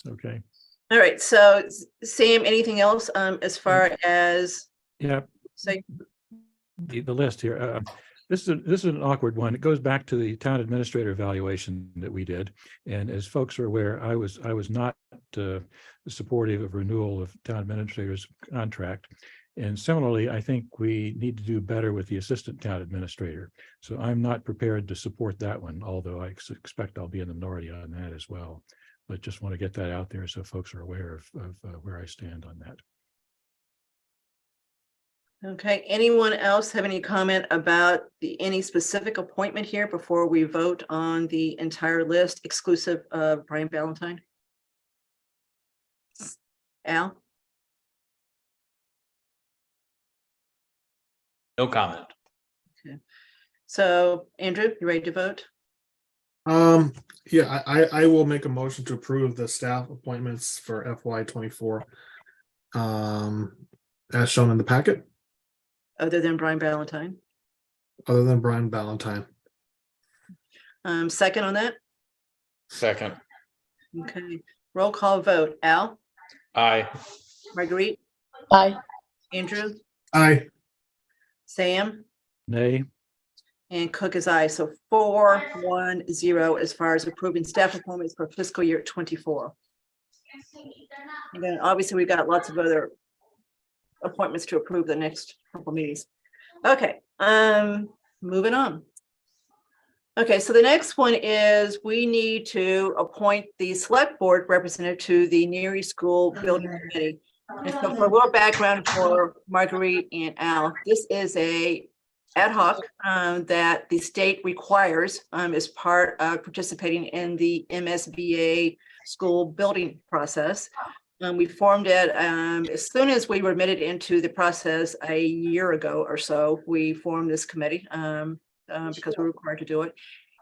it. Okay. All right. So Sam, anything else as far as Yeah. say? The list here. This is an awkward one. It goes back to the town administrator evaluation that we did. And as folks are aware, I was not supportive of renewal of town administrator's contract. And similarly, I think we need to do better with the assistant town administrator. So I'm not prepared to support that one, although I expect I'll be in the minority on that as well. But just want to get that out there so folks are aware of where I stand on that. Okay. Anyone else have any comment about any specific appointment here before we vote on the entire list exclusive of Brian Valentine? Al? No comment. Okay. So Andrew, you ready to vote? Yeah, I will make a motion to approve the staff appointments for FY24. As shown in the packet, Other than Brian Valentine? other than Brian Valentine. Second on that? Second. Okay. Roll call vote. Al? Aye. Marguerite? Aye. Andrew? Aye. Sam? Nay. And Cook is aye. So 4-1-0 as far as approving staff appointments for fiscal year 24. And then obviously we've got lots of other appointments to approve the next couple meetings. Okay, moving on. Okay, so the next one is we need to appoint the select board representative to the Neary School Building Committee. And so for a little background for Marguerite and Al, this is a ad hoc that the state requires as part of participating in the MSBA school building process. We formed it as soon as we were admitted into the process a year ago or so. We formed this committee because we're required to do it.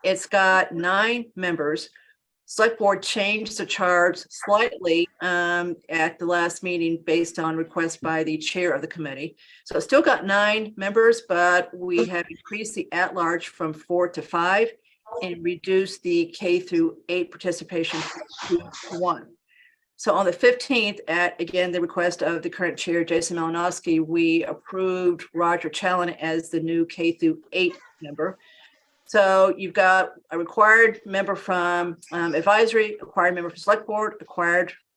It's got 9 members. Select board changed the charge slightly at the last meeting based on request by the chair of the committee. So it's still got 9 members, but we have increased the at-large from 4 to 5 and reduced the K through 8 participation to 1. So on the 15th, at again, the request of the current chair, Jason Malinowski, we approved Roger Challen as the new K through 8 member. So you've got a required member from advisory, required member from select board,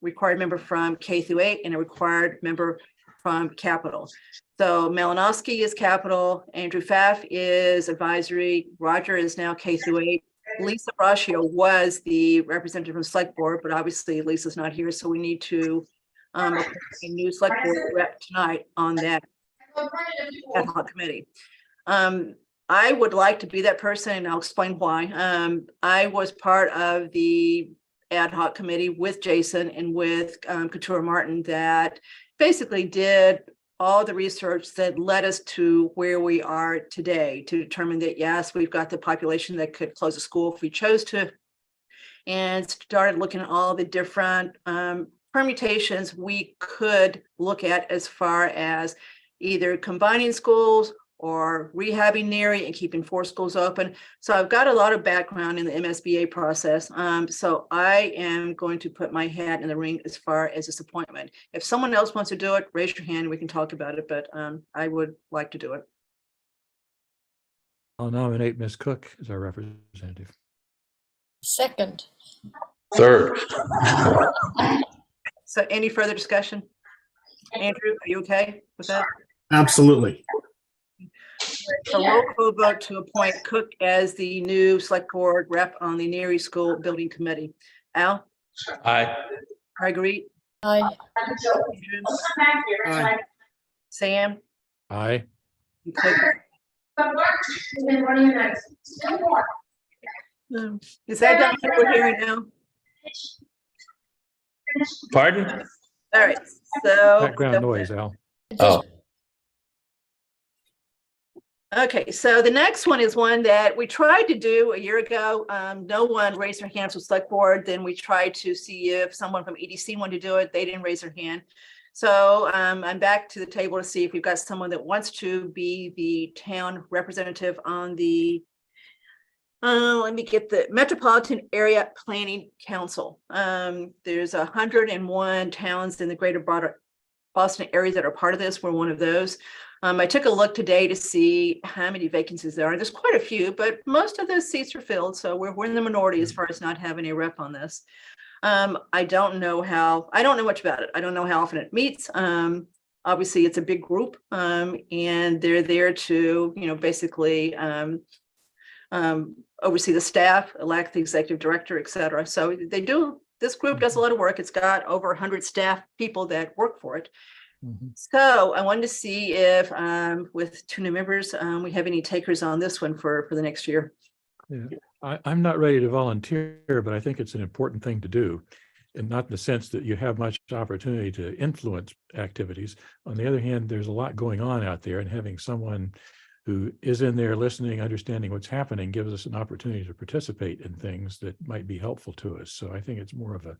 required member from K through 8, and a required member from capital. So Malinowski is capital, Andrew Pfaff is advisory, Roger is now K through 8. Lisa Braccio was the representative from select board, but obviously Lisa's not here, so we need to appoint a new select board rep tonight on that ad hoc committee. I would like to be that person, and I'll explain why. I was part of the ad hoc committee with Jason and with Couture Martin that basically did all the research that led us to where we are today to determine that, yes, we've got the population that could close a school if we chose to, and started looking at all the different permutations we could look at as far as either combining schools or rehabbing Neary and keeping 4 schools open. So I've got a lot of background in the MSBA process. So I am going to put my hat in the ring as far as this appointment. If someone else wants to do it, raise your hand, we can talk about it, but I would like to do it. I'll nominate Ms. Cook as our representative. Second. Third. So any further discussion? Andrew, are you okay with that? Absolutely. So roll call vote to appoint Cook as the new select board rep on the Neary School Building Committee. Al? Aye. Marguerite? Aye. Aye. Sam? Aye. And Cliff? Is that done what we're hearing now? Pardon? All right, so. Background noise, Al. Oh, Okay, so the next one is one that we tried to do a year ago. No one raised their hands with select board. Then we tried to see if someone from EDC wanted to do it. They didn't raise their hand. So I'm back to the table to see if we've got someone that wants to be the town representative on the, let me get the Metropolitan Area Planning Council. There's 101 towns in the greater Boston area that are part of this. We're one of those. I took a look today to see how many vacancies there are. There's quite a few, but most of those seats are filled. So we're in the minority as far as not having a rep on this. I don't know much about it. I don't know how often it meets. Obviously it's a big group and they're there to, basically oversee the staff, elect the executive director, et cetera. So this group does a lot of work. It's got over 100 staff people that work for it. So I wanted to see if with 2 new members, we have any takers on this one for the next year. Yeah, I'm not ready to volunteer, but I think it's an important thing to do. And not in the sense that you have much opportunity to influence activities. On the other hand, there's a lot going on out there, and having someone who is in there listening, understanding what's happening, gives us an opportunity to participate in things that might be helpful to us. So I think it's more of a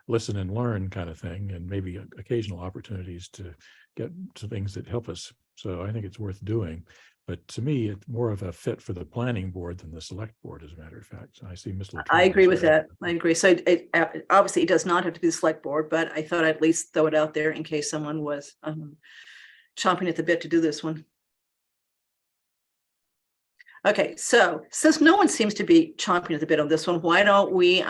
listen and learn kind of thing, and maybe occasional opportunities to get to things that help us. So I think it's worth doing. But to me, it's more of a fit for the planning board than the select board, as a matter of fact. So I see Ms. Latour. I agree with that. I agree. So obviously it does not have to be the select board, but I thought I'd at least throw it out there in case someone was chomping at the bit to do this one. Okay, so since no one seems to be chomping at the bit on this one, why don't we You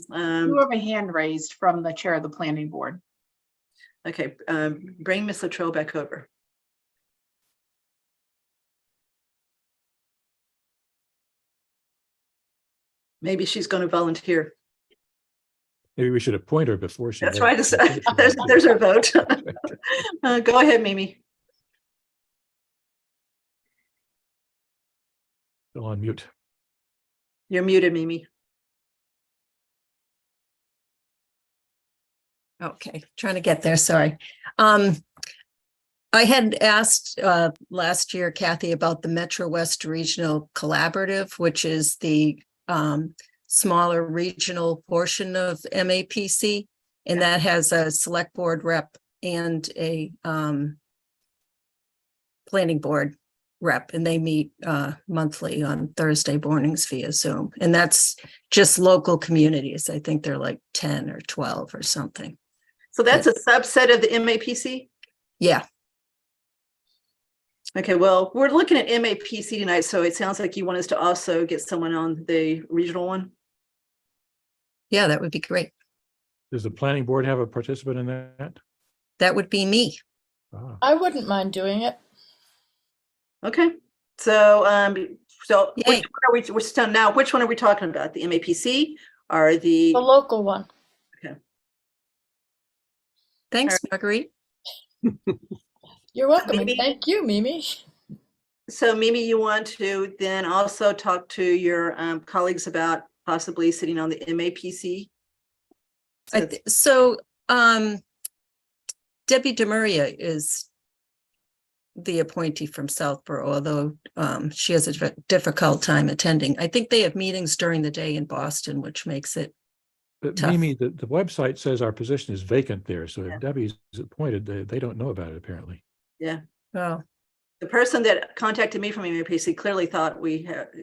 have a hand raised from the chair of the planning board. okay, bring Ms. Latrell back over. Maybe she's going to volunteer. Maybe we should appoint her before she. That's votes. right. There's our vote. Go ahead, Mimi. Still on mute. You're muted, Mimi. Okay, trying to get there, sorry. I had asked last year, Kathy, about the Metro West Regional Collaborative, which is the smaller regional portion of MAPC. And that has a select board rep and a planning board rep, and they meet monthly on Thursday mornings via Zoom. And that's just local communities. I think they're like 10 or 12 or something. So that's a subset of the MAPC? Yeah. Okay, well, we're looking at MAPC tonight, so it sounds like you want us to also get someone on the regional one. Yeah, that would be great. Does the planning board have a participant in that? That would be me. Ah, I wouldn't mind doing it. Okay, so which Yay. one are we're still now, which one are we talking about? The MAPC or The local one. Thanks, Marguerite. You're welcome. and Mimi? Thank you, Mimi. So Mimi, you want to then also talk to your colleagues about possibly sitting on the MAPC? So Debbie DeMaria is the appointee from Southborough, although she has a difficult time attending. I think they have meetings during the day in Boston, which makes it But tough. Mimi, the website says our position is vacant there. So if Debbie's appointed, they don't know about it apparently. Yeah. Oh, The person that contacted me from MAPC clearly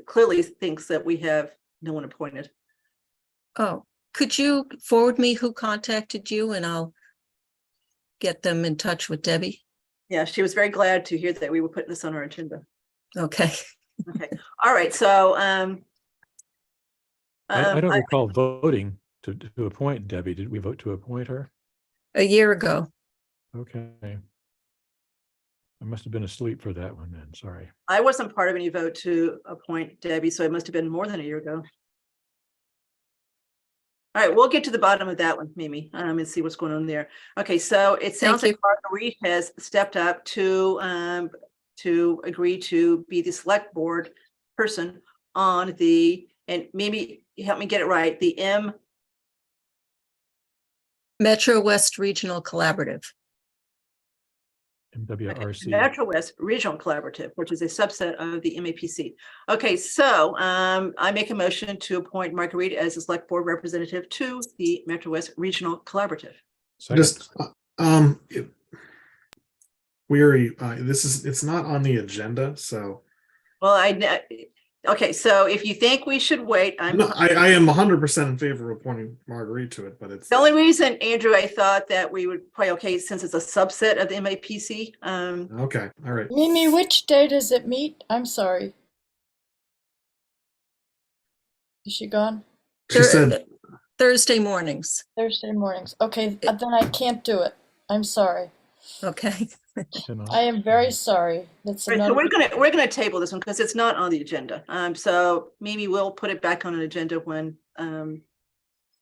clearly thinks that we have no one appointed. oh, could you forward me who contacted you and I'll get them in touch with Debbie? Yeah, she was very glad to hear that we were putting this on our agenda. Okay. Okay, all right, so I don't recall voting to appoint Debbie. Did we vote to appoint her? A year ago. Okay. I must have been asleep for that one then. Sorry. I wasn't part of any vote to appoint Debbie, so it must have been more than a year ago. All right, we'll get to the bottom of that one, Mimi, and see what's going on there. Okay, so it sounds like Marguerite has stepped up to agree to be the select board person on the, and maybe help me get it right, the Metro West Regional Collaborative. MWRC. Metro West Regional Collaborative, which is a subset of the MAPC. Okay, so I make a motion to appoint Marguerite as a select board representative to the Metro West Regional Collaborative. Just it's not on the agenda, so Well, okay, so if you think we should wait, I am 100% in favor of appointing Marguerite to it, but it's the only reason, Andrew, I thought that we would probably, okay, since it's a subset of the MAPC. okay, all right. Mimi, which day does it meet? I'm sorry. Is she gone? She said Thursday mornings. Thursday mornings. Okay, then I can't do it. I'm sorry. Okay. I am very sorry. That's Right, so another. we're gonna table this one because it's not on the agenda. So Mimi will put it back on an agenda when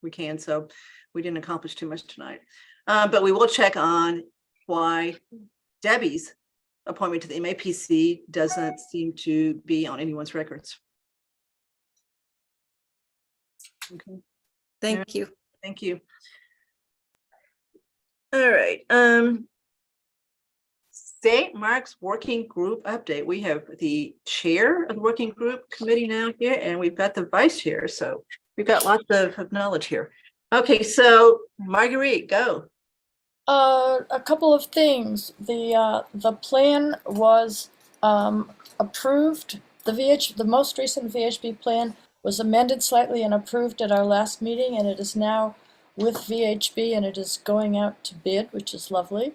we can. So we didn't accomplish too much tonight. But we will check on why Debbie's appointment to the MAPC doesn't seem to be on anyone's records. Okay. Thank you. Thank you. All right. St. Mark's Working Group update. We have the chair of the working group committee now here, and we've got the vice chair. So we've got lots of knowledge here. Okay, so Marguerite, go. A couple of things. The plan was approved. The most recent VHB plan was amended slightly and approved at our last meeting, and it is now with VHB and it is going out to bid, which is lovely.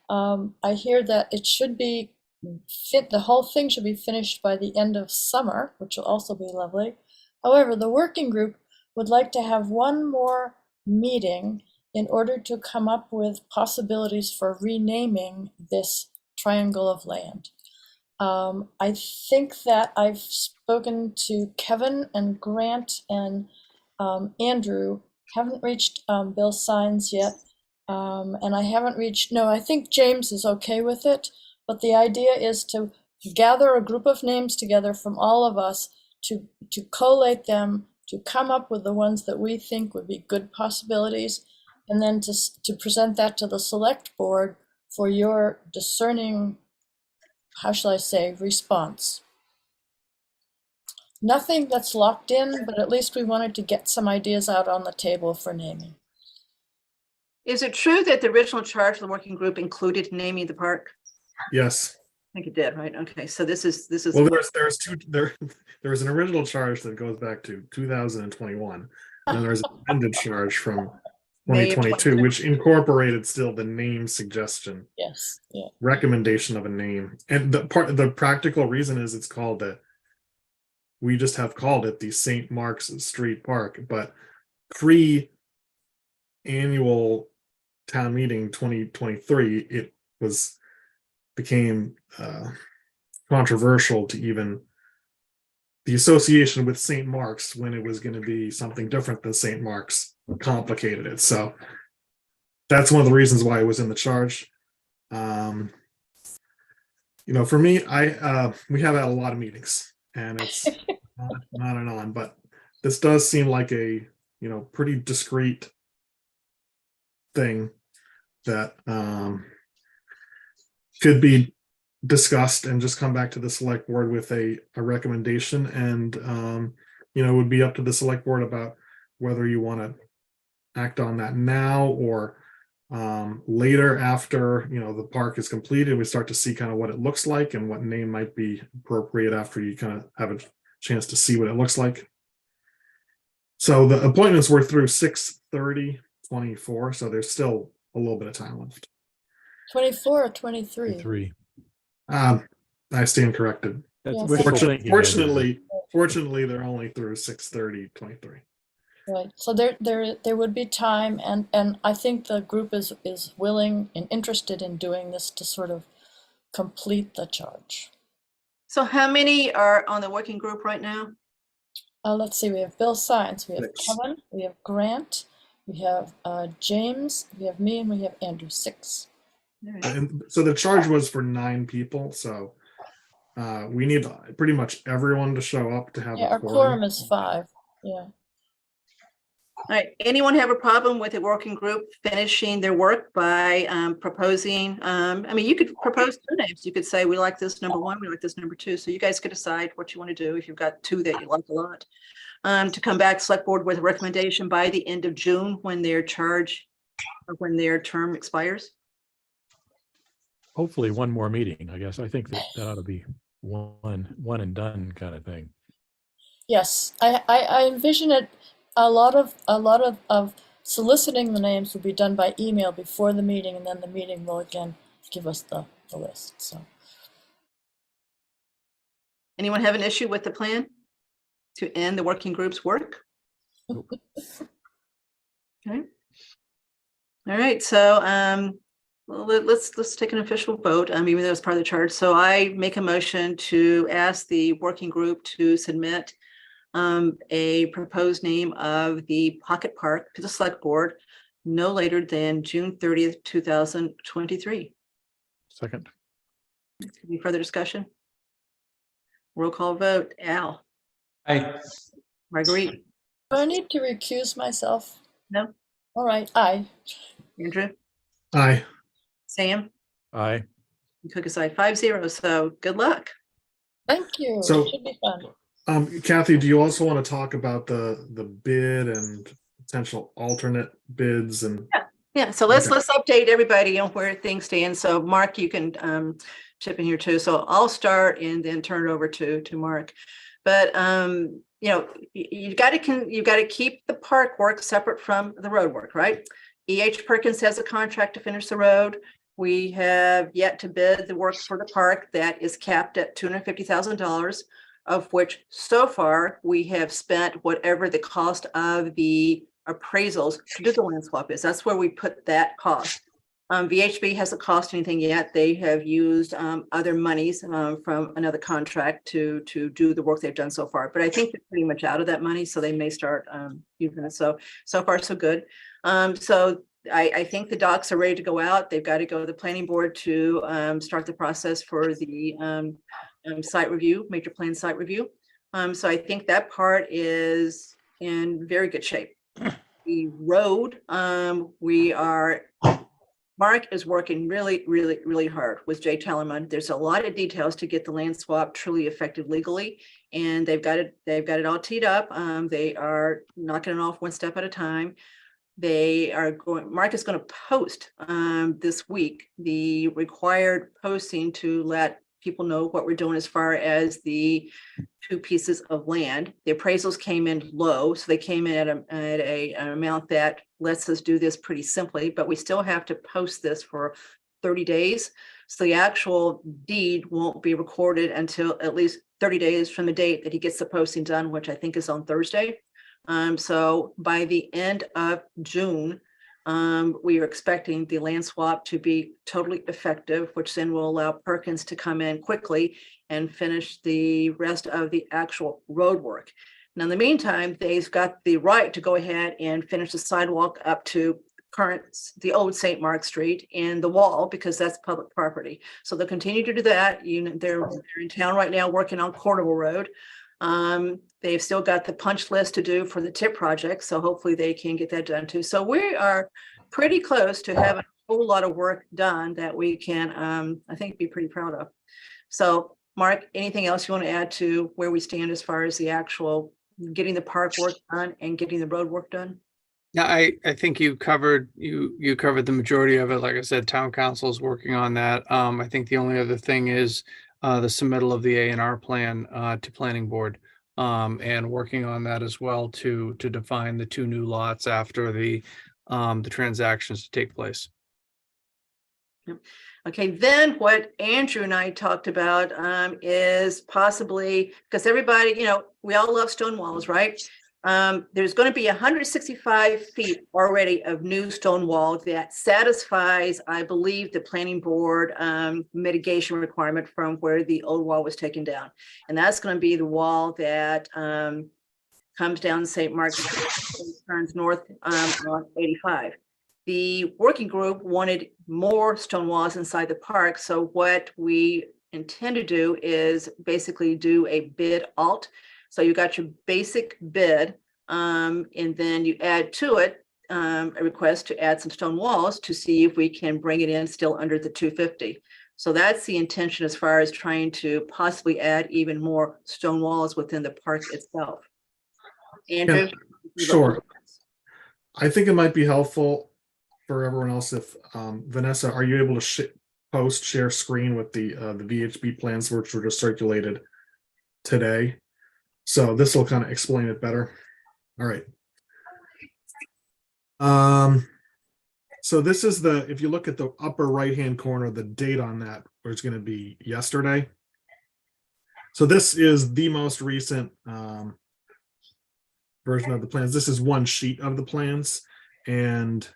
I hear that it should be the whole thing should be finished by the end of summer, which will also be lovely. However, the working group would like to have one more meeting in order to come up with possibilities for renaming this triangle of land. I think that I've spoken to Kevin and Grant and Andrew, haven't reached Bill Sines yet. And I haven't reached, no, I think James is okay with it, but the idea is to gather a group of names together from all of us to collate them, to come up with the ones that we think would be good possibilities, and then to present that to the select board for your discerning, how shall I say, response. Nothing that's locked in, but at least we wanted to get some ideas out on the table for naming. Is it true that the original charge of the working group included naming the park? Yes. I think it did, right? Okay, so this is. Well, there was an original charge that goes back to 2021, and then there's an amended charge from May of 2022, which incorporated still the name suggestion. Yes, yeah. Recommendation of a name, and the practical reason is it's called that. We just have called it the St. Mark's Street Park, but pre-annual town meeting 2023, it became controversial to even the association with St. Mark's when it was going to be something different than St. Mark's complicated it. So that's one of the reasons why it was in the charge. For me, we have had a lot of meetings. And it's on and on, but this does seem like a pretty discreet thing that could be discussed and just come back to the select board with a recommendation, and it would be up to the select board about whether you want to act on that now or later after the park is completed. We start to see kind of what it looks like and what name might be appropriate after you kind of have a chance to see what it looks like. So the appointments were through 6/30/24, so there's still a little bit of time left. 24 or 23? 3. I stand corrected. That's Yes. wishful thinking, Fortunately, they're only through 6/30/23. Right, so there would be time, and I think the group is willing and interested in doing this to sort of complete the charge. So how many are on the working group right now? Let's see, we have Bill Science, we have 6. Kevin, we have Grant, we have James, we have me, and we have Andrew, 6. And so the charge was for 9 people, so we need pretty much everyone to show up to have Yeah, a our quorum is 5, yeah. All right, anyone have a problem with a working group finishing their work by proposing, you could propose 2 names. You could say, we like this number 1, we like this number 2. So you guys could decide what you want to do if you've got 2 that you like a lot. To come back, select board with a recommendation by the end of June when their term expires. Hopefully one more meeting, I guess. I think that ought to be one and done kind of thing. Yes, I envision it. A lot of soliciting the names will be done by email before the meeting, and then the meeting will again give us the list. So, Anyone have an issue with the plan to end the working group's work? Okay. All right, so let's take an official vote. Even though it's part of the charge. So I make a motion to ask the working group to submit a proposed name of the Pocket Park to the select board no later than June 30th, 2023. Second. Any further discussion? Roll call vote. Al. Aye. Marguerite. do I need to recuse myself? No. All right, aye. Andrew. Aye. Sam. Aye. You took aside 5-0. So good luck. Thank you. So- It should be fun. Kathy, do you also want to talk about the bid and potential alternate bids and? Yeah, so let's Okay. update everybody on where things stand. So Mark, you can chip in here too. So I'll start and then turn it over to Mark. But you got to keep the park work separate from the road work, right? E.H. Perkins has a contract to finish the road. We have yet to bid the work for the park that is capped at $250,000. Of which so far we have spent whatever the cost of the appraisals to do the land swap is. That's where we put that cost. VHB hasn't cost anything yet. They have used other monies from another contract to do the work they've done so far. But I think they're pretty much out of that money, so they may start using it. So far so good. So I think the docs are ready to go out. They've got to go to the planning board to start the process for the site review, major plan site review. So I think that part is in very good shape. The road, Mark is working really, really, really hard with Jay Tellerman. There's a lot of details to get the land swap truly effective legally, and they've got it all teed up. They are knocking it off one step at a time. Mark is going to post this week the required posting to let people know what we're doing as far as the 2 pieces of land. The appraisals came in low, so they came in at an amount that lets us do this pretty simply, but we still have to post this for 30 days. So the actual deed won't be recorded until at least 30 days from the date that he gets the posting done, which I think is on Thursday. So by the end of June, we are expecting the land swap to be totally effective, which then will allow Perkins to come in quickly and finish the rest of the actual road work. Now, in the meantime, they've got the right to go ahead and finish the sidewalk up to the old St. Mark Street and the wall, because that's public property. So they'll continue to do that. They're in town right now working on Cordoval Road. They've still got the punch list to do for the TIP project, so hopefully they can get that done too. So we are pretty close to having a whole lot of work done that we can, I think, be pretty proud of. So, Mark, anything else you want to add to where we stand as far as the actual getting the park work done and getting the road work done? Yeah, I think you covered the majority of it. Like I said, town council is working on that. I think the only other thing is the submittal of the A&R plan to planning board, and working on that as well to define the 2 new lots after the transactions to take place. Yep. Okay, then what Andrew and I talked about is possibly, because everybody, we all love stone walls, right? There's going to be 165 feet already of new stone wall that satisfies, I believe, the planning board mitigation requirement from where the old wall was taken down. And that's going to be the wall that comes down St. Mark's, turns north on 85. The working group wanted more stone walls inside the park. So what we intend to do is basically do a bid alt. So you got your basic bid, and then you add to it a request to add some stone walls to see if we can bring it in still under the 250. So that's the intention as far as trying to possibly add even more stone walls within the park itself. Andrew? Sure. I think it might be helpful for everyone else if Vanessa, are you able to share screen with the VHB plans which were just circulated today? So this will kind of explain it better. All right. So this is if you look at the upper right-hand corner, the date on that, where it's going to be yesterday. So this is the most recent version of the plans. This is one sheet of the plans. And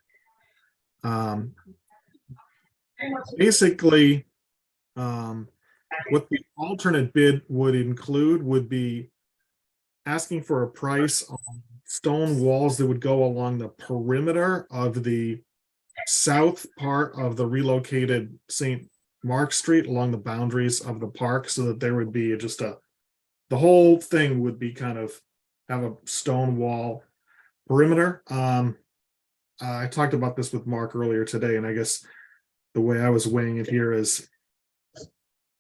basically, what the alternate bid would include would be asking for a price on stone walls that would go along the perimeter of the south part of the relocated St. Mark Street along the boundaries of the park, so that there would be just the whole thing would be kind of have a stone wall perimeter. I talked about this with Mark earlier today, and I guess the way I was weighing it here is, I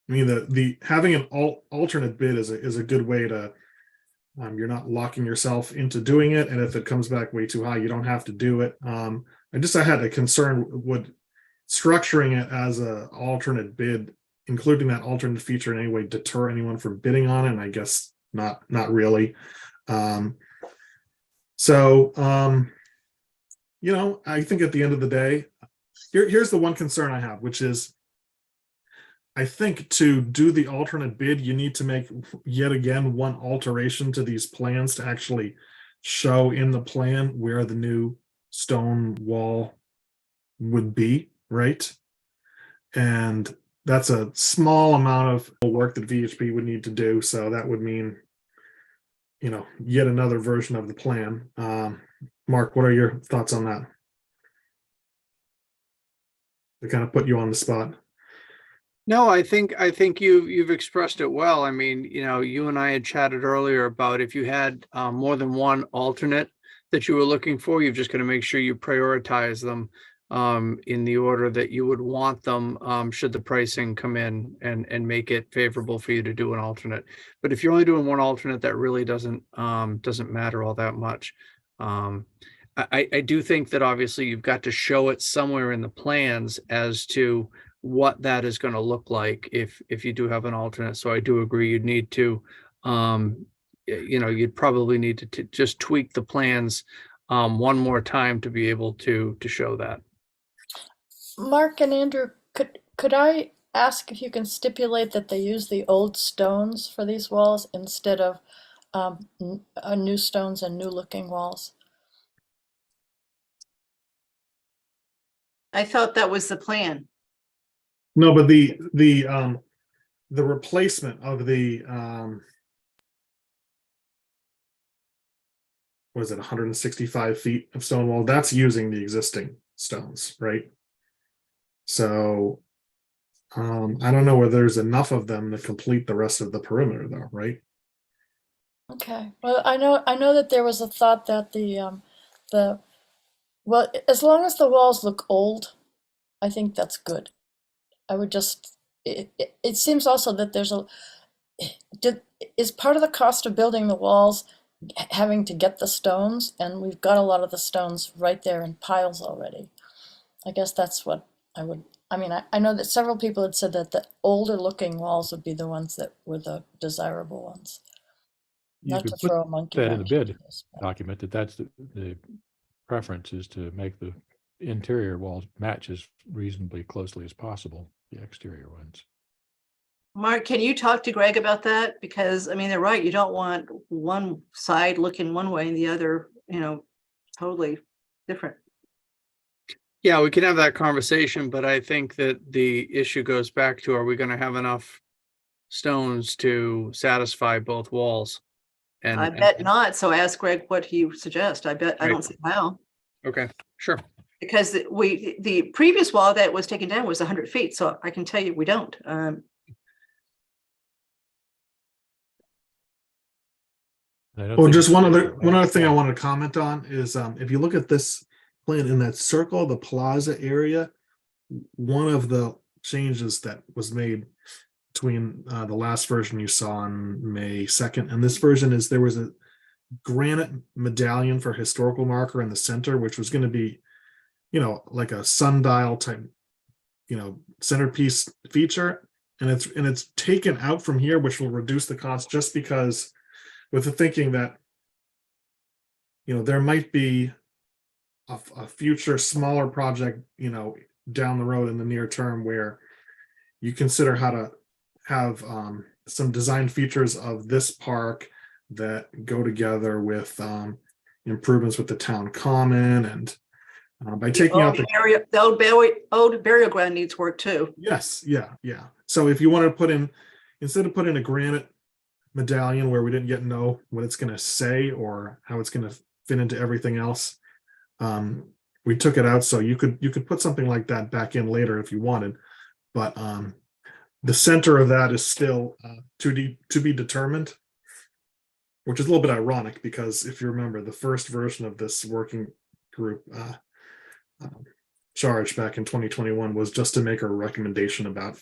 mean, the having an alternate bid is a good way to, you're not locking yourself into doing it, and if it comes back way too high, you don't have to do it. I had a concern, would structuring it as an alternate bid, including that alternate feature in any way, deter anyone from bidding on it? And I guess not really. I think at the end of the day, here's the one concern I have, which is, I think to do the alternate bid, you need to make yet again one alteration to these plans to actually show in the plan where the new stone wall would be, right? And that's a small amount of work that VHB would need to do. So that would mean, yet another version of the plan. Mark, what are your thoughts on that? To kind of put you on the spot. No, I think you've expressed it well. I mean, you and I had chatted earlier about if you had more than one alternate that you were looking for. You've just got to make sure you prioritize them in the order that you would want them, should the pricing come in and make it favorable for you to do an alternate. But if you're only doing one alternate, that really doesn't matter all that much. I do think that obviously you've got to show it somewhere in the plans as to what that is going to look like if you do have an alternate. So I do agree you'd need to, you'd probably need to just tweak the plans one more time to be able to show that. Mark and Andrew, could I ask if you can stipulate that they use the old stones for these walls instead of new stones and new looking walls? I thought that was the plan. No, but the replacement of the was it 165 feet of stone wall? That's using the existing stones, right? So I don't know whether there's enough of them to complete the rest of the perimeter, though, right? Okay. Well, I know that there was a thought that well, as long as the walls look old, I think that's good. I would just, it seems also that there's is part of the cost of building the walls having to get the stones, and we've got a lot of the stones right there in piles already. I guess that's what I know that several people had said that the older looking walls would be the ones that were the desirable ones. You Not could to put throw a monkey that in the wrench bid document, that's the preference is to make the interior walls match as reasonably closely as possible the exterior ones. Mark, can you talk to Greg about that? Because I mean, they're right. You don't want one side looking one way and the other, totally different. Yeah, we can have that conversation, but I think that the issue goes back to, are we going to have enough stones to satisfy both walls? And I bet not. So ask Greg what he suggests. I don't see how. Okay, sure. Because the previous wall that was taken down was 100 feet. So I can tell you we don't. Well, just one other thing I wanted to comment on is if you look at this plan in that circle, the plaza area, one of the changes that was made between the last version you saw on May 2nd and this version is there was a granite medallion for historical marker in the center, which was going to be, like a sundial type, centerpiece feature. And it's taken out from here, which will reduce the cost just because with the thinking that, there might be a future smaller project, down the road in the near term where you consider how to have some design features of this park that go together with improvements with the town common and by taking out the old burial ground needs work too. Yes, yeah. So if you want to put in, instead of putting a granite medallion where we didn't yet know what it's going to say or how it's going to fit into everything else, we took it out so you could put something like that back in later if you wanted, but the center of that is still to be determined, which is a little bit ironic because if you remember the first version of this working group charge back in 2021 was just to make a recommendation about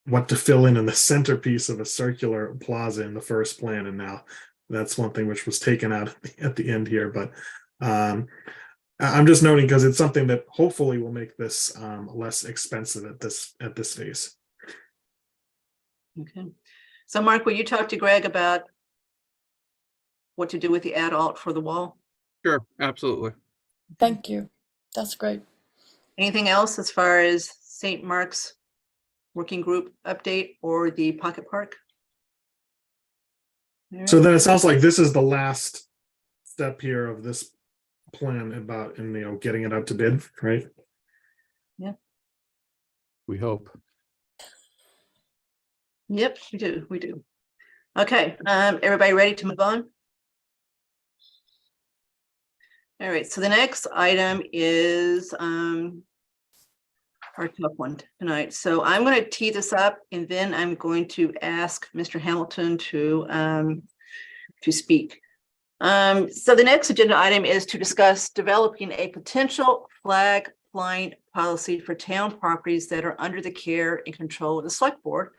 what to fill in the centerpiece of a circular plaza in the first plan, and now that's one thing which was taken out at the end here. But I'm just noting because it's something that hopefully will make this less expensive at this phase. Okay. So Mark, will you talk to Greg about what to do with the add-alt for the wall? Sure, absolutely. Thank you. That's great. Anything else as far as St. Mark's working group update or the pocket park? So then it sounds like this is the last step here of this plan about getting it out to bid, right? Yeah. We hope. Yep, we do. Okay, everybody ready to move on? All right, so the next item is our tough one tonight. So I'm going to tee this up and then I'm going to ask Mr. Hamilton to speak. So the next agenda item is to discuss developing a potential flag flying policy for town properties that are under the care and control of the select board,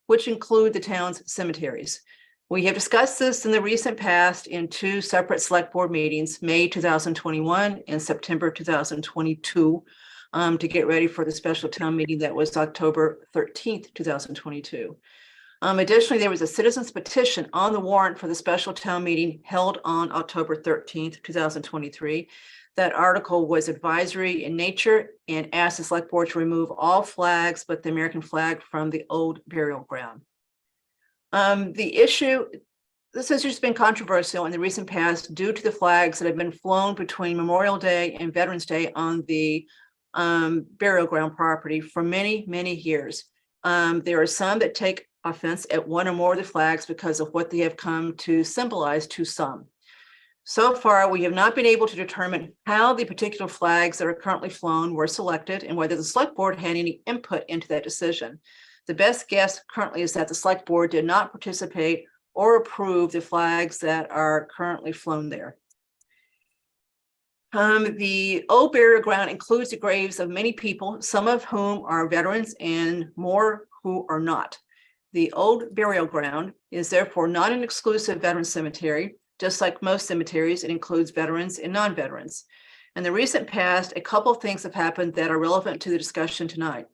which include the town's cemeteries. We have discussed this in the recent past in two separate select board meetings, May 2021 and September 2022, to get ready for the special town meeting that was October 13th, 2022. Additionally, there was a citizens petition on the warrant for the special town meeting held on October 13th, 2023. That article was advisory in nature and asked the select board to remove all flags but the American flag from the old burial ground. The issue, this has just been controversial in the recent past due to the flags that have been flown between Memorial Day and Veterans Day on the burial ground property for many, many years. There are some that take offense at one or more of the flags because of what they have come to symbolize to some. So far, we have not been able to determine how the particular flags that are currently flown were selected and whether the select board had any input into that decision. The best guess currently is that the select board did not participate or approve the flags that are currently flown there. The old burial ground includes the graves of many people, some of whom are veterans and more who are not. The old burial ground is therefore not an exclusive veteran cemetery. Just like most cemeteries, it includes veterans and non-veterans. In the recent past, a couple of things have happened that are relevant to the discussion tonight.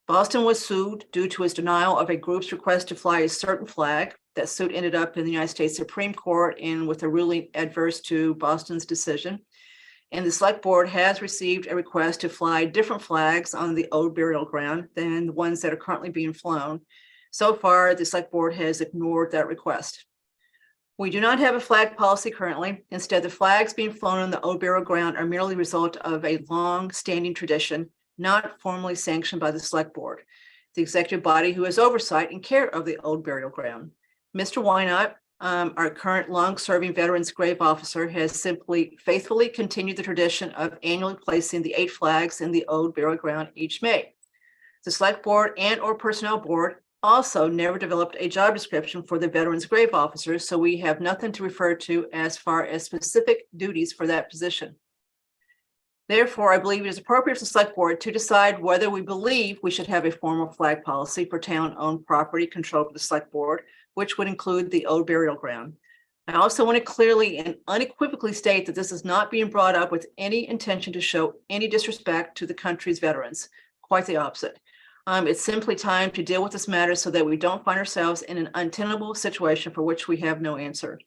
Boston was sued due to his denial of a group's request to fly a certain flag. That suit ended up in the United States Supreme Court and with a ruling adverse to Boston's decision. And the select board has received a request to fly different flags on the old burial ground than the ones that are currently being flown. So far, the select board has ignored that request. We do not have a flag policy currently. Instead, the flags being flown on the old burial ground are merely the result of a long-standing tradition, not formally sanctioned by the select board, the executive body who has oversight and care of the old burial ground. Mr. Wynot, our current long-serving veterans grave officer, has simply faithfully continued the tradition of annually placing the 8 flags in the old burial ground each May. The select board and or personnel board also never developed a job description for the veterans grave officers, so we have nothing to refer to as far as specific duties for that position. Therefore, I believe it is appropriate for the select board to decide whether we believe we should have a formal flag policy for town-owned property controlled by the select board, which would include the old burial ground. I also want to clearly and unequivocally state that this is not being brought up with any intention to show any disrespect to the country's veterans. Quite the opposite. It's simply time to deal with this matter so that we don't find ourselves in an untenable situation for which we have no answer.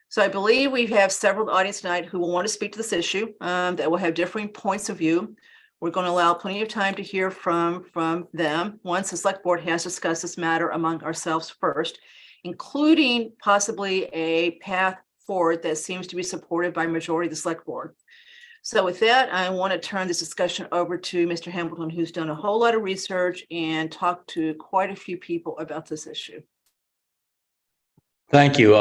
So I believe we have several in the audience tonight who will want to speak to this issue that will have differing points of view. We're going to allow plenty of time to hear from them once the select board has discussed this matter among ourselves first, including possibly a path forward that seems to be supported by majority of the select board. So with that, I want to turn this discussion over to Mr. Hamilton, who's done a whole lot of research and talked to quite a few people about this issue. Thank you.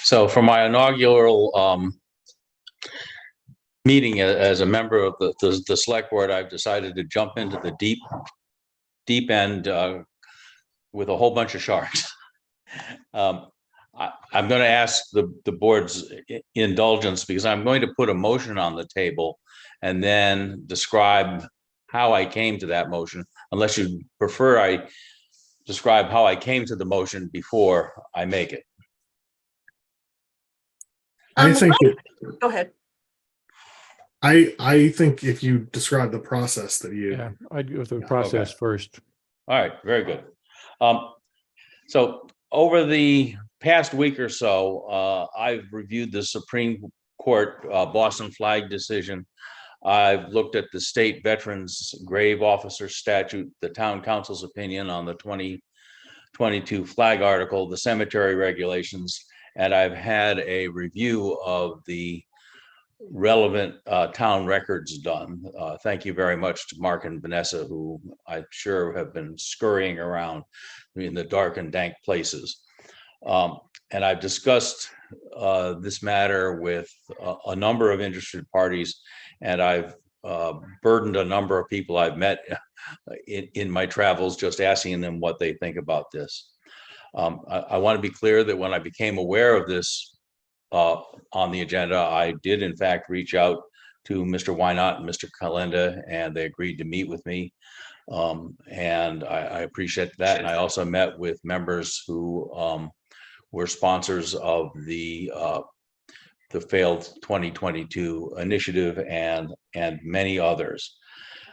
So for my inaugural meeting as a member of the select board, I've decided to jump into the deep end with a whole bunch of sharks. I'm going to ask the board's indulgence because I'm going to put a motion on the table and then describe how I came to that motion, unless you prefer I describe how I came to the motion before I make it. I think Go ahead. I think if you describe the process that you Yeah, I'd go through the process first. All right, very good. So over the past week or so, I've reviewed the Supreme Court Boston flag decision. I've looked at the state veterans grave officer statute, the town council's opinion on the 2022 flag article, the cemetery regulations, and I've had a review of the relevant town records done. Thank you very much to Mark and Vanessa, who I'm sure have been scurrying around in the dark and dank places. And I've discussed this matter with a number of interested parties, and I've burdened a number of people I've met in my travels, just asking them what they think about this. I want to be clear that when I became aware of this on the agenda. I did in fact reach out to Mr. Wynot and Mr. Kalenda, and they agreed to meet with me. And I appreciate that. And I also met with members who were sponsors of the failed 2022 initiative and many others.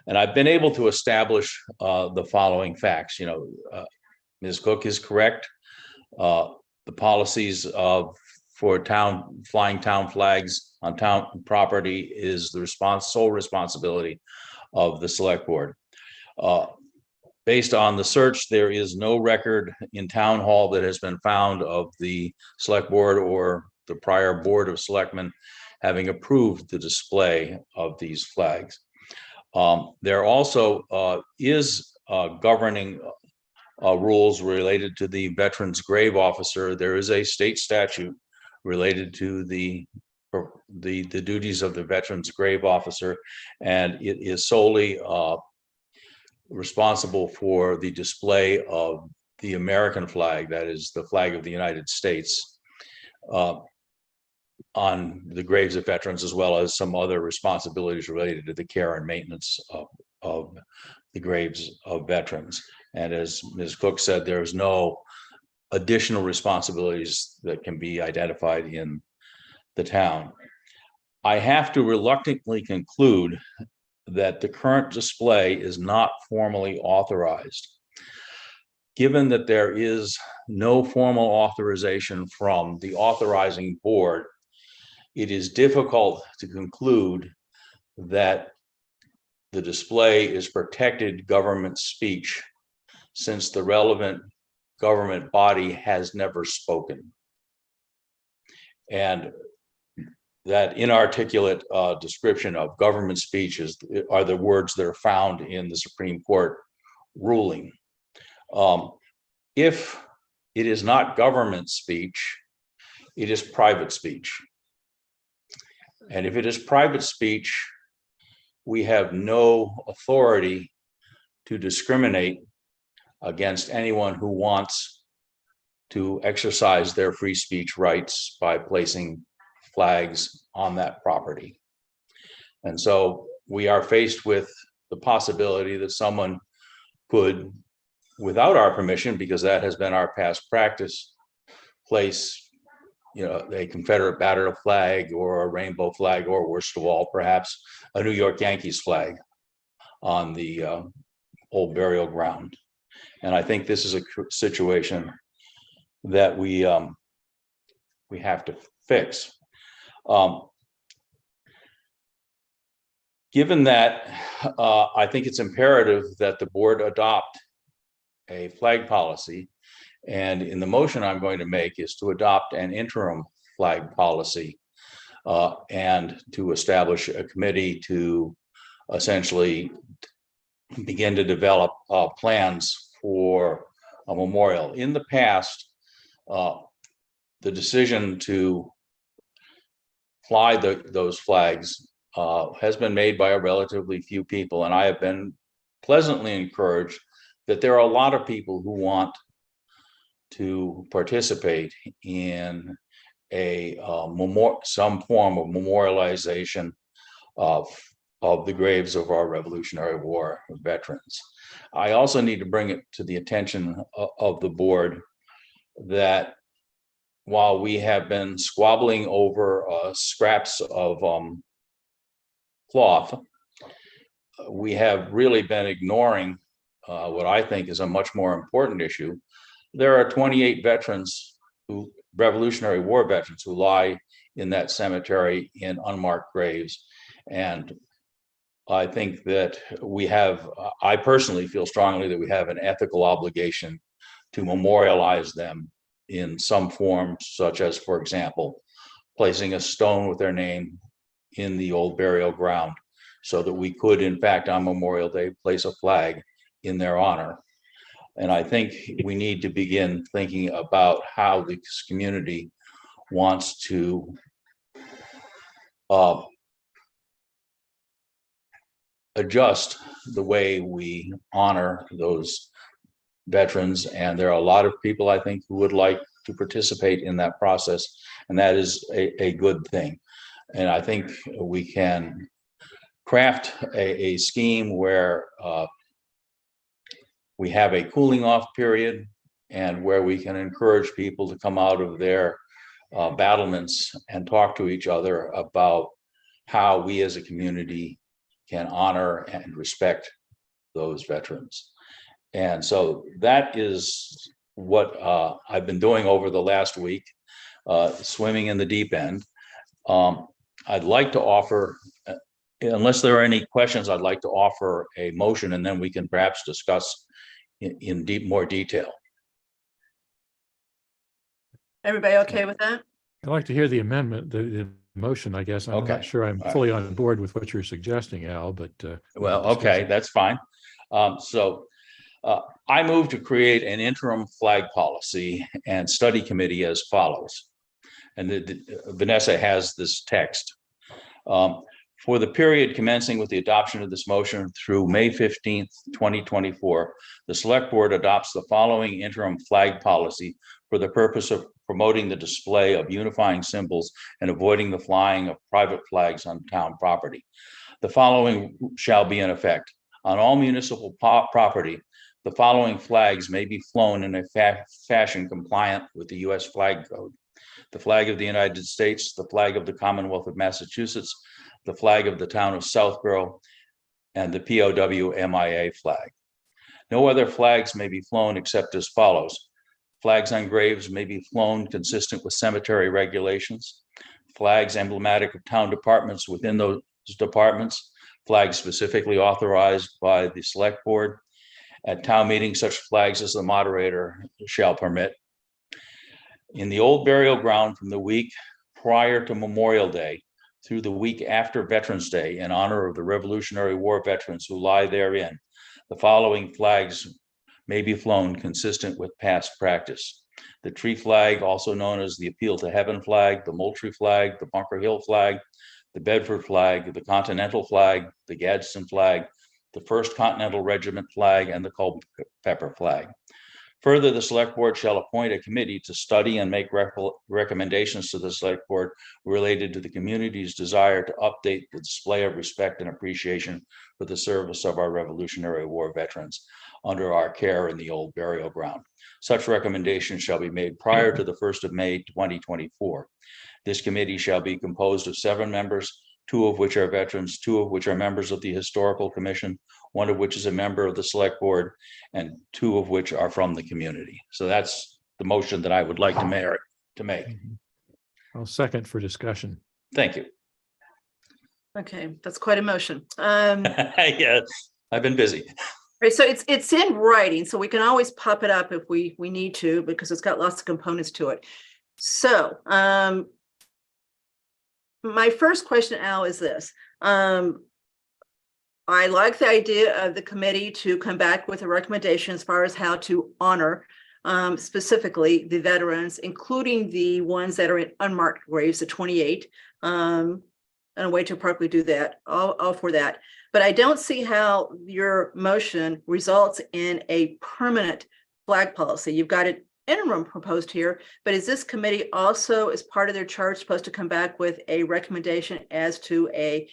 And I've been able to establish the following facts. You know, Ms. Cook is correct. The policies for flying town flags on town property is the sole responsibility of the select board. Based on the search, there is no record in town hall that has been found of the select board or the prior board of selectmen having approved the display of these flags. There also is governing rules related to the Veterans Grave Officer. There is a state statute related to the duties of the Veterans Grave Officer, and it is solely responsible for the display of the American flag, that is the flag of the United States, on the graves of veterans, as well as some other responsibilities related to the care and maintenance of the graves of veterans. And as Ms. Cook said, there's no additional responsibilities that can be identified in the town. I have to reluctantly conclude that the current display is not formally authorized. Given that there is no formal authorization from the authorizing board, it is difficult to conclude that the display is protected government speech, since the relevant government body has never spoken. And that inarticulate description of government speech are the words that are found in the Supreme Court ruling. If it is not government speech, it is private speech. And if it is private speech, we have no authority to discriminate against anyone who wants to exercise their free speech rights by placing flags on that property. And so we are faced with the possibility that someone could, without our permission, because that has been our past practice, place, you know, a Confederate battle flag or a rainbow flag, or worst of all, perhaps a New York Yankees flag on the old burial ground. And I think this is a situation that we have to fix. Given that, I think it's imperative that the board adopt a flag policy. And in the motion I'm going to make is to adopt an interim flag policy and to establish a committee to essentially begin to develop plans for a memorial. In the past, the decision to fly those flags has been made by a relatively few people, and I have been pleasantly encouraged that there are a lot of people who want to participate in some form of memorialization of the graves of our Revolutionary War veterans. I also need to bring it to the attention of the board that while we have been squabbling over scraps of cloth, we have really been ignoring what I think is a much more important issue. There are 28 veterans, Revolutionary War veterans, who lie in that cemetery in unmarked graves. And I think that I personally feel strongly that we have an ethical obligation to memorialize them in some form, such as, for example, placing a stone with their name in the old burial ground, so that we could, in fact, on Memorial Day, place a flag in their honor. And I think we need to begin thinking about how this community wants to adjust the way we honor those veterans. And there are a lot of people, I think, who would like to participate in that process, and that is a good thing. And I think we can craft a scheme where we have a cooling off period and where we can encourage people to come out of their battlements and talk to each other about how we as a community can honor and respect those veterans. And so that is what I've been doing over the last week, swimming in the deep end. I'd like to offer, unless there are any questions, I'd like to offer a motion, and then we can perhaps discuss in more detail. Everybody okay with that? I'd like to hear the amendment, the motion, I guess. I'm Okay. not sure I'm All right. fully on board with what you're suggesting, Al, but. Well, discuss okay, it. that's fine. I move to create an interim flag policy and study committee as follows. And Vanessa has this text. For the period commencing with the adoption of this motion through May 15th, 2024, the select board adopts the following interim flag policy for the purpose of promoting the display of unifying symbols and avoiding the flying of private flags on town property. The following shall be in effect. On all municipal property, the following flags may be flown in a fashion compliant with the U.S. flag code: the flag of the United States, the flag of the Commonwealth of Massachusetts, the flag of the town of Southborough, and the POW/MIA flag. No other flags may be flown except as follows. Flags on graves may be flown consistent with cemetery regulations. Flags emblematic of town departments within those departments. Flags specifically authorized by the select board. At town meetings, such flags as the moderator shall permit. In the old burial ground from the week prior to Memorial Day through the week after Veterans Day in honor of the Revolutionary War veterans who lie therein, the following flags may be flown consistent with past practice: the tree flag, also known as the Appeal to Heaven flag, the Moultrie flag, the Bunker Hill flag, the Bedford flag, the Continental flag, the Gadsden flag, the First Continental Regiment flag, and the Culpeper flag. Further, the select board shall appoint a committee to study and make recommendations to the select board related to the community's desire to update the display of respect and appreciation for the service of our Revolutionary War veterans under our care in the old burial ground. Such recommendations shall be made prior to the 1st of May, 2024. This committee shall be composed of 7 members, 2 of which are veterans, 2 of which are members of the Historical Commission, 1 of which is a member of the Select Board, and 2 of which are from the community. So that's the motion that I would like to make. I'll second for discussion. Thank you. Okay, that's quite a motion. Yeah, I've been busy. Right, so it's in writing, so we can always pop it up if we need to, because it's got lots of components to it. So my first question, Al, is this. I like the idea of the committee to come back with a recommendation as far as how to honor specifically the veterans, including the ones that are in unmarked graves, the 28, and a way to appropriately do that, all for that. But I don't see how your motion results in a permanent flag policy. You've got an interim proposed here, but is this committee also, as part of their charge, supposed to come back with a recommendation as to a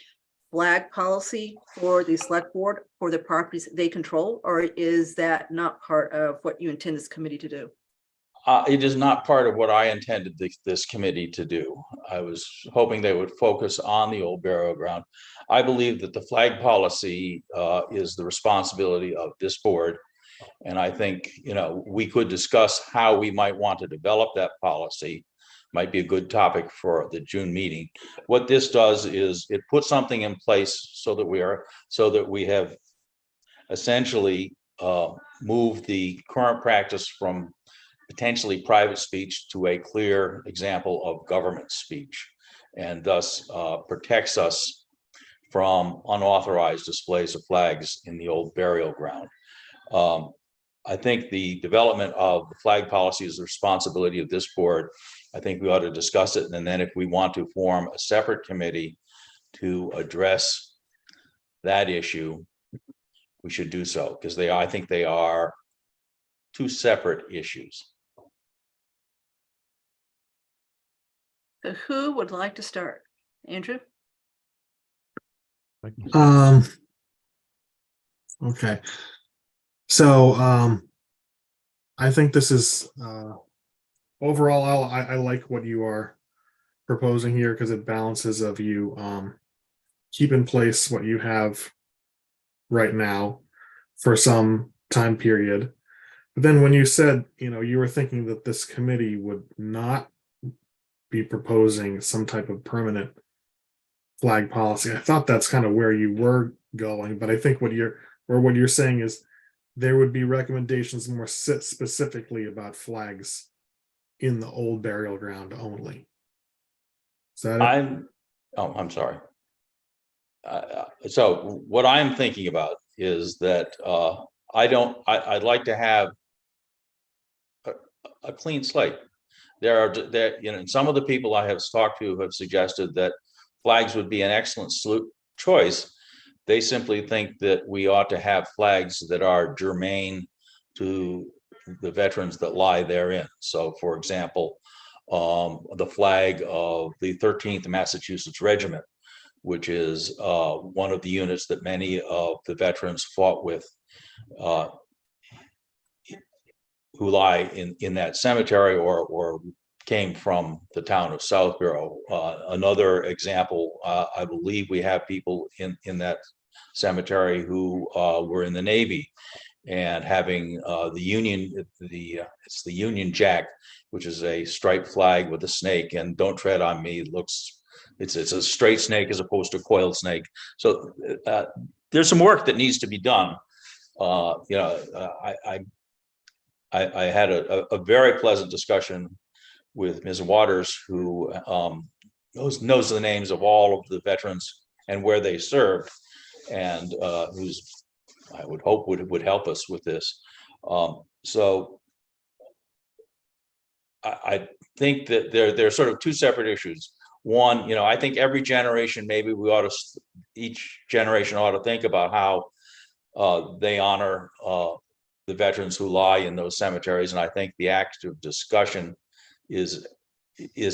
flag policy for the select board for the properties they control, or is that not part of what you intend this committee to do? It is not part of what I intended this committee to do. I was hoping they would focus on the old burial ground. I believe that the flag policy is the responsibility of this board. And I think, we could discuss how we might want to develop that policy. Might be a good topic for the June meeting. What this does is it puts something in place so that we have essentially moved the current practice from potentially private speech to a clear example of government speech, and thus protects us from unauthorized displays of flags in the old burial ground. I think the development of the flag policy is the responsibility of this board. I think we ought to discuss it, and then if we want to form a separate committee to address that issue, we should do so, because I think they are 2 separate issues. So who would like to start? Andrew? Okay. So I think this is overall I like what you are proposing here because it balances of you keep in place what you have right now for some time period. But then when you said, you were thinking that this committee would not be proposing some type of permanent flag policy. I thought that's kind of where you were going, but I think what you're saying is there would be recommendations more specifically about flags in the old burial ground only. Is that it? I'm sorry. So what I'm thinking about is that I'd like to have a clean slate. And some of the people I have talked to have suggested that flags would be an excellent choice. They simply think that we ought to have flags that are germane to the veterans that lie therein. So, for example, the flag of the 13th Massachusetts Regiment, which is one of the units that many of the veterans fought with, who lie in that cemetery or came from the town of Southborough. Another example, I believe we have people in that cemetery who were in the Navy and having the Union, it's the Union Jack, which is a striped flag with a snake, and don't tread on me, it's a straight snake as opposed to a coiled snake. So there's some work that needs to be done. I had a very pleasant discussion with Ms. Waters, who knows the names of all of the veterans and where they served, and who's, I would hope, would help us with this. So I think that they're sort of two separate issues. One, I think every generation, maybe each generation ought to think about how they honor the veterans who lie in those cemeteries. And I think the act of discussion is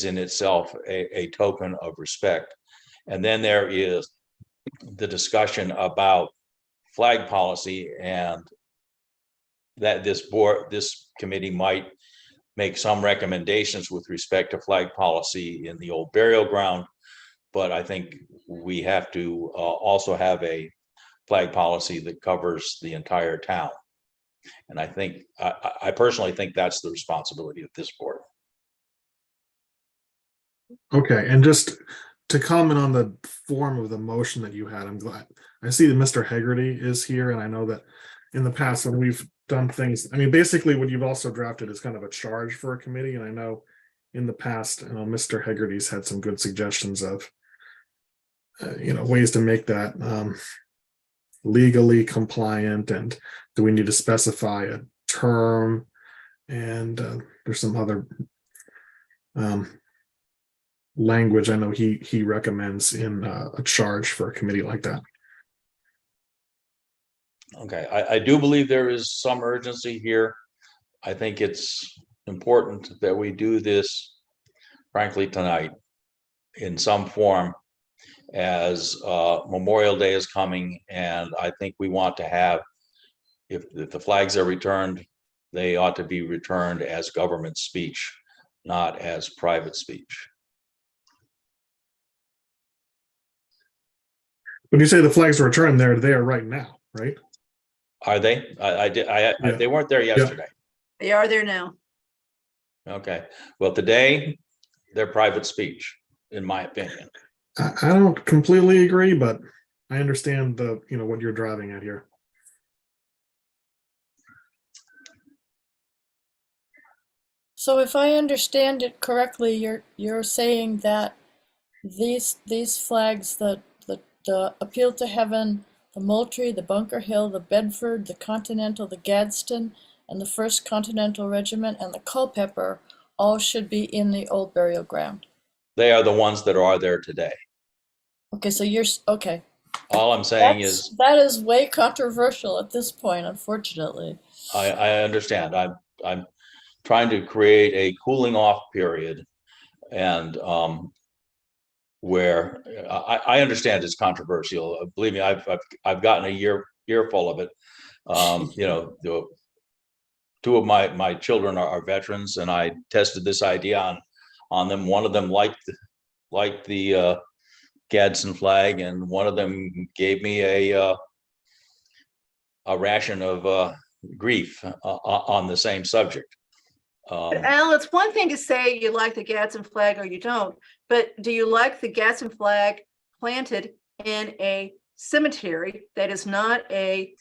in itself a token of respect. And then there is the discussion about flag policy, and that this committee might make some recommendations with respect to flag policy in the old burial ground. But I think we have to also have a flag policy that covers the entire town. And I think, I personally think that's the responsibility of this board. Okay, and just to comment on the form of the motion that you had, I'm glad I see that Mr. Hegarty is here, and I know that in the past when we've done things, I mean, basically what you've also drafted is kind of a charge for a committee, and I know in the past, Mr. Hegarty's had some good suggestions of, ways to make that legally compliant, and do we need to specify a term, and there's some other language I know he recommends in a charge for a committee like that. Okay, I do believe there is some urgency here. I think it's important that we do this, frankly, tonight in some form, as Memorial Day is coming, and I think we want to have, if the flags are returned, they ought to be returned as government speech, not as private speech. When you say the flags are returned, they're there right now, right? Are they? They weren't there yesterday. They are there now. Okay, well, today they're private speech, in my opinion. I don't completely agree, but I understand what you're driving at here. So if I understand it correctly, you're saying that these flags, the Appeal to Heaven, the Moultrie, the Bunker Hill, the Bedford, the Continental, the Gadsden, and the 1st Continental Regiment, and the Culpeper all should be in the old burial ground. They are the ones that are there today. Okay, so okay. All I'm saying is that is way controversial at this point, unfortunately. I understand. I'm trying to create a cooling off period and where I understand it's controversial. Believe me, I've gotten a earful of it. You know, two of my children are veterans, and I tested this idea on them. One of them liked the Gadsden flag, and one of them gave me a ration of grief on the same subject. Al, it's one thing to say you like the Gadsden flag or you don't, but do you like the Gadsden flag planted in a cemetery that is not a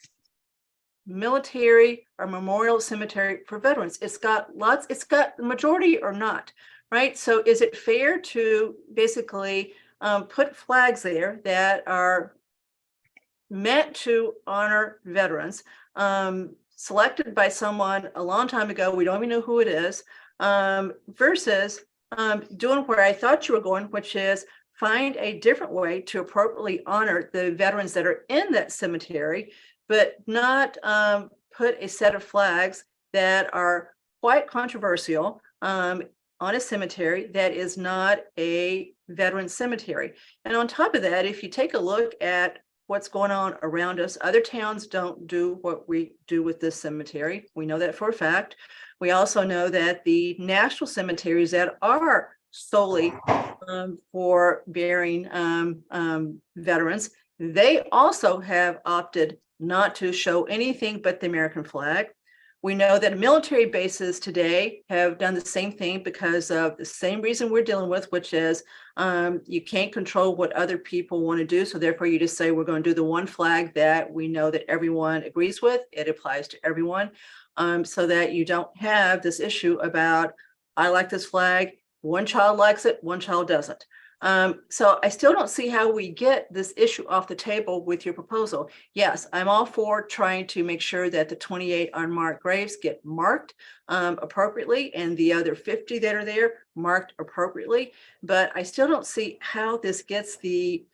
military or memorial cemetery for veterans? It's got the majority or not, right? So is it fair to basically put flags there that are meant to honor veterans, selected by someone a long time ago, we don't even know who it is, versus doing where I thought you were going, which is find a different way to appropriately honor the veterans that are in that cemetery, but not put a set of flags that are quite controversial on a cemetery that is not a veteran cemetery. And on top of that, if you take a look at what's going on around us, other towns don't do what we do with this cemetery. We know that for a fact. We also know that the national cemeteries that are solely for burying veterans, they also have opted not to show anything but the American flag. We know that military bases today have done the same thing because of the same reason we're dealing with, which is you can't control what other people want to do. So therefore you just say, we're going to do the one flag that we know that everyone agrees with. It applies to everyone, so that you don't have this issue about, I like this flag, one child likes it, one child doesn't. So I still don't see how we get this issue off the table with your proposal. Yes, I'm all for trying to make sure that the 28 unmarked graves get marked appropriately, and the other 50 that are there marked appropriately. But I still don't see how this gets the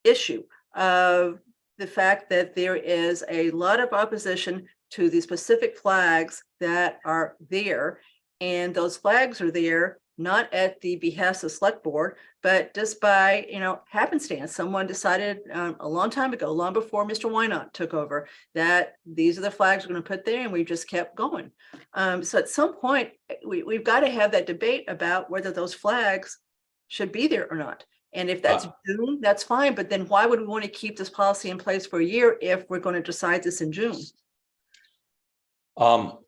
issue of the fact that there is a lot of opposition to the specific flags that are there. And those flags are there not at the behest of select board, but just by, happenstance. Someone decided a long time ago, long before Mr. Wynot took over, that these are the flags we're going to put there, and we just kept going. So at some point, we've got to have that debate about whether those flags should be there or not. And if that's June, that's fine. But then why would we want to keep this policy in place for a year if we're going to decide this in June? Well,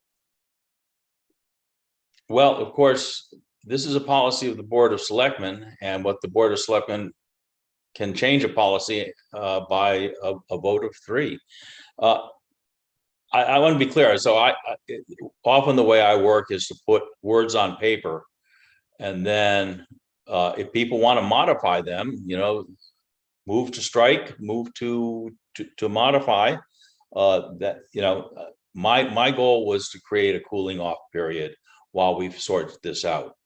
of course, this is a policy of the Board of Selectmen, and what the Board of Selectmen can change a policy by a vote of 3. I want to be clear. So I often the way I work is to put words on paper, and then if people want to modify them, move to strike, move to modify. My goal was to create a cooling off period while we sort this out.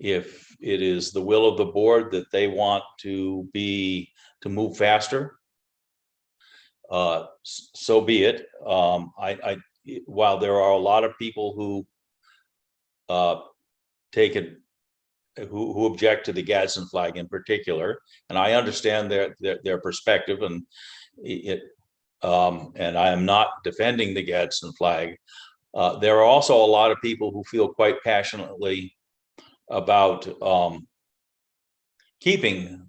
If it is the will of the board that they want to move faster, so be it. While there are a lot of people who who object to the Gadsden flag in particular, and I understand their perspective, and I am not defending the Gadsden flag. There are also a lot of people who feel quite passionately about keeping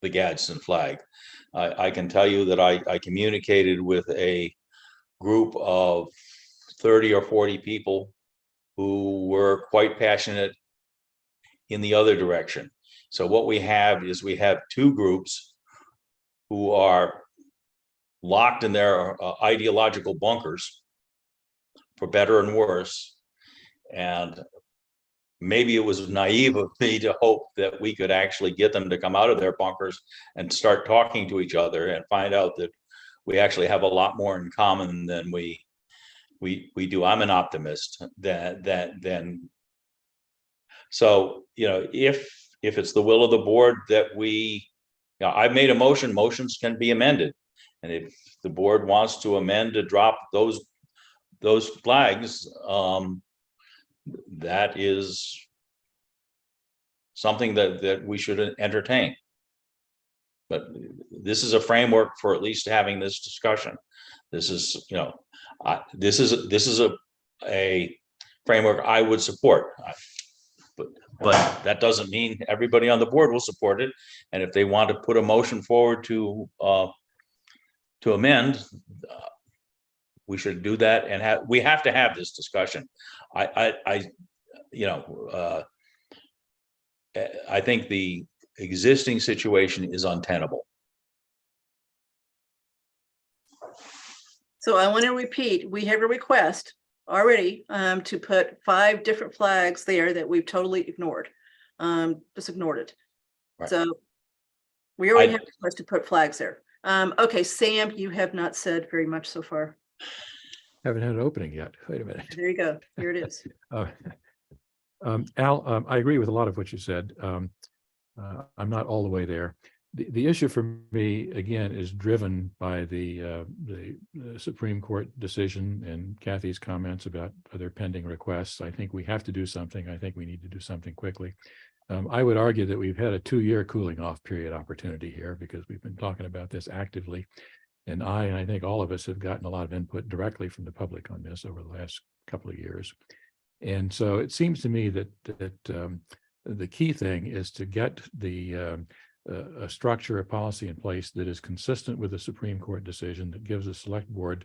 the Gadsden flag. I can tell you that I communicated with a group of 30 or 40 people who were quite passionate in the other direction. So what we have is we have 2 groups who are locked in their ideological bunkers, for better and worse. And maybe it was naive of me to hope that we could actually get them to come out of their bunkers and start talking to each other and find out that we actually have a lot more in common than we do. I'm an optimist then. So, if it's the will of the board that I've made a motion, motions can be amended. And if the board wants to amend to drop those that is something that we should entertain. But this is a framework for at least having this discussion. This is, you know, this is a framework I would support. But that doesn't mean everybody on the board will support it. And if they want to put a motion forward to amend, we should do that, and we have to have this discussion. You know, I think the existing situation is untenable. So I want to repeat, we have a request already to put 5 different flags there that we've totally ignored. Just ignored it. Right. So we already have a request to put flags there. Okay, Sam, you have not said very much so far. Haven't had an opening yet. Wait a minute. There you go. Here it is. Al, I agree with a lot of what you said. I'm not all the way there. The issue for me, again, is driven by the Supreme Court decision and Kathy's comments about other pending requests. I think we have to do something. I think we need to do something quickly. I would argue that we've had a 2-year cooling off period opportunity here because we've been talking about this actively. And I think all of us have gotten a lot of input directly from the public on this over the last couple of years. And so it seems to me that the key thing is to get a structure, a policy in place that is consistent with the Supreme Court decision, that gives the select board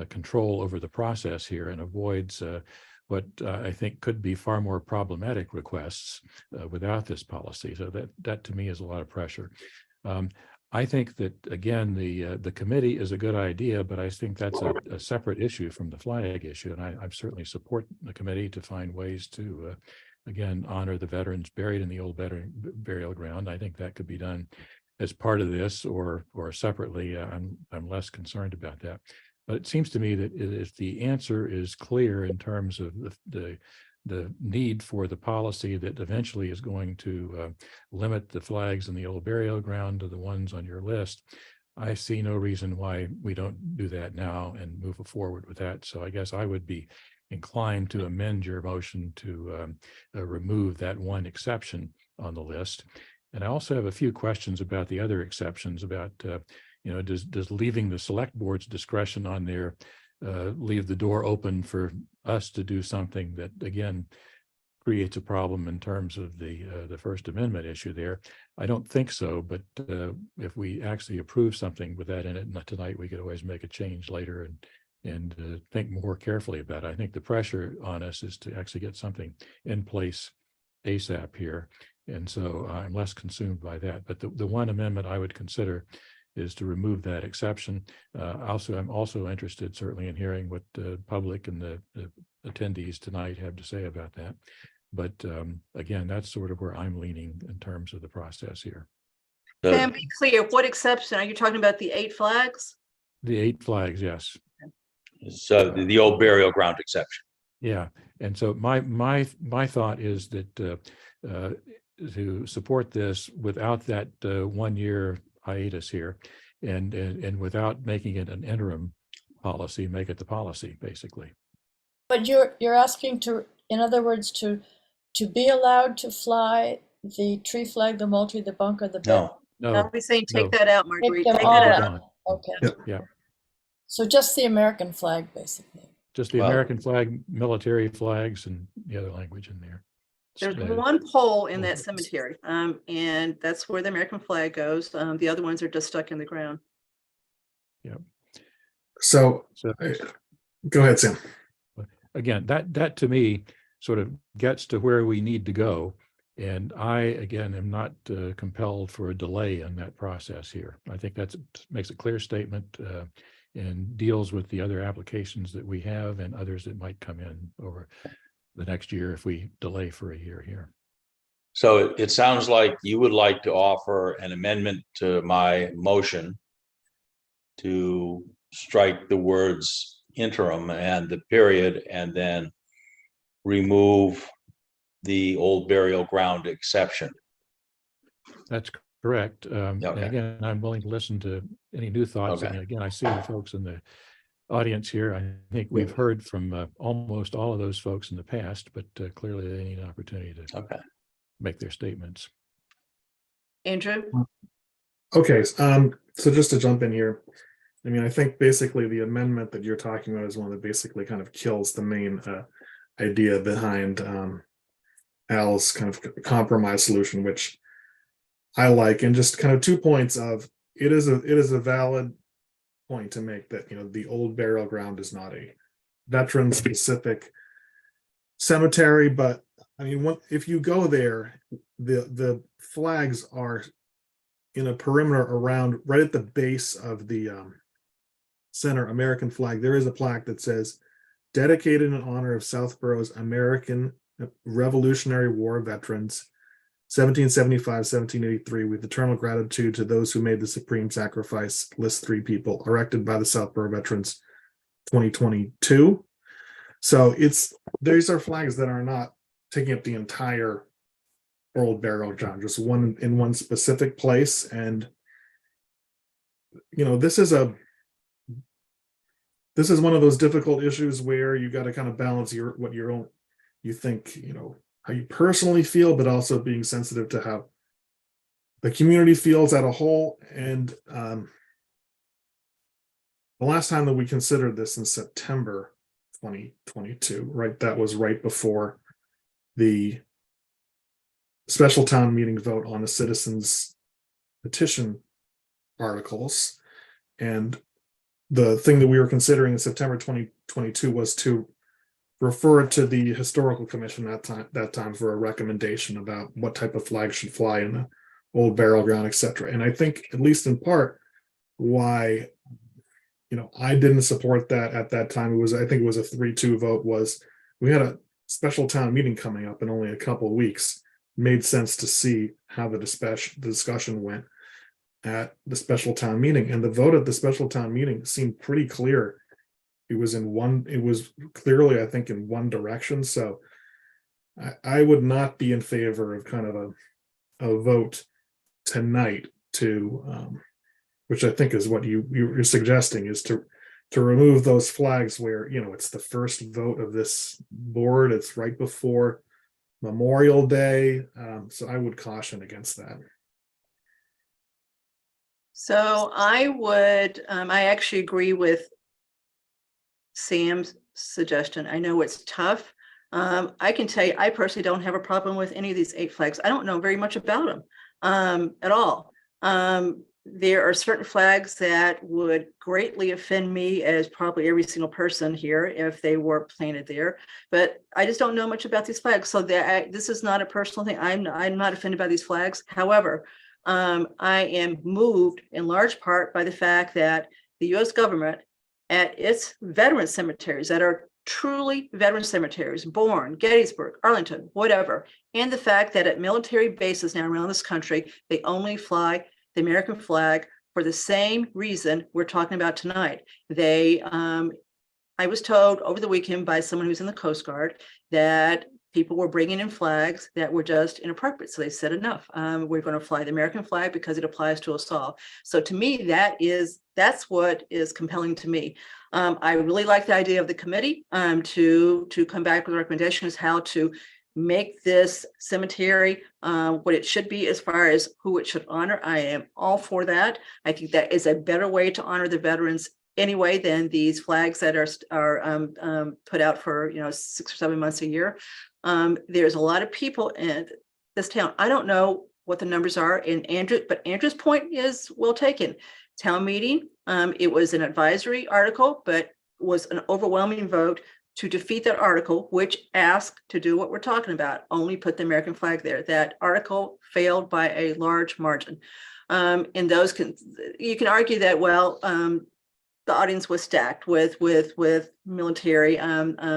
control over the process here and avoids what I think could be far more problematic requests without this policy. So that to me is a lot of pressure. I think that, again, the committee is a good idea, but I think that's a separate issue from the flag issue. And I certainly support the committee to find ways to, again, honor the veterans buried in the old veteran burial ground. I think that could be done as part of this or separately. I'm less concerned about that. But it seems to me that if the answer is clear in terms of the need for the policy that eventually is going to limit the flags in the old burial ground to the ones on your list, I see no reason why we don't do that now and move forward with that. So I guess I would be inclined to amend your motion to remove that one exception on the list. And I also have a few questions about the other exceptions about, you know, does leaving the select board's discretion on there leave the door open for us to do something that, again, creates a problem in terms of the First Amendment issue there? I don't think so, but if we actually approve something with that in it tonight, we could always make a change later and think more carefully about it. I think the pressure on us is to actually get something in place ASAP here. And so I'm less consumed by that. But the one amendment I would consider is to remove that exception. I'm also interested certainly in hearing what the public and the attendees tonight have to say about that. But again, that's sort of where I'm leaning in terms of the process here. Sam, be clear, what exception? Are you talking about the 8 flags? The 8 flags, yes. So the old burial ground exception. Yeah, and so my thought is that to support this without that 1-year hiatus here, and without making it an interim policy, make it the policy basically. But you're asking to, in other words, to be allowed to fly the tree flag, the multi, the bunker, the bell. No, I'll be saying take that out, Marguerite. them Take all that out. out. Okay. Yep. Yeah, So just the American flag, basically. just the American flag, military flags, and the other language in there. There's one pole in that cemetery, and that's where the American flag goes. The other ones are just stuck in the ground. Yeah. So go ahead, Sam. Again, that to me sort of gets to where we need to go. And I, again, am not compelled for a delay in that process here. I think that makes a clear statement and deals with the other applications that we have and others that might come in over the next year if we delay for a year here. So it sounds like you would like to offer an amendment to my motion to strike the words interim and the period, and then remove the old burial ground exception. That's correct. And again, I'm willing to listen to any new thoughts. And again, I see the folks in the audience here. I think we've heard from almost all of those folks in the past, but clearly they need an opportunity to make their statements. Andrew? Okay, so just to jump in here, I mean, I think basically the amendment that you're talking about is one that basically kind of kills the main idea behind Al's kind of compromise solution, which I like. And just kind of 2 points of it is a valid point to make that, you know, the old burial ground is not a veteran specific cemetery, but I mean, if you go there, the flags are in a perimeter around right at the base of the center American flag. There is a plaque that says dedicated in honor of Southborough's American Revolutionary War veterans 1775-1783 with eternal gratitude to those who made the supreme sacrifice. List 3 people, erected by the Southborough Veterans 2022. So these are flags that are not taking up the entire old burial ground, just one in one specific place. And you know, this is one of those difficult issues where you got to kind of balance what your own, you think, you know, how you personally feel, but also being sensitive to how the community feels as a whole. And the last time that we considered this in September 2022, right, that was right before the special town meeting vote on the citizens petition articles. And the thing that we were considering in September 2022 was to refer it to the historical commission that time for a recommendation about what type of flag should fly in the old burial ground, etc. And I think, at least in part, why, you know, I didn't support that at that time, I think it was a 3-2 vote, was we had a special town meeting coming up in only a couple of weeks. It made sense to see how the discussion went at the special town meeting, and the vote at the special town meeting seemed pretty clear. It was clearly, I think, in one direction. So I would not be in favor of kind of a vote tonight to which I think is what you're suggesting, is to remove those flags where, you know, it's the first vote of this board. It's right before Memorial Day. So I would caution against that. So I actually agree with Sam's suggestion. I know it's tough. I can tell you, I personally don't have a problem with any of these 8 flags. I don't know very much about them at all. There are certain flags that would greatly offend me, as probably every single person here, if they were planted there. But I just don't know much about these flags. So this is not a personal thing. I'm not offended by these flags. However, I am moved in large part by the fact that the U.S. government, at its veteran cemeteries that are truly veteran cemeteries, Bourne, Gettysburg, Arlington, whatever, and the fact that at military bases now around this country, they only fly the American flag for the same reason we're talking about tonight. I was told over the weekend by someone who's in the Coast Guard that people were bringing in flags that were just inappropriate. So they said, enough. We're going to fly the American flag because it applies to us all. So to me, that's what is compelling to me. I really like the idea of the committee to come back with recommendations how to make this cemetery what it should be as far as who it should honor. I am all for that. I think that is a better way to honor the veterans anyway than these flags that are put out for 6 or 7 months a year. There's a lot of people in this town. I don't know what the numbers are but Andrew's point is well taken. Town meeting, it was an advisory article, but was an overwhelming vote to defeat that article, which asked to do what we're talking about, only put the American flag there. That article failed by a large margin. And you can argue that, well, the audience was stacked with military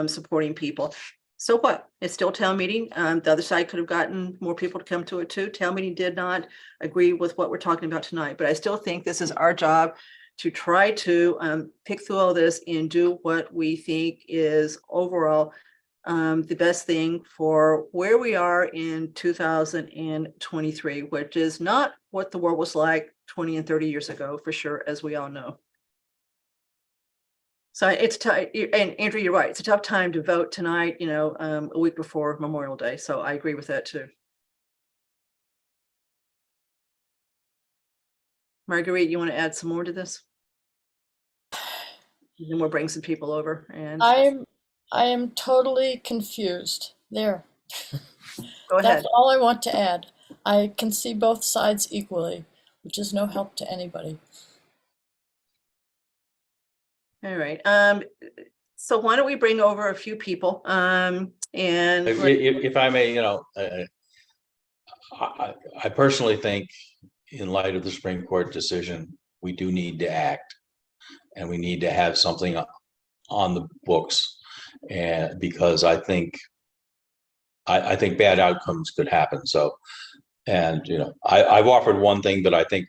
supporting people. So what? It's still town meeting. The other side could have gotten more people to come to it too. Town meeting did not agree with what we're talking about tonight, but I still think this is our job to try to pick through all this and do what we think is overall the best thing for where we are in 2023, which is not what the world was like 20 and 30 years ago, for sure, as we all know. So it's tough, and Andrew, you're right. It's a tough time to vote tonight, a week before Memorial Day. So I agree with that too. Marguerite, you want to add some more to this? And then we'll bring some people over and I am totally confused. There. go ahead. That's all I want to add. I can see both sides equally, which is no help to anybody. All right. So why don't we bring over a few people? And If I may, I personally think in light of the Supreme Court decision, we do need to act. And we need to have something on the books. And because I think bad outcomes could happen. So, and, I've offered one thing, but I think,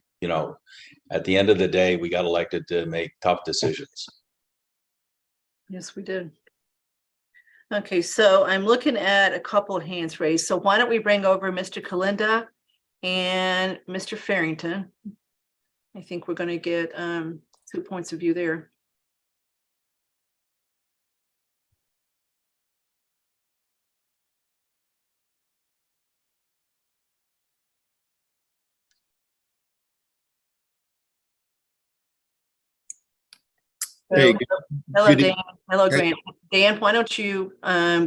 at the end of the day, we got elected to make tough decisions. yes, we did. Okay, so I'm looking at a couple of hands raised. So why don't we bring over Mr. Kalinda and Mr. Farrington? I think we're going to get 2 points of view there. Hey, Hello, good Dan. Hello, Hey. Grant. Dan, why don't you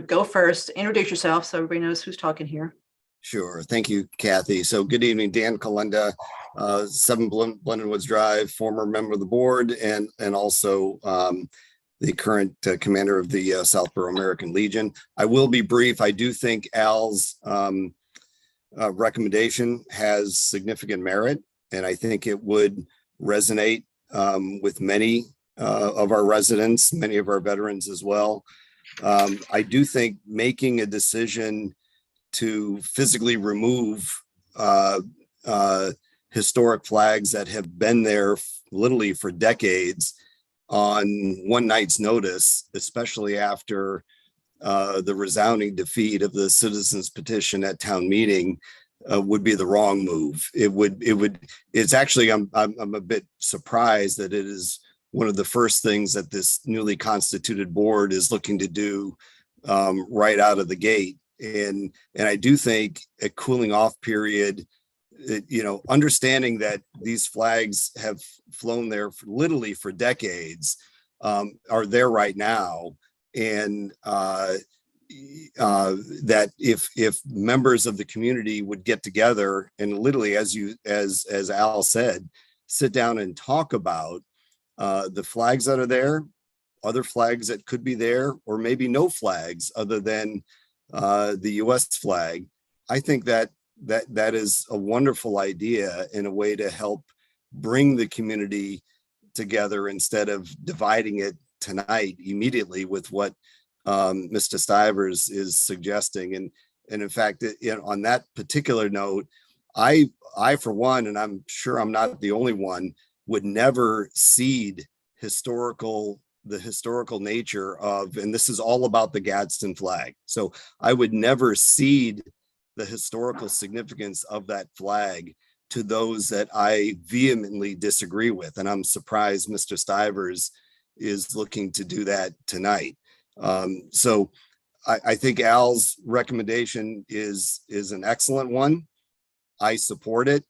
go first? Introduce yourself so everybody knows who's talking here. Sure. Thank you, Kathy. So good evening, Dan Kalenda, 7 Blended Woods Drive, former member of the board and also the current commander of the Southborough American Legion. I will be brief. I do think Al's recommendation has significant merit, and I think it would resonate with many of our residents, many of our veterans as well. I do think making a decision to physically remove historic flags that have been there literally for decades on one night's notice, especially after the resounding defeat of the citizens petition at town meeting, would be the wrong move. It's actually, I'm a bit surprised that it is one of the first things that this newly constituted board is looking to do right out of the gate. And I do think a cooling off period, understanding that these flags have flown there literally for decades, are there right now. And that if members of the community would get together and literally, as Al said, sit down and talk about the flags that are there, other flags that could be there, or maybe no flags other than the US flag. I think that is a wonderful idea and a way to help bring the community together instead of dividing it tonight immediately with what Mr. Stivers is suggesting. And in fact, on that particular note, I for one, and I'm sure I'm not the only one, would never cede the historical nature of, and this is all about the Gadsden flag. So I would never cede the historical significance of that flag to those that I vehemently disagree with. And I'm surprised Mr. Stivers is looking to do that tonight. So I think Al's recommendation is an excellent one. I support it.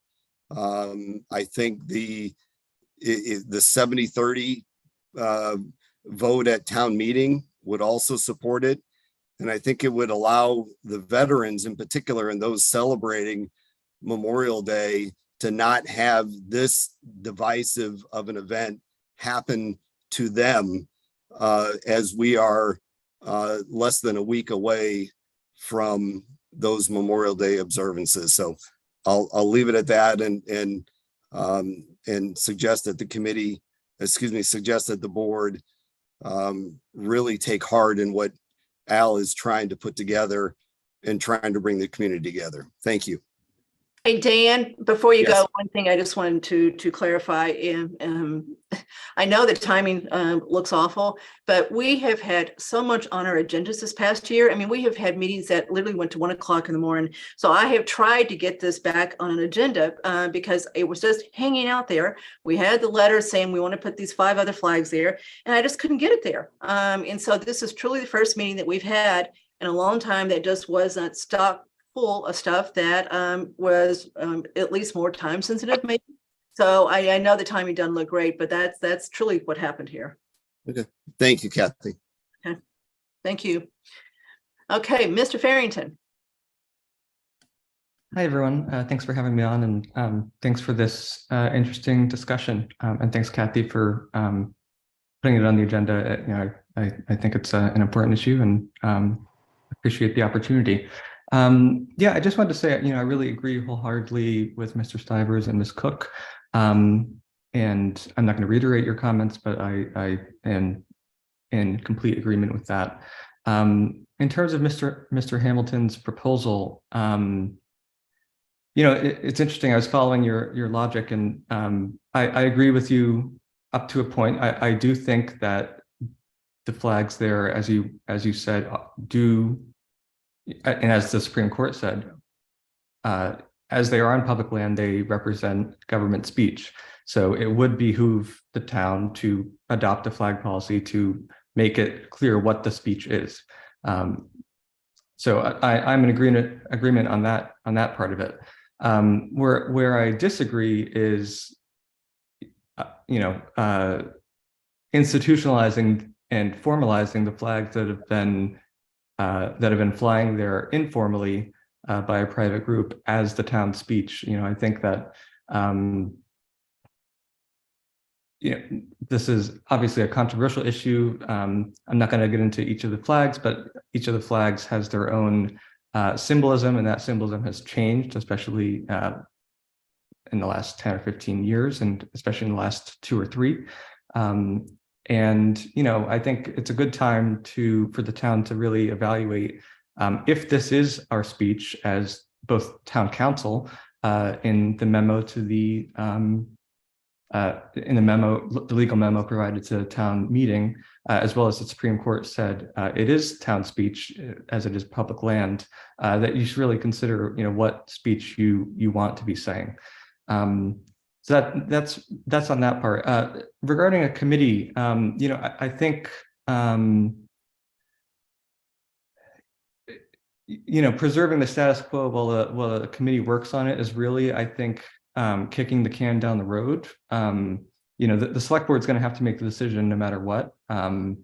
I think the 70-30 vote at town meeting would also support it. And I think it would allow the veterans in particular and those celebrating Memorial Day to not have this divisive of an event happen to them as we are less than a week away from those Memorial Day observances. So I'll leave it at that and suggest that the board really take heart in what Al is trying to put together and trying to bring the community together. Thank you. Hey, Dan, before you Yes. go, one thing I just wanted to clarify. I know the timing looks awful, but we have had so much on our agendas this past year. I mean, we have had meetings that literally went to 1 o'clock in the morning. So I have tried to get this back on an agenda because it was just hanging out there. We had the letter saying we want to put these 5 other flags there, and I just couldn't get it there. And so this is truly the first meeting that we've had in a long time that just wasn't stock full of stuff that was at least more time sensitive maybe. So I know the timing doesn't look great, but that's truly what happened here. Okay, thank you, Kathy. Thank you. Okay, Mr. Farrington. Hi, everyone. Thanks for having me on, and thanks for this interesting discussion. And thanks, Kathy, for putting it on the agenda. I think it's an important issue, and appreciate the opportunity. Yeah, I just wanted to say, I really agree wholeheartedly with Mr. Stivers and Ms. Cook. And I'm not going to reiterate your comments, but I am in complete agreement with that. In terms of Mr. Hamilton's proposal, it's interesting. I was following your logic, and I agree with you up to a point. I do think that the flags there, as you said, do, and as the Supreme Court said, as they are on public land, they represent government speech. So it would behoove the town to adopt a flag policy to make it clear what the speech is. So I'm in agreement on that part of it. Where I disagree is, institutionalizing and formalizing the flags that have been flying there informally by a private group as the town speech. I think that this is obviously a controversial issue. I'm not going to get into each of the flags, but each of the flags has their own symbolism, and that symbolism has changed, especially in the last 10 or 15 years, and especially in the last 2 or 3. And I think it's a good time for the town to really evaluate if this is our speech, as both town council in the memo to the the legal memo provided to the town meeting, as well as the Supreme Court said it is town speech, as it is public land, that you should really consider what speech you want to be saying. So that's on that part. Regarding a committee, I think preserving the status quo while the committee works on it is really, I think, kicking the can down the road. The select board is going to have to make the decision no matter what. A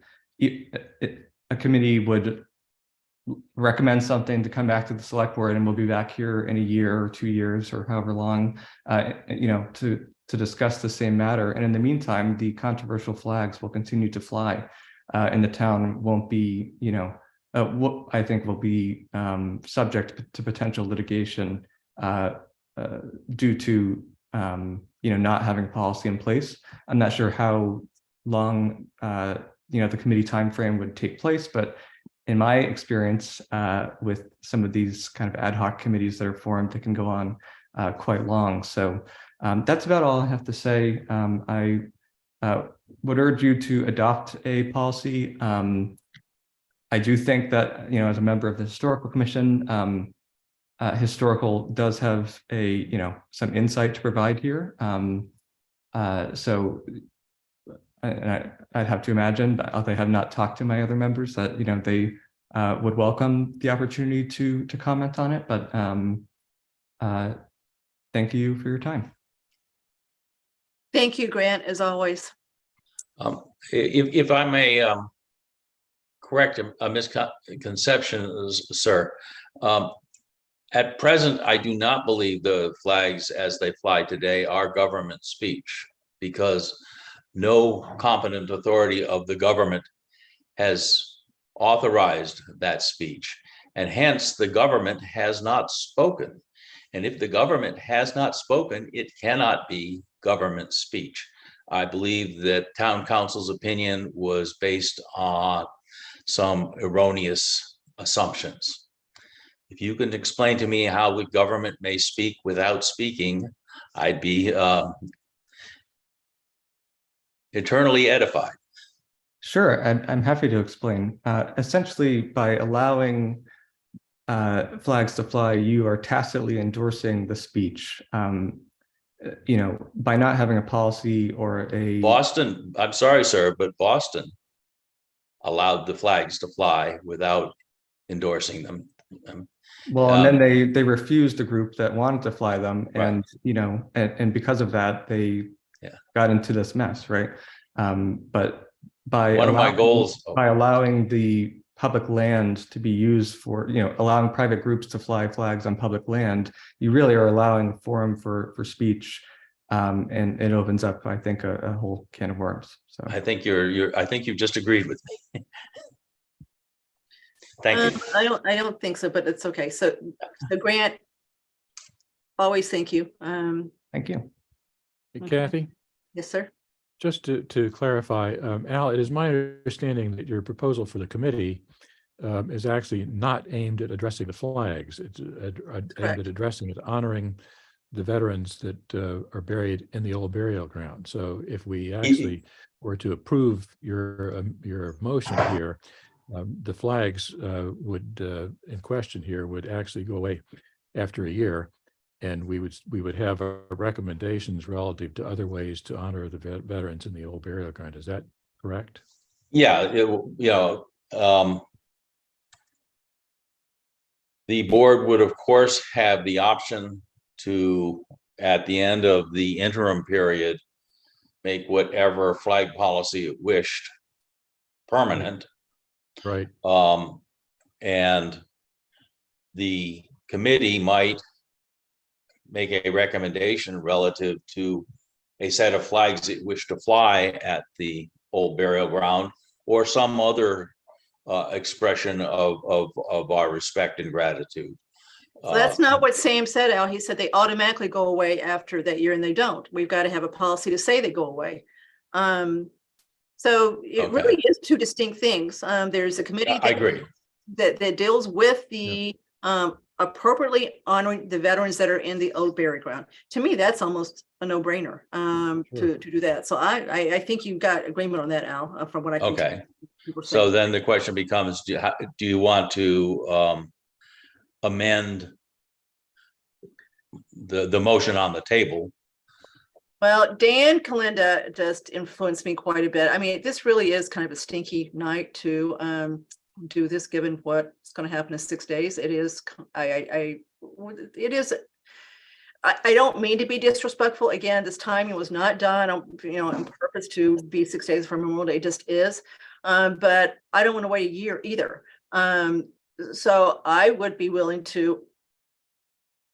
committee would recommend something to come back to the select board, and we'll be back here in a year or 2 years or however long, to discuss the same matter. And in the meantime, the controversial flags will continue to fly, and the town won't be, what I think will be subject to potential litigation due to not having policy in place. I'm not sure how long the committee timeframe would take place, but in my experience with some of these kind of ad hoc committees that are formed, it can go on quite long. So that's about all I have to say. I would urge you to adopt a policy. I do think that, as a member of the Historical Commission, Historical does have some insight to provide here. So I'd have to imagine, but I have not talked to my other members, that they would welcome the opportunity to comment on it. But thank you for your time. Thank you, Grant, as always. If I may correct a misconception, sir. At present, I do not believe the flags as they fly today are government speech, because no competent authority of the government has authorized that speech, and hence the government has not spoken. And if the government has not spoken, it cannot be government speech. I believe that town council's opinion was based on some erroneous assumptions. If you can explain to me how the government may speak without speaking, I'd be eternally edified. Sure, I'm happy to explain. Essentially, by allowing flags to fly, you are tacitly endorsing the speech. By not having a policy or a Boston, I'm sorry, sir, but Boston allowed the flags to fly without endorsing them. Well, and then they refused the group that wanted to fly them, and and because of that, they got into this mess, right? But by One of my goals- by allowing the public land to be used for, allowing private groups to fly flags on public land, you really are allowing a forum for speech, and it opens up, I think, a whole can of worms. So I think I think you've just agreed with me. Thank you. I don't think so, but it's okay. So Grant, always thank you. Thank you. Hey, Kathy, Yes, sir. just to clarify, Al, it is my understanding that your proposal for the committee is actually not aimed at addressing the flags. It's aimed at addressing it, honoring the veterans that are buried in the old burial ground. So if we actually were to approve your motion here, the flags in question here would actually go away after a year, and we would have recommendations relative to other ways to honor the veterans in the old burial ground. Is that correct? Yeah, the board would, of course, have the option to, at the end of the interim period, make whatever flag policy it wished permanent. Right. And the committee might make a recommendation relative to a set of flags it wished to fly at the old burial ground, or some other expression of our respect and gratitude. So that's not what Sam said, Al. He said they automatically go away after that year, and they don't. We've got to have a policy to say they go away. So it really is two distinct things. There's a committee I agree. that deals with the appropriately honoring the veterans that are in the old burial ground. To me, that's almost a no-brainer to do that. So I think you've got agreement on that, Al, from what I can tell. So then the question becomes, do you want to amend the motion on the table? Well, Dan Kalinda just influenced me quite a bit. I mean, this really is kind of a stinky night to do this, given what's going to happen in 6 days. It is, I don't mean to be disrespectful. Again, this timing was not done, on purpose to be 6 days from Memorial Day. It just is. But I don't want to wait a year either. So I would be willing to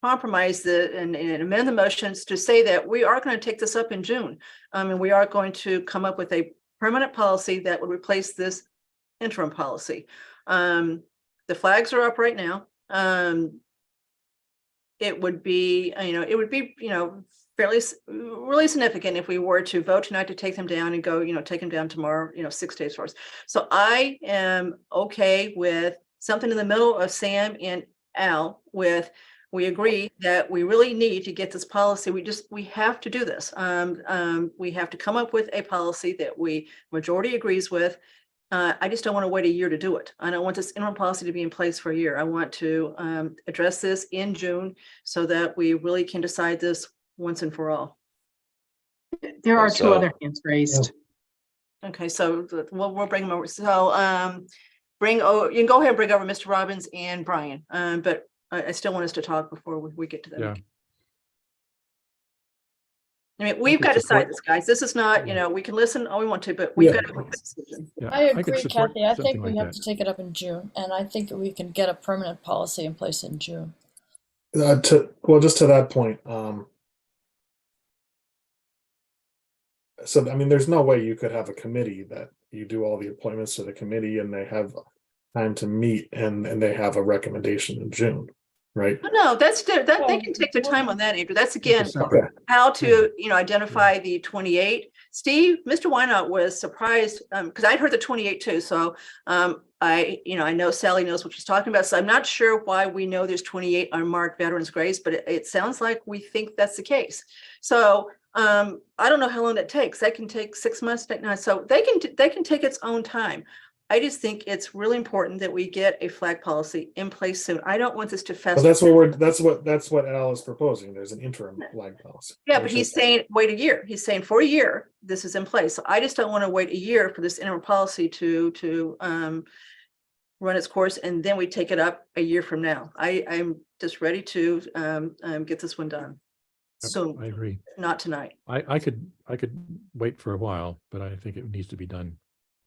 compromise and amend the motions to say that we are going to take this up in June. And we are going to come up with a permanent policy that would replace this interim policy. The flags are up right now. It would be, really significant if we were to vote tonight to take them down and go, take them down tomorrow, 6 days for us. So I am okay with something in the middle of Sam and Al with, we agree that we really need to get this policy. We have to do this. We have to come up with a policy that majority agrees with. I just don't want to wait a year to do it. I don't want this interim policy to be in place for a year. I want to address this in June so that we really can decide this once and for all. There are two other hands raised. Okay, so we'll bring them over. So you can go ahead and bring over Mr. Robbins and Brian, but I still want us to talk before we get to that. Yeah. I mean, we've got to decide this, guys. This is not, we can listen all we want to, but we've got to make a decision. Yeah, I could agree, support Kathy. I think something we like have that. to take it up in June, and I think we can get a permanent policy in place in June. Just to that point, so I mean, there's no way you could have a committee that you do all the appointments to the committee and they have time to meet and they have a recommendation in June, right? No, they can take their time on that, Andrew. That's again, Okay. how to, identify the 28. Steve, Mr. Wynot was surprised because I'd heard the 28 too. So I know Sally knows what she's talking about. So I'm not sure why we know there's 28 unmarked veterans graves, but it sounds like we think that's the case. So I don't know how long that takes. That can take 6 months. So they can take its own time. I just think it's really important that we get a flag policy in place soon. I don't want this to fester. Well, that's what Al is proposing. There's an interim flag policy. Yeah, but he's saying wait a year. He's saying for a year this is in place. So I just don't want to wait a year for this interim policy to run its course, and then we take it up a year from now. I'm just ready to get this one done. Yep, So I agree. not tonight. I could wait for a while, but I think it needs to be done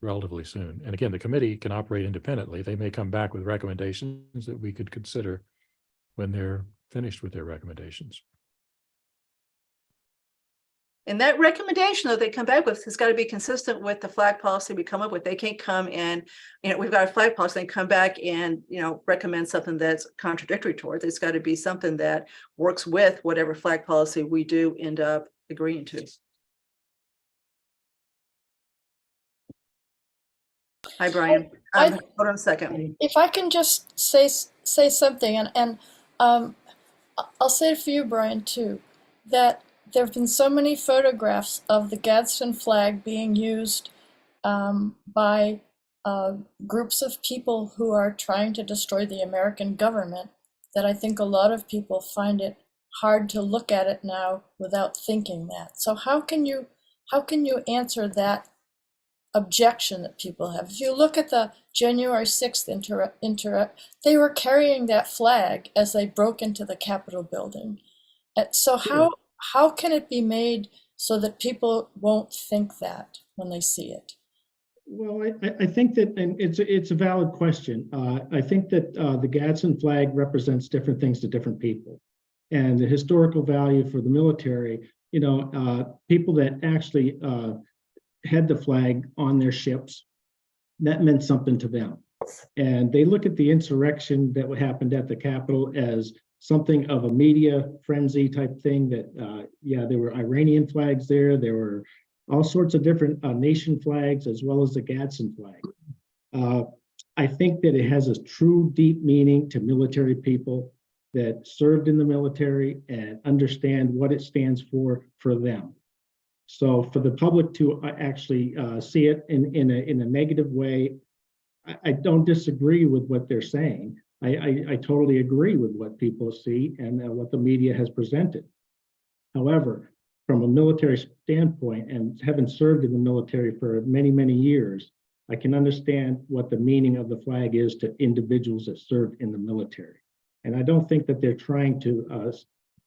relatively soon. And again, the committee can operate independently. They may come back with recommendations that we could consider when they're finished with their recommendations. And that recommendation that they come back with has got to be consistent with the flag policy we come up with. They can't come and, we've got a flag policy and come back and, recommend something that's contradictory to it. It's got to be something that works with whatever flag policy we do end up agreeing to. Hi, Brian. Hold on a second. If I can just say something, and I'll say it for you, Brian, too, that there have been so many photographs of the Gadsden flag being used by groups of people who are trying to destroy the American government that I think a lot of people find it hard to look at it now without thinking that. So how can you answer that objection that people have? If you look at the January 6th they were carrying that flag as they broke into the Capitol building. So how can it be made so that people won't think that when they see it? Well, I think that, and it's a valid question. I think that the Gadsden flag represents different things to different people. And the historical value for the military, people that actually had the flag on their ships, that meant something to them. And they look at the insurrection that happened at the Capitol as something of a media frenzy type thing that, there were Iranian flags there. There were all sorts of different nation flags, as well as the Gadsden flag. I think that it has a true deep meaning to military people that served in the military and understand what it stands for them. So for the public to actually see it in a negative way, I don't disagree with what they're saying. I totally agree with what people see and what the media has presented. However, from a military standpoint, and having served in the military for many, many years, I can understand what the meaning of the flag is to individuals that served in the military. And I don't think that they're trying to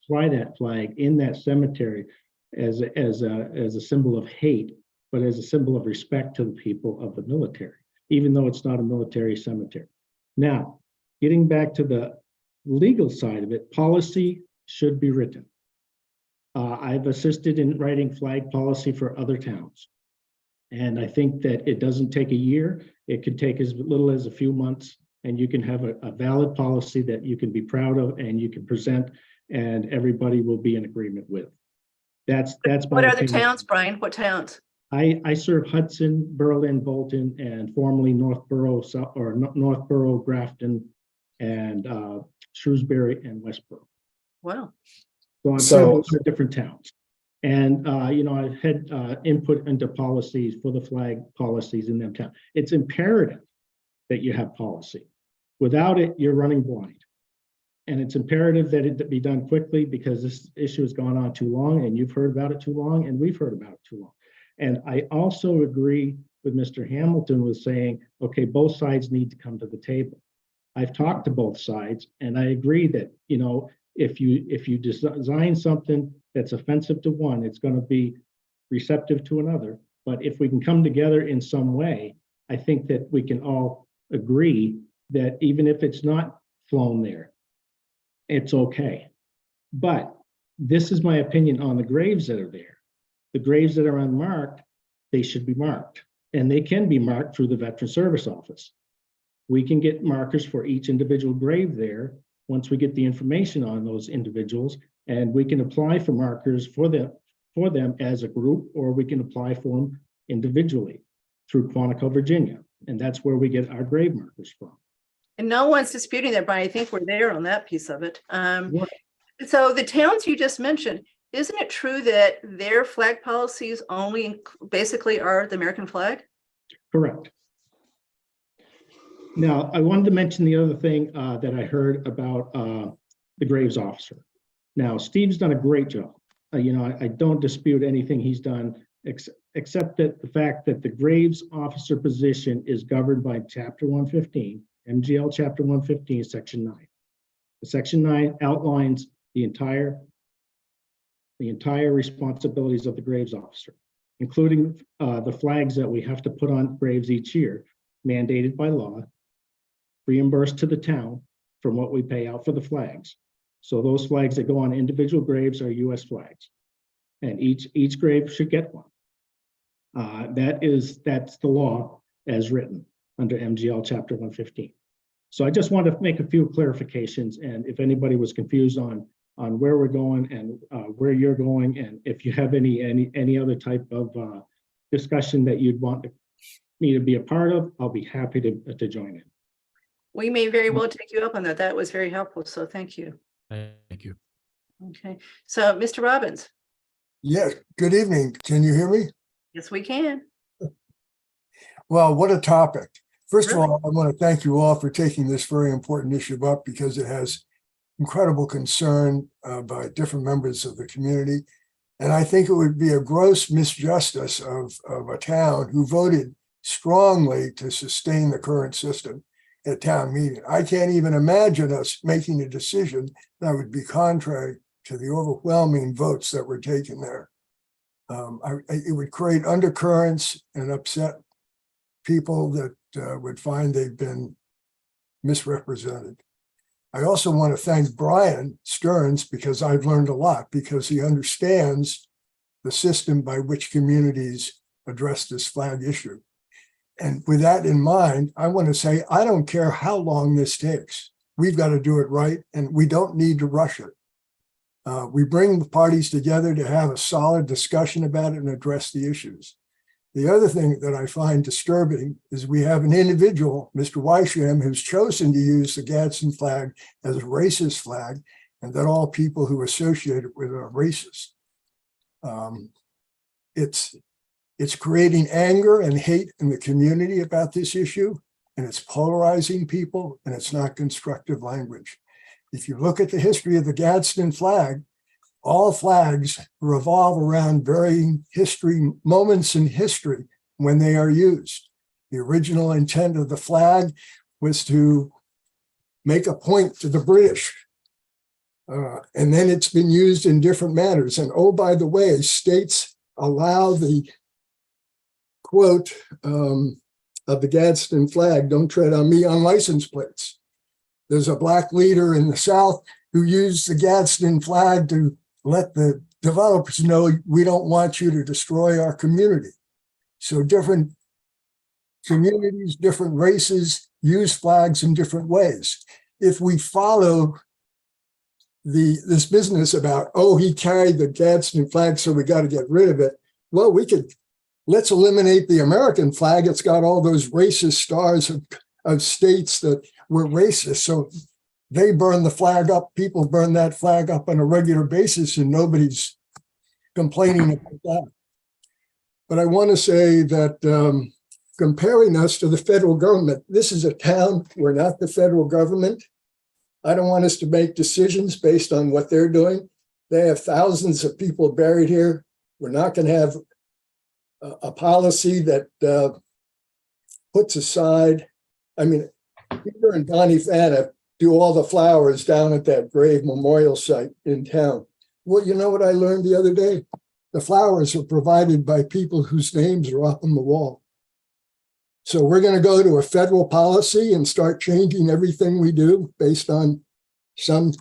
fly that flag in that cemetery as a symbol of hate, but as a symbol of respect to the people of the military, even though it's not a military cemetery. Now, getting back to the legal side of it, policy should be written. I've assisted in writing flag policy for other towns. And I think that it doesn't take a year. It could take as little as a few months, and you can have a valid policy that you can be proud of and you can present, and everybody will be in agreement with. That's my What other opinion. towns, Brian? What towns? I serve Hudson, Berlin, Bolton, and formerly Northborough, Northborough, Grafton, and Shrewsbury and Westboro. Wow. So I'm So- those are different towns. And, I've had input into policies for the flag policies in them town. It's imperative that you have policy. Without it, you're running blind. And it's imperative that it be done quickly because this issue has gone on too long and you've heard about it too long and we've heard about it too long. And I also agree with Mr. Hamilton with saying, okay, both sides need to come to the table. I've talked to both sides and I agree that, if you design something that's offensive to one, it's going to be receptive to another. But if we can come together in some way, I think that we can all agree that even if it's not flown there, it's okay. But this is my opinion on the graves that are there. The graves that are unmarked, they should be marked. And they can be marked through the Veteran Service Office. We can get markers for each individual grave there once we get the information on those individuals, and we can apply for markers for them as a group, or we can apply for them individually through Quantico, Virginia. And that's where we get our grave markers from. And no one's disputing that, but I think we're there on that piece of it. So the towns you just mentioned, isn't it true that their flag policies only basically are the American flag? Correct. Now, I wanted to mention the other thing that I heard about the graves officer. Now, Steve's done a great job. I don't dispute anything he's done, except that the fact that the graves officer position is governed by Chapter 115, MGL Chapter 115, Section 9. Section 9 outlines the entire responsibilities of the graves officer, including the flags that we have to put on graves each year, mandated by law, reimbursed to the town from what we pay out for the flags. So those flags that go on individual graves are US flags, and each grave should get one. That's the law as written under MGL Chapter 115. So I just want to make a few clarifications, and if anybody was confused on where we're going and where you're going, and if you have any other type of discussion that you'd want me to be a part of, I'll be happy to join in. We may very well take you up on that. That was very helpful. So thank you. Thank you. Okay. So Mr. Robbins. Yes, good evening. Can you hear me? Yes, we can. Well, what a topic. First of Really? all, I want to thank you all for taking this very important issue up because it has incredible concern by different members of the community. And I think it would be a gross misjustice of a town who voted strongly to sustain the current system at town meeting. I can't even imagine us making a decision that would be contrary to the overwhelming votes that were taken there. It would create undercurrents and upset people that would find they've been misrepresented. I also want to thank Brian Stearns because I've learned a lot because he understands the system by which communities address this flag issue. And with that in mind, I want to say, I don't care how long this takes. We've got to do it right, and we don't need to rush it. We bring the parties together to have a solid discussion about it and address the issues. The other thing that I find disturbing is we have an individual, Mr. Weisham, who's chosen to use the Gadsden flag as a racist flag, and that all people who associate it with are racist. It's creating anger and hate in the community about this issue, and it's polarizing people, and it's not constructive language. If you look at the history of the Gadsden flag, all flags revolve around varying moments in history when they are used. The original intent of the flag was to make a point to the British. And then it's been used in different manners. And oh, by the way, states allow the quote of the Gadsden flag, "Don't tread on me," on license plates. There's a Black leader in the South who used the Gadsden flag to let the developers know, we don't want you to destroy our community. So different communities, different races use flags in different ways. If we follow this business about, oh, he carried the Gadsden flag, so we got to get rid of it. Well, let's eliminate the American flag. It's got all those racist stars of states that were racist. So they burn the flag up. People burn that flag up on a regular basis, and nobody's complaining about that. But I want to say that comparing us to the federal government, this is a town, we're not the federal government. I don't want us to make decisions based on what they're doing. They have thousands of people buried here. We're not going to have a policy that puts aside, I mean, Peter and Donnie Fana do all the flowers down at that grave memorial site in town. Well, you know what I learned the other day? The flowers are provided by people whose names are up on the wall. So we're going to go to a federal policy and start changing everything we do based on some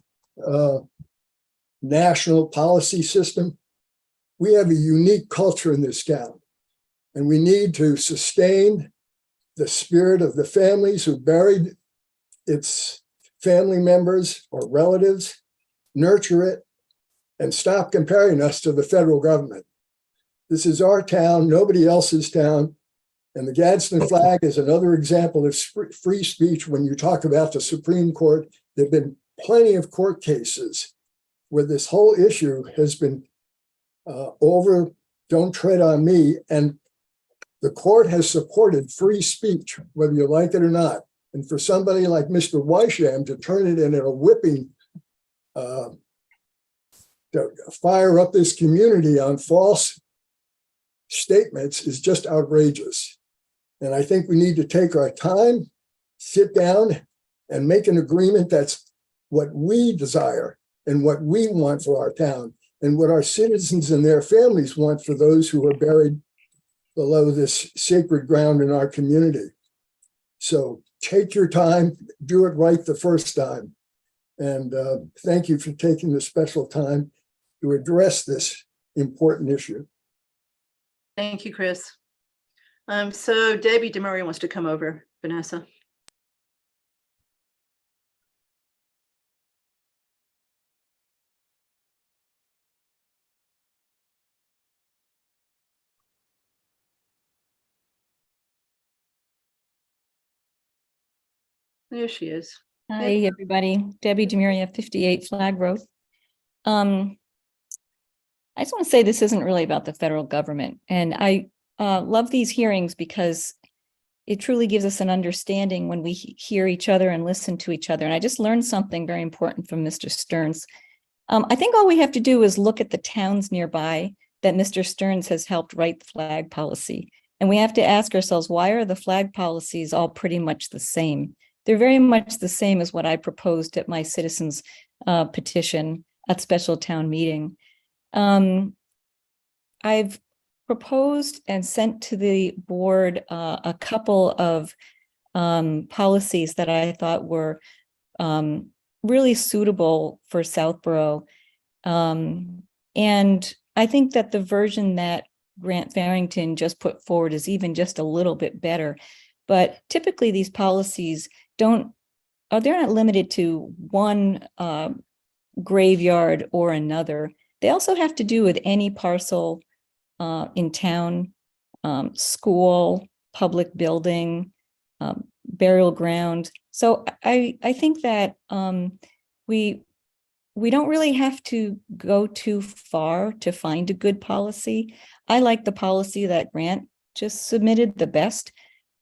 national policy system. We have a unique culture in this town, and we need to sustain the spirit of the families who buried its family members or relatives, nurture it, and stop comparing us to the federal government. This is our town, nobody else's town. And the Gadsden flag is another example of free speech. When you talk about the Supreme Court, there have been plenty of court cases where this whole issue has been over, don't tread on me. And the court has supported free speech, whether you like it or not. And for somebody like Mr. Weisham to turn it into a whipping, to fire up this community on false statements is just outrageous. And I think we need to take our time sit down and make an agreement that's what we desire and what we want for our town and what our citizens and their families want for those who are buried below this sacred ground in our community. So take your time, do it right the first time. And thank you for taking the special time to address this important issue. Thank you, Chris. So Debbie DeMaria wants to come over. Vanessa. There she is. Hi, everybody. Debbie Demuria, 58 Flag Road. I just want to say this isn't really about the federal government. And I love these hearings because it truly gives us an understanding when we hear each other and listen to each other. And I just learned something very important from Mr. Stearns. I think all we have to do is look at the towns nearby that Mr. Stearns has helped write the flag policy. And we have to ask ourselves, why are the flag policies all pretty much the same? They're very much the same as what I proposed at my citizens petition at special town meeting. I've proposed and sent to the board a couple of policies that I thought were really suitable for Southborough. And I think that the version that Grant Farrington just put forward is even just a little bit better. But typically these policies they're not limited to one graveyard or another. They also have to do with any parcel in town, school, public building, burial ground. So I think that we don't really have to go too far to find a good policy. I like the policy that Grant just submitted the best,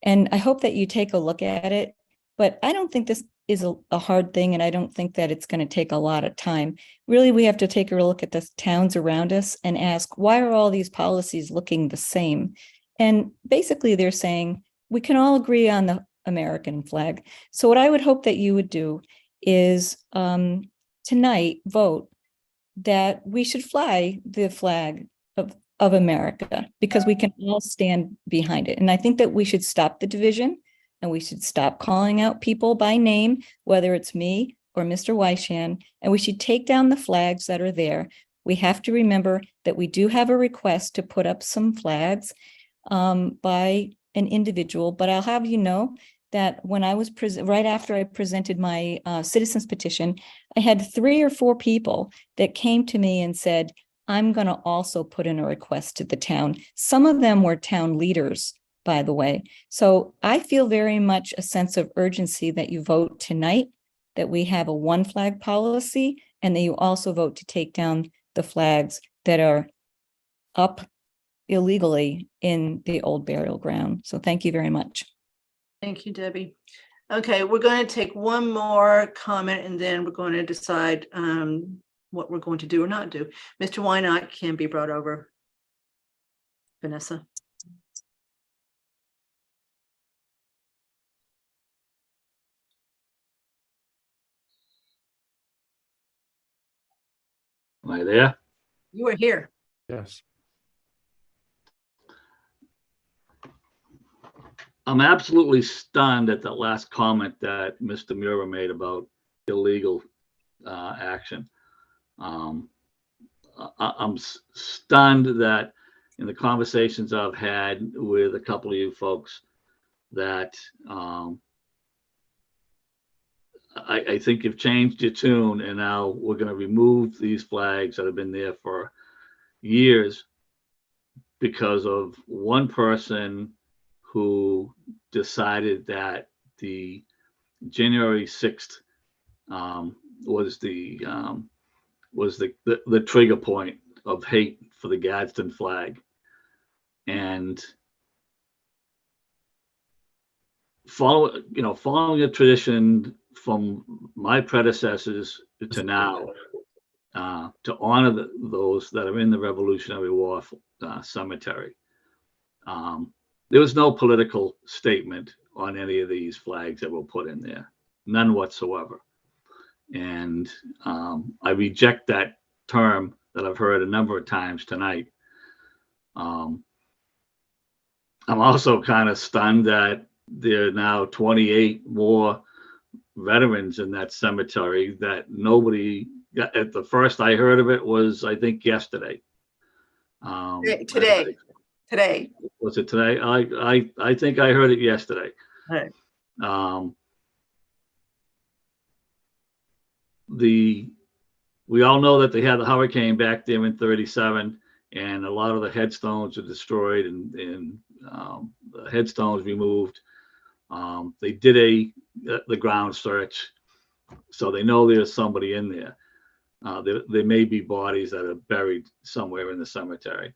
and I hope that you take a look at it. But I don't think this is a hard thing, and I don't think that it's going to take a lot of time. Really, we have to take a look at the towns around us and ask, why are all these policies looking the same? And basically, they're saying, we can all agree on the American flag. So what I would hope that you would do is tonight vote that we should fly the flag of America, because we can all stand behind it. And I think that we should stop the division. And we should stop calling out people by name, whether it's me or Mr. Weishan, and we should take down the flags that are there. We have to remember that we do have a request to put up some flags by an individual, but I'll have you know that when I was right after I presented my citizens petition, I had 3 or 4 people that came to me and said, I'm going to also put in a request to the town. Some of them were town leaders, by the way. So I feel very much a sense of urgency that you vote tonight, that we have a one flag policy, and that you also vote to take down the flags that are up illegally in the old burial ground. So thank you very much. Thank you, Debbie. Okay, we're going to take one more comment and then we're going to decide what we're going to do or not do. Mr. Wynot can be brought over. Vanessa. Am I there? You are here. Yes. I'm absolutely stunned at that last comment that Mr. Mura made about illegal action. I'm stunned that in the conversations I've had with a couple of you folks that I think you've changed your tune, and now we're going to remove these flags that have been there for years because of one person who decided that the January 6th was the trigger point of hate for the Gadsden flag. And following a tradition from my predecessors to now, to honor those that are in the Revolutionary War cemetery. There was no political statement on any of these flags that were put in there, none whatsoever. And I reject that term that I've heard a number of times tonight. I'm also kind of stunned that there are now 28 more veterans in that cemetery that nobody got. At the first I heard of it was, I think, yesterday. Today. Was it today? I think I heard it yesterday. Right. We all know that they had the hurricane back there in 37, and a lot of the headstones are destroyed and the headstones removed. They did the ground search, so they know there's somebody in there. There may be bodies that are buried somewhere in the cemetery,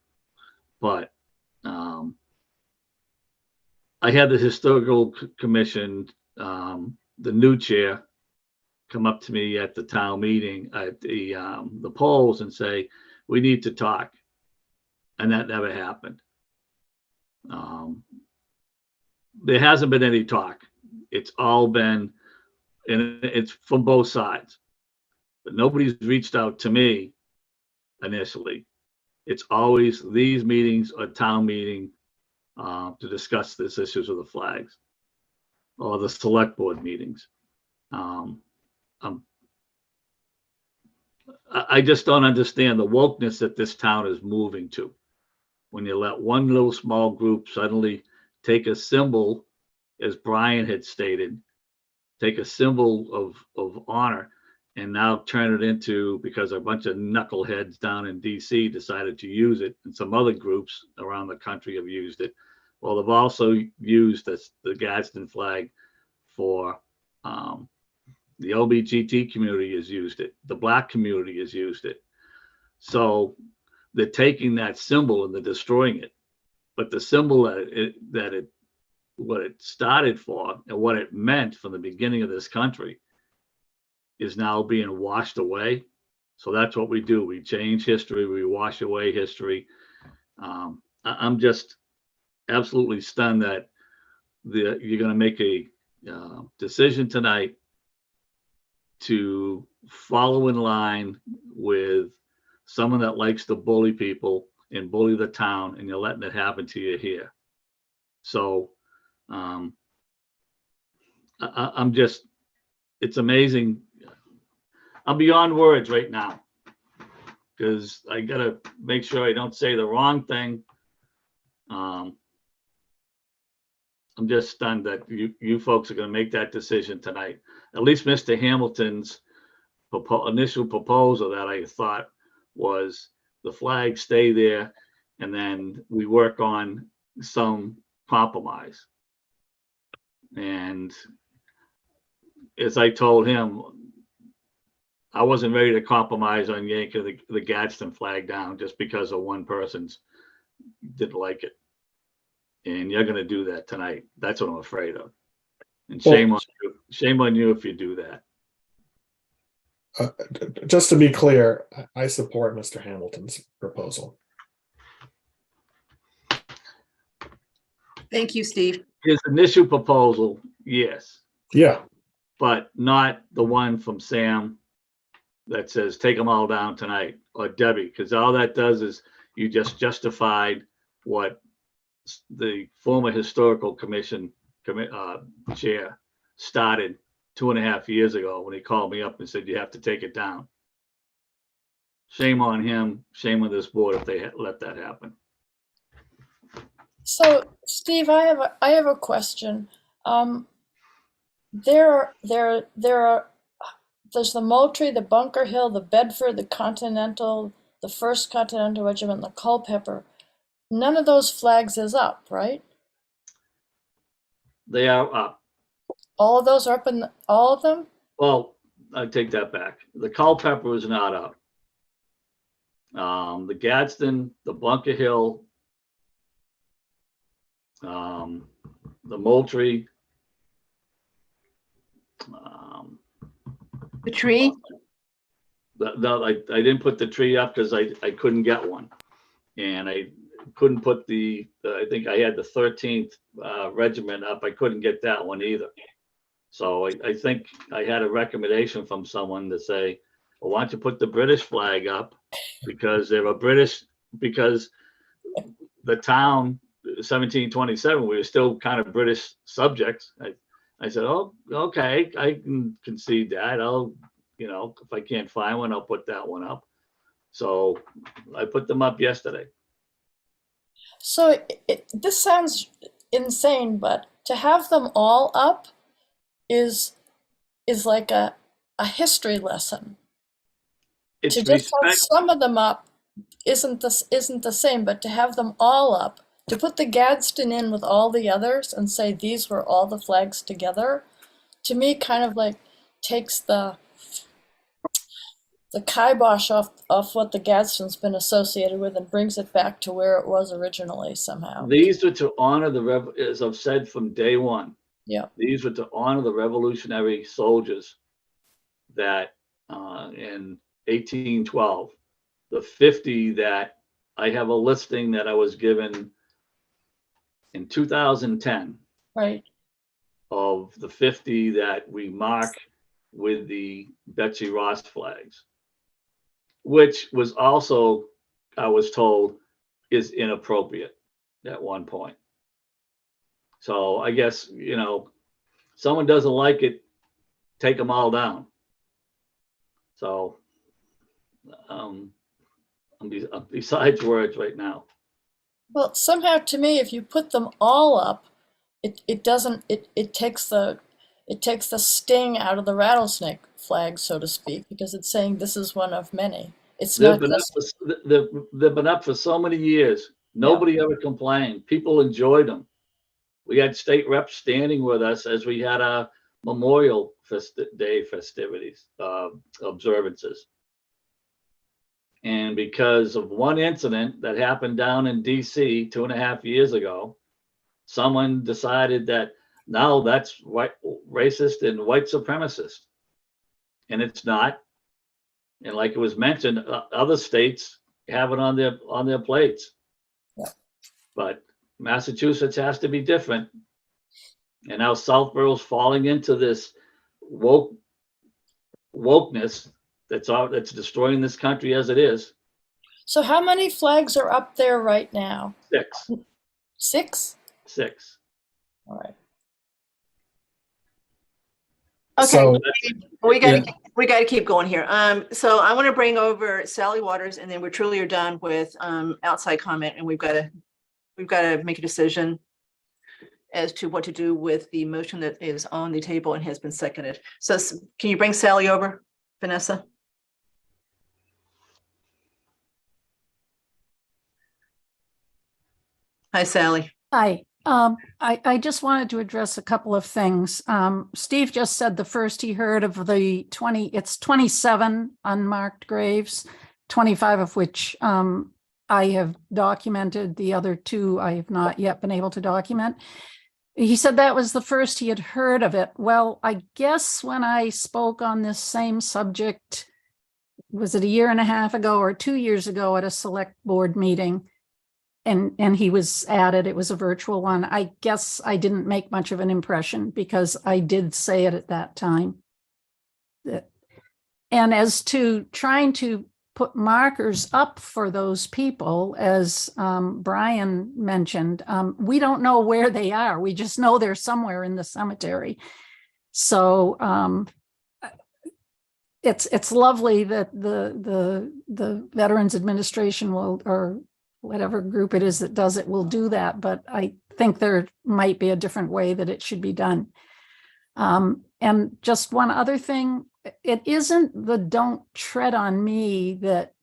but I had the historical commission, the new chair, come up to me at the town meeting at the polls and say, we need to talk. And that never happened. There hasn't been any talk. It's all been, and it's from both sides, but nobody's reached out to me initially. It's always these meetings or town meeting to discuss this issues of the flags, or the select board meetings. I just don't understand the wokeness that this town is moving to. When you let one little small group suddenly take a symbol, as Brian had stated, take a symbol of honor and now turn it into, because a bunch of knuckleheads down in DC decided to use it, and some other groups around the country have used it. Well, they've also used the Gadsden flag for the LBGT community has used it. The Black community has used it. So they're taking that symbol and they're destroying it. But the symbol what it started for and what it meant from the beginning of this country is now being washed away. So that's what we do. We change history. We wash away history. I'm just absolutely stunned that you're going to make a decision tonight to follow in line with someone that likes to bully people and bully the town, and you're letting it happen to you here. So I'm just, it's amazing. I'm beyond words right now because I got to make sure I don't say the wrong thing. I'm just stunned that you folks are going to make that decision tonight. At least Mr. Hamilton's initial proposal that I thought was the flag stay there and then we work on some compromise. And as I told him, I wasn't ready to compromise on yanking the Gadsden flag down just because of one person's didn't like it. And you're going to do that tonight. That's what I'm afraid of. And shame on you. Shame on you if you do that. Just to be clear, I support Mr. Hamilton's proposal. Thank you, Steve. His initial proposal, yes. Yeah. But not the one from Sam that says take them all down tonight, or Debbie, because all that does is you just justified what the former historical commission chair started 2.5 years ago when he called me up and said you have to take it down. Shame on him. Shame on this board if they let that happen. So, Steve, I have a question. There's the Moultrie, the Bunker Hill, the Bedford, the Continental, the 1st Continental Regiment, the Culpeper. None of those flags is up, right? They are up. All of those are up in all of them? Well, I take that back. The Culpeper is not up. The Gadsden, the Bunker Hill, the Moultrie, the tree. I didn't put the tree up because I couldn't get one, and couldn't put I think I had the 13th regiment up. I couldn't get that one either. So I think I had a recommendation from someone to say, well, why don't you put the British flag up? Because they're a British, because the town, 1727, we were still kind of British subjects. I said, oh, okay, I can concede that. I'll, if I can't find one, I'll put that one up. So I put them up yesterday. So this sounds insane, but to have them all up is like a history lesson. It's To just have respect. some of them up isn't the same, but to have them all up, to put the Gadsden in with all the others and say these were all the flags together, to me kind of like takes the kibosh off what the Gadsden's been associated with and brings it back to where it was originally somehow. These are to honor as I've said from day one. Yeah. These were to honor the revolutionary soldiers that in 1812, the 50 that I have a listing that I was given in 2010. Right. Of the 50 that we mark with the Betsy Ross flags, which was also, I was told, is inappropriate at one point. So I guess, someone doesn't like it, take them all down. So I'm besides words right now. Well, somehow to me, if you put them all up, it takes the sting out of the rattlesnake flag, so to speak, because it's saying this is one of many. It's They've not been, just they've been up for so many years. Nobody ever complained. People enjoyed them. We had state reps standing with us as we had our Memorial Day festivities, observances. And because of one incident that happened down in DC 2.5 years ago, someone decided that now that's racist and white supremacist. And it's not. And like it was mentioned, other states have it on their plates. Yeah. But Massachusetts has to be different. And now Southborough's falling into this wokeness that's destroying this country as it is. So how many flags are up there right now? 6. 6? 6. All right. Okay, So- we got to keep going here. So I want to bring over Sally Waters, and then we truly are done with outside comment, and we've got to make a decision as to what to do with the motion that is on the table and has been seconded. So can you bring Sally over, Vanessa? Hi, Sally. Hi. I just wanted to address a couple of things. Steve just said the first he heard of the 27 unmarked graves, 25 of which I have documented. The other 2 I have not yet been able to document. He said that was the first he had heard of it. Well, I guess when I spoke on this same subject, was it 1.5 years ago or 2 years ago at a select board meeting, and he was added, it was a virtual one. I guess I didn't make much of an impression because I did say it at that time. And as to trying to put markers up for those people, as Brian mentioned, we don't know where they are. We just know they're somewhere in the cemetery. So it's lovely that the Veterans Administration will, or whatever group it is that does it, will do that. But I think there might be a different way that it should be done. And just one other thing, it isn't the "don't tread on me" that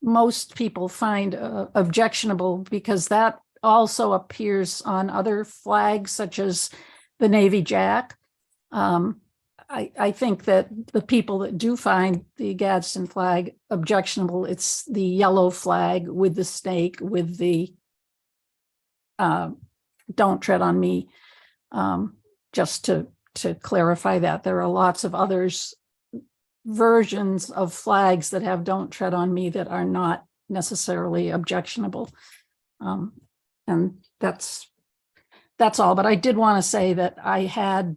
most people find objectionable, because that also appears on other flags, such as the Navy Jack. I think that the people that do find the Gadsden flag objectionable, it's the yellow flag with the snake, with the "don't tread on me." Just to clarify that, there are lots of others versions of flags that have "don't tread on me" that are not necessarily objectionable. And that's all. But I did want to say that I had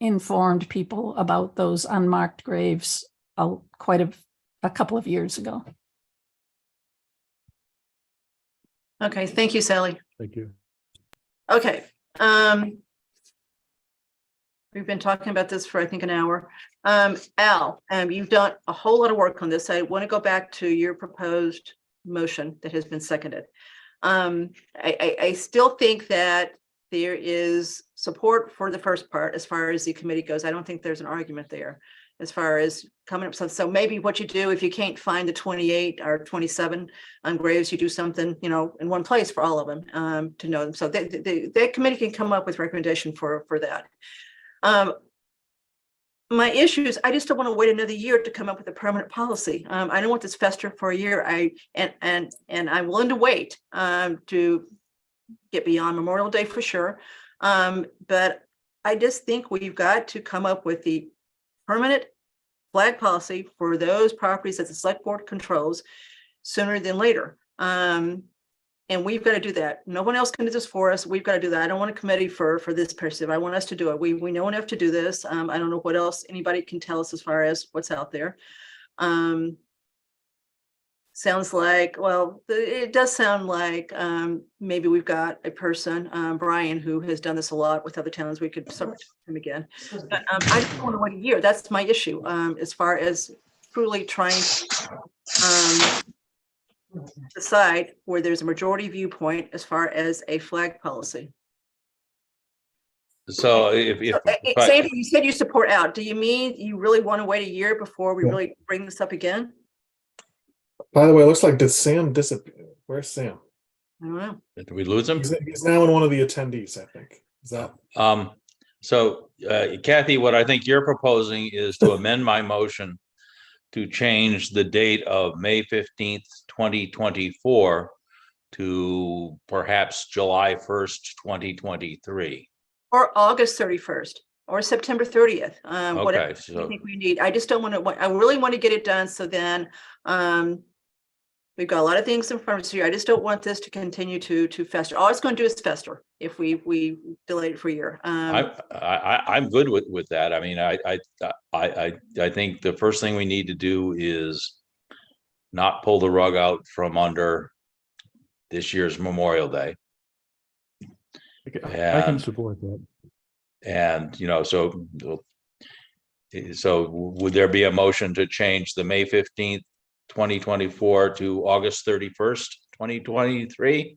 informed people about those unmarked graves quite a couple of years ago. Okay, thank you, Sally. Thank you. Okay. We've been talking about this for, I think, an hour. Al, you've done a whole lot of work on this. I want to go back to your proposed motion that has been seconded. I still think that there is support for the first part as far as the committee goes. I don't think there's an argument there as far as coming up. So maybe what you do, if you can't find the 28 or 27 graves, you do something, you know, in one place for all of them to know them. So that committee can come up with recommendation for that. My issue is I just don't want to wait another year to come up with a permanent policy. I don't want this fester for a year. And I'm willing to wait to get beyond Memorial Day for sure. But I just think we've got to come up with the permanent flag policy for those properties that the select board controls sooner than later. And we've got to do that. No one else can do this for us. We've got to do that. I don't want a committee for this person. I want us to do it. We know enough to do this. I don't know what else anybody can tell us as far as what's out there. Sounds like, well, it does sound like maybe we've got a person, Brian, who has done this a lot with other towns. We could start him again. But I don't want to wait a year. That's my issue as far as truly trying to decide where there's a majority viewpoint as far as a flag policy. So Sandy, you said you support out. Do you mean you really want to wait a year before we really bring this up again? By the way, it looks like, did Sam disappear? Where's Sam? I don't know. Did we lose him? He's now in one of the attendees, I think. Is that? So Kathy, what I think you're proposing is to amend my motion to change the date of May 15th, 2024 to perhaps July 1st, 2023. Or August 31st or September 30th. Whatever Okay, you think we need. I just don't want to, I really want to get it done. So then we've got a lot of things in front of us here. I just don't want this to continue to fester. All it's going to do is fester if we delay it for a year. I'm good with that. I mean, I think the first thing we need to do is not pull the rug out from under this year's Memorial Day. I can support that. And, you know, so would there be a motion to change the May 15th, 2024 to August 31st, 2023?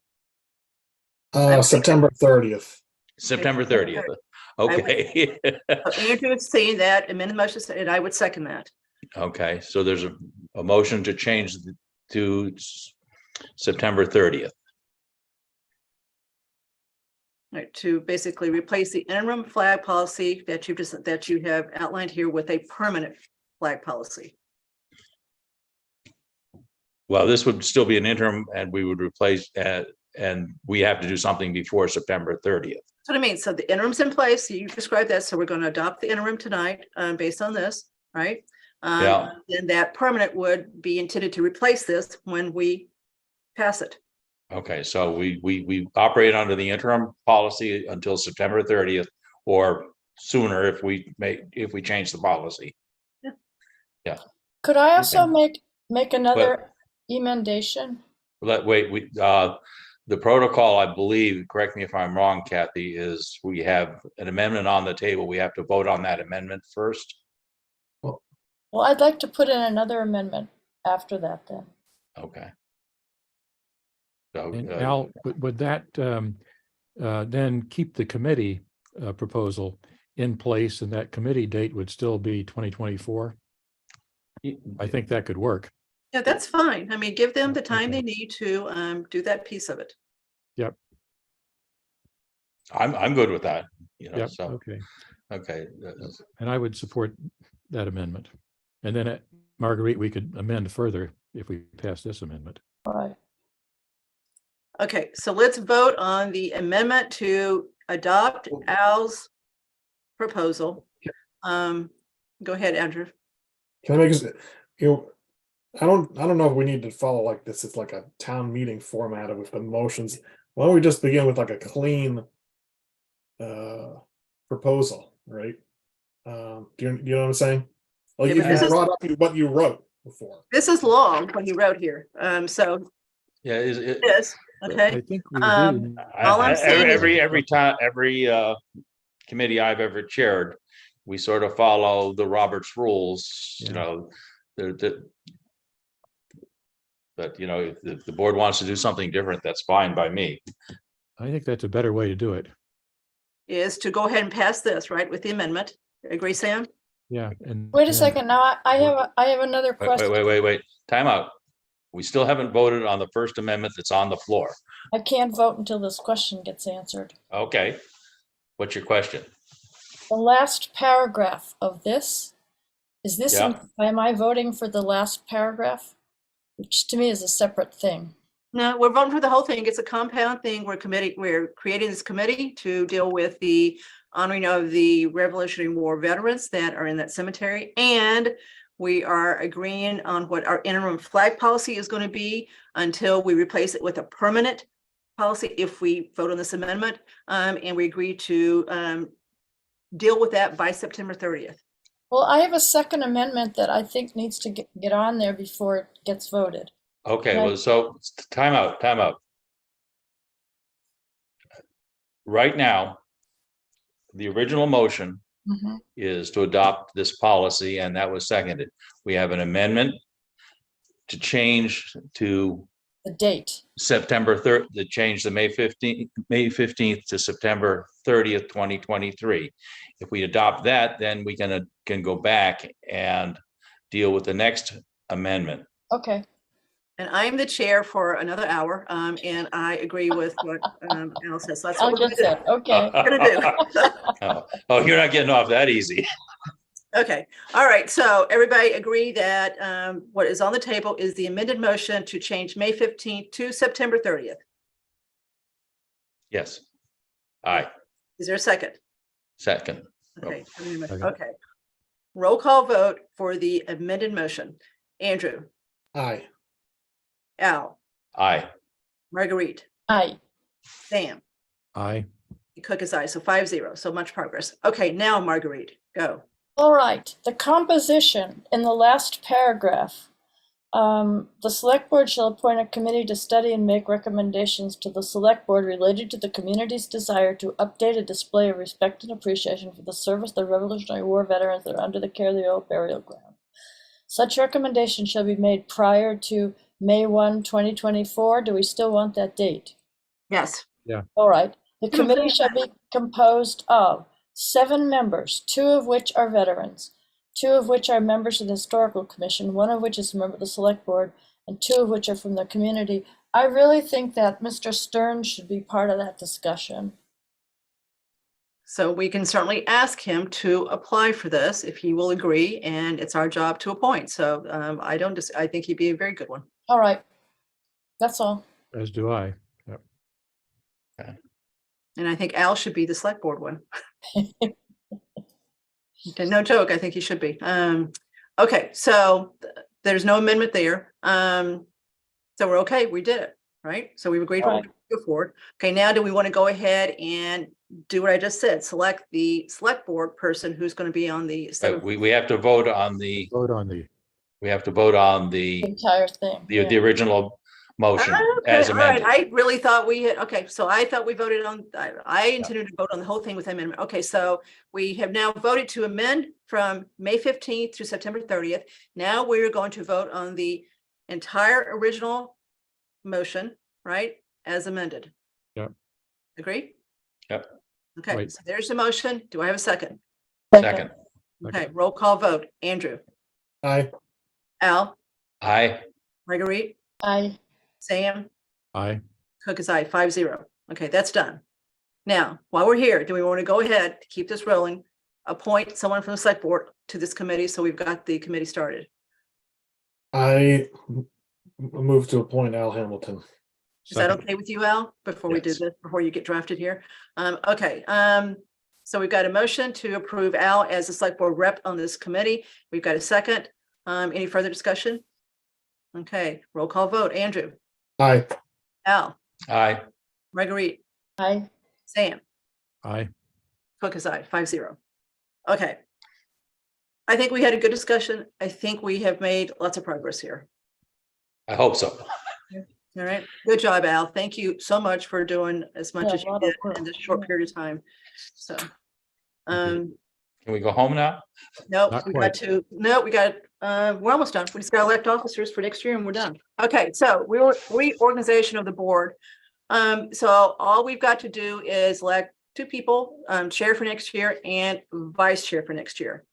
September 30th. September 30th. Okay. Andrew is saying that, amend the motion, and I would second that. Okay, so there's a motion to change to September 30th. Right, to basically replace the interim flag policy that you have outlined here with a permanent flag policy. Well, this would still be an interim and we would replace and we have to do something before September 30th. That's what I mean. So the interim's in place. You described that. So we're going to adopt the interim tonight based on this, right? Yeah. Then that permanent would be intended to replace this when we pass it. Okay, so we operate under the interim policy until September 30th or sooner if we change the policy. Yeah. Could I also make another emendation? The protocol, I believe, correct me if I'm wrong, Kathy, is we have an amendment on the table. We have to vote on that amendment first. Well, I'd like to put in another amendment after that then. Okay. So, And Al, would that then keep the committee proposal in place, and that committee date would still be 2024? I think that could work. Yeah, that's fine. I mean, give them the time they need to do that piece of it. Yep. I'm good with that. You know, Yep. so Okay. okay. And I would support that amendment. And then Marguerite, we could amend further if we pass this amendment. All right. Okay, so let's vote on the amendment to adopt Al's proposal. Go ahead, Andrew. Can I make I don't know if we need to follow like this. It's like a town meeting format with the motions. Why don't we just begin with like a clean proposal, right? Do you know what I'm saying? Like Yeah, you but this is- brought up what you wrote before. This is long, what he wrote here. So Yeah, yes, okay. I think we Um, agree. all I'm saying is- every time, every committee I've ever chaired, we sort of follow the Roberts rules, you know, but you know, if the board wants to do something different, that's fine by me. I think that's a better way to do it. Is to go ahead and pass this, right, with the amendment. Agree, Sam? Yeah. And Wait a then- second. Now I have another question. Wait. Time out. We still haven't voted on the First Amendment that's on the floor. I can't vote until this question gets answered. Okay. What's your question? The last paragraph of this, is this, Yeah. am I voting for the last paragraph? Which to me is a separate thing. No, we're voting for the whole thing. It's a compound thing. We're creating this committee to deal with the honoring of the Revolutionary War veterans that are in that cemetery. And we are agreeing on what our interim flag policy is going to be until we replace it with a permanent policy if we vote on this amendment. And we agree to deal with that by September 30th. Well, I have a second amendment that I think needs to get on there before it gets voted. Okay, Right. well, so time out. Right now, the original motion Mhm. is to adopt this policy, and that was seconded. We have an amendment to change to The date. September 3rd, to change the May 15th to September 30th, 2023. If we adopt that, then we can go back and deal with the next amendment. Okay. And I'm the chair for another hour, and I agree with what Al says. So that's I what we're just gonna said, do. okay. We're gonna do. Oh, you're not getting off that easy. Okay, all right, so everybody agree that what is on the table is the amended motion to change May 15th to September 30th. Yes. Aye, Is there a second? second. Okay, Second. okay. Roll call vote for the amended motion. Andrew, Aye. Al, Aye. Marguerite, Aye. Sam, Aye. Cook is aye, so 5-0, so much progress. Okay, now Marguerite, go. All right, the composition in the last paragraph. The select board shall appoint a committee to study and make recommendations to the select board related to the community's desire to update a display of respect and appreciation for the service of the Revolutionary War veterans that are under the care of the old burial ground. Such recommendation shall be made prior to May 1, 2024. Do we still want that date? Yes. Yeah. All right. The committee shall be composed of 7 members, 2 of which are veterans, 2 of which are members of the Historical Commission, 1 of which is a member of the Select Board, and 2 of which are from the community. I really think that Mr. Stern should be part of that discussion. So we can certainly ask him to apply for this if he will agree, and it's our job to appoint. So I think he'd be a very good one. All right. That's all. As do I. Yep. And I think Al should be the select board one. Okay, no joke, I think he should be. Okay, so there's no amendment there. So we're okay, we did it, right? So we've agreed to go forward. Okay, now do we want to go ahead and do what I just said? Select the select board person who's going to be on the. We have to vote on the. We have to vote on the entire thing. The original motion Okay, as all right. amended. I really thought we had, okay, so I thought we voted on, I intended to vote on the whole thing with amendment. Okay, so we have now voted to amend from May 15th through September 30th. Now we're going to vote on the entire original motion, right, as amended. Yep. Agree? Yep. Okay, Right. so there's the motion. Do I have a second? Second. Okay, roll call vote. Andrew, Aye. Al, Aye. Marguerite, Aye. Sam, Aye. Cook is aye, 5-0. Okay, that's done. Now, while we're here, do we want to go ahead to keep this rolling? Appoint someone from the select board to this committee, so we've got the committee started. I move to appoint Al Hamilton. Is that okay with you, Al? Before we do Yes. this, before you get drafted here? Okay, so we've got a motion to approve Al as the select board rep on this committee. We've got a second. Any further discussion? Okay, roll call vote. Andrew, Aye. Al, Aye. Marguerite, Aye. Sam, Aye. Cook is aye, 5-0. Okay. I think we had a good discussion. I think we have made lots of progress here. I hope so. All right, good job, Al. Thank you so much for doing as much Yeah, as a you lot of did work. in this short period of time. So, Can we go home now? no, Not we quite. got to, no, we got, we're almost done. We just got to elect officers for next year and we're done. Okay, so reorganization of the board. So all we've got to do is elect 2 people, chair for next year and vice chair for next year.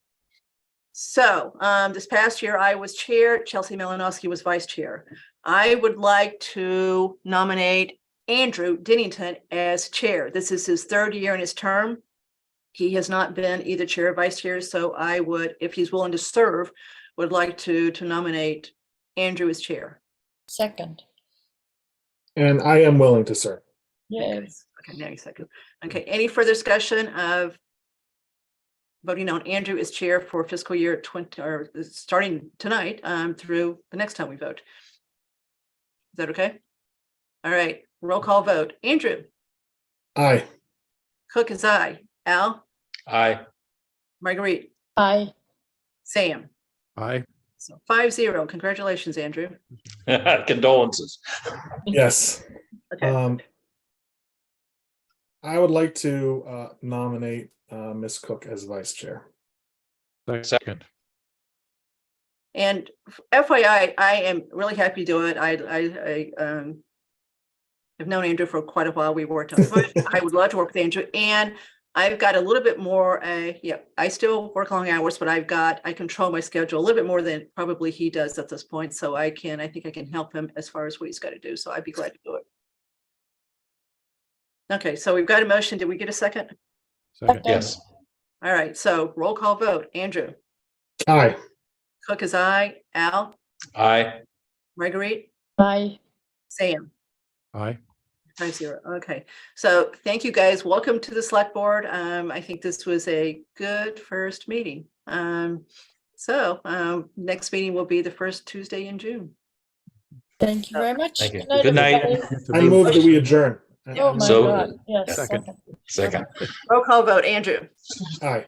So, this past year I was chair, Chelsea Malinowski was vice chair. I would like to nominate Andrew Dennington as chair. This is his 3rd year in his term. He has not been either chair or vice chair, so I would, if he's willing to serve, would like to nominate Andrew as chair. Second. And I am willing to serve. Yes. Okay, now you second. Okay, any further discussion of voting on Andrew as chair for fiscal year 20, or starting tonight, through the next time we vote? Is that okay? All right, roll call vote. Andrew, Aye. Cook is aye. Al, Aye. Marguerite, Aye. Sam. Aye. So 5-0. Congratulations, Andrew. Condolences. Yes. Okay. I would like to nominate Ms. Cook as vice chair. Second. And FYI, I am really happy to do it. I have known Andrew for quite a while. We worked on it. I would love to work with Andrew, and I've got a little bit more. Yeah, I still work long hours, but I control my schedule a little bit more than probably he does at this point. So I think I can help him as far as what he's got to do. So I'd be glad to do it. Okay, so we've got a motion. Did we get a second? Second. Yes. All right, so roll call vote. Andrew, Aye. Cook is aye. Al, Aye. Marguerite, Aye. Sam. Aye. 5-0. Okay, so thank you guys. Welcome to the select board. I think this was a good first meeting. Next meeting will be the first Tuesday in June. Thank you very much. Thank you. Good night. everybody. I move that we adjourn. Oh my So- God. Yes. Second. Second. Roll call vote. Andrew, Aye.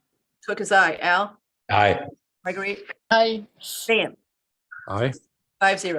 Cook is aye. Al, Aye. Marguerite, Aye. Sam. Aye. 5-0.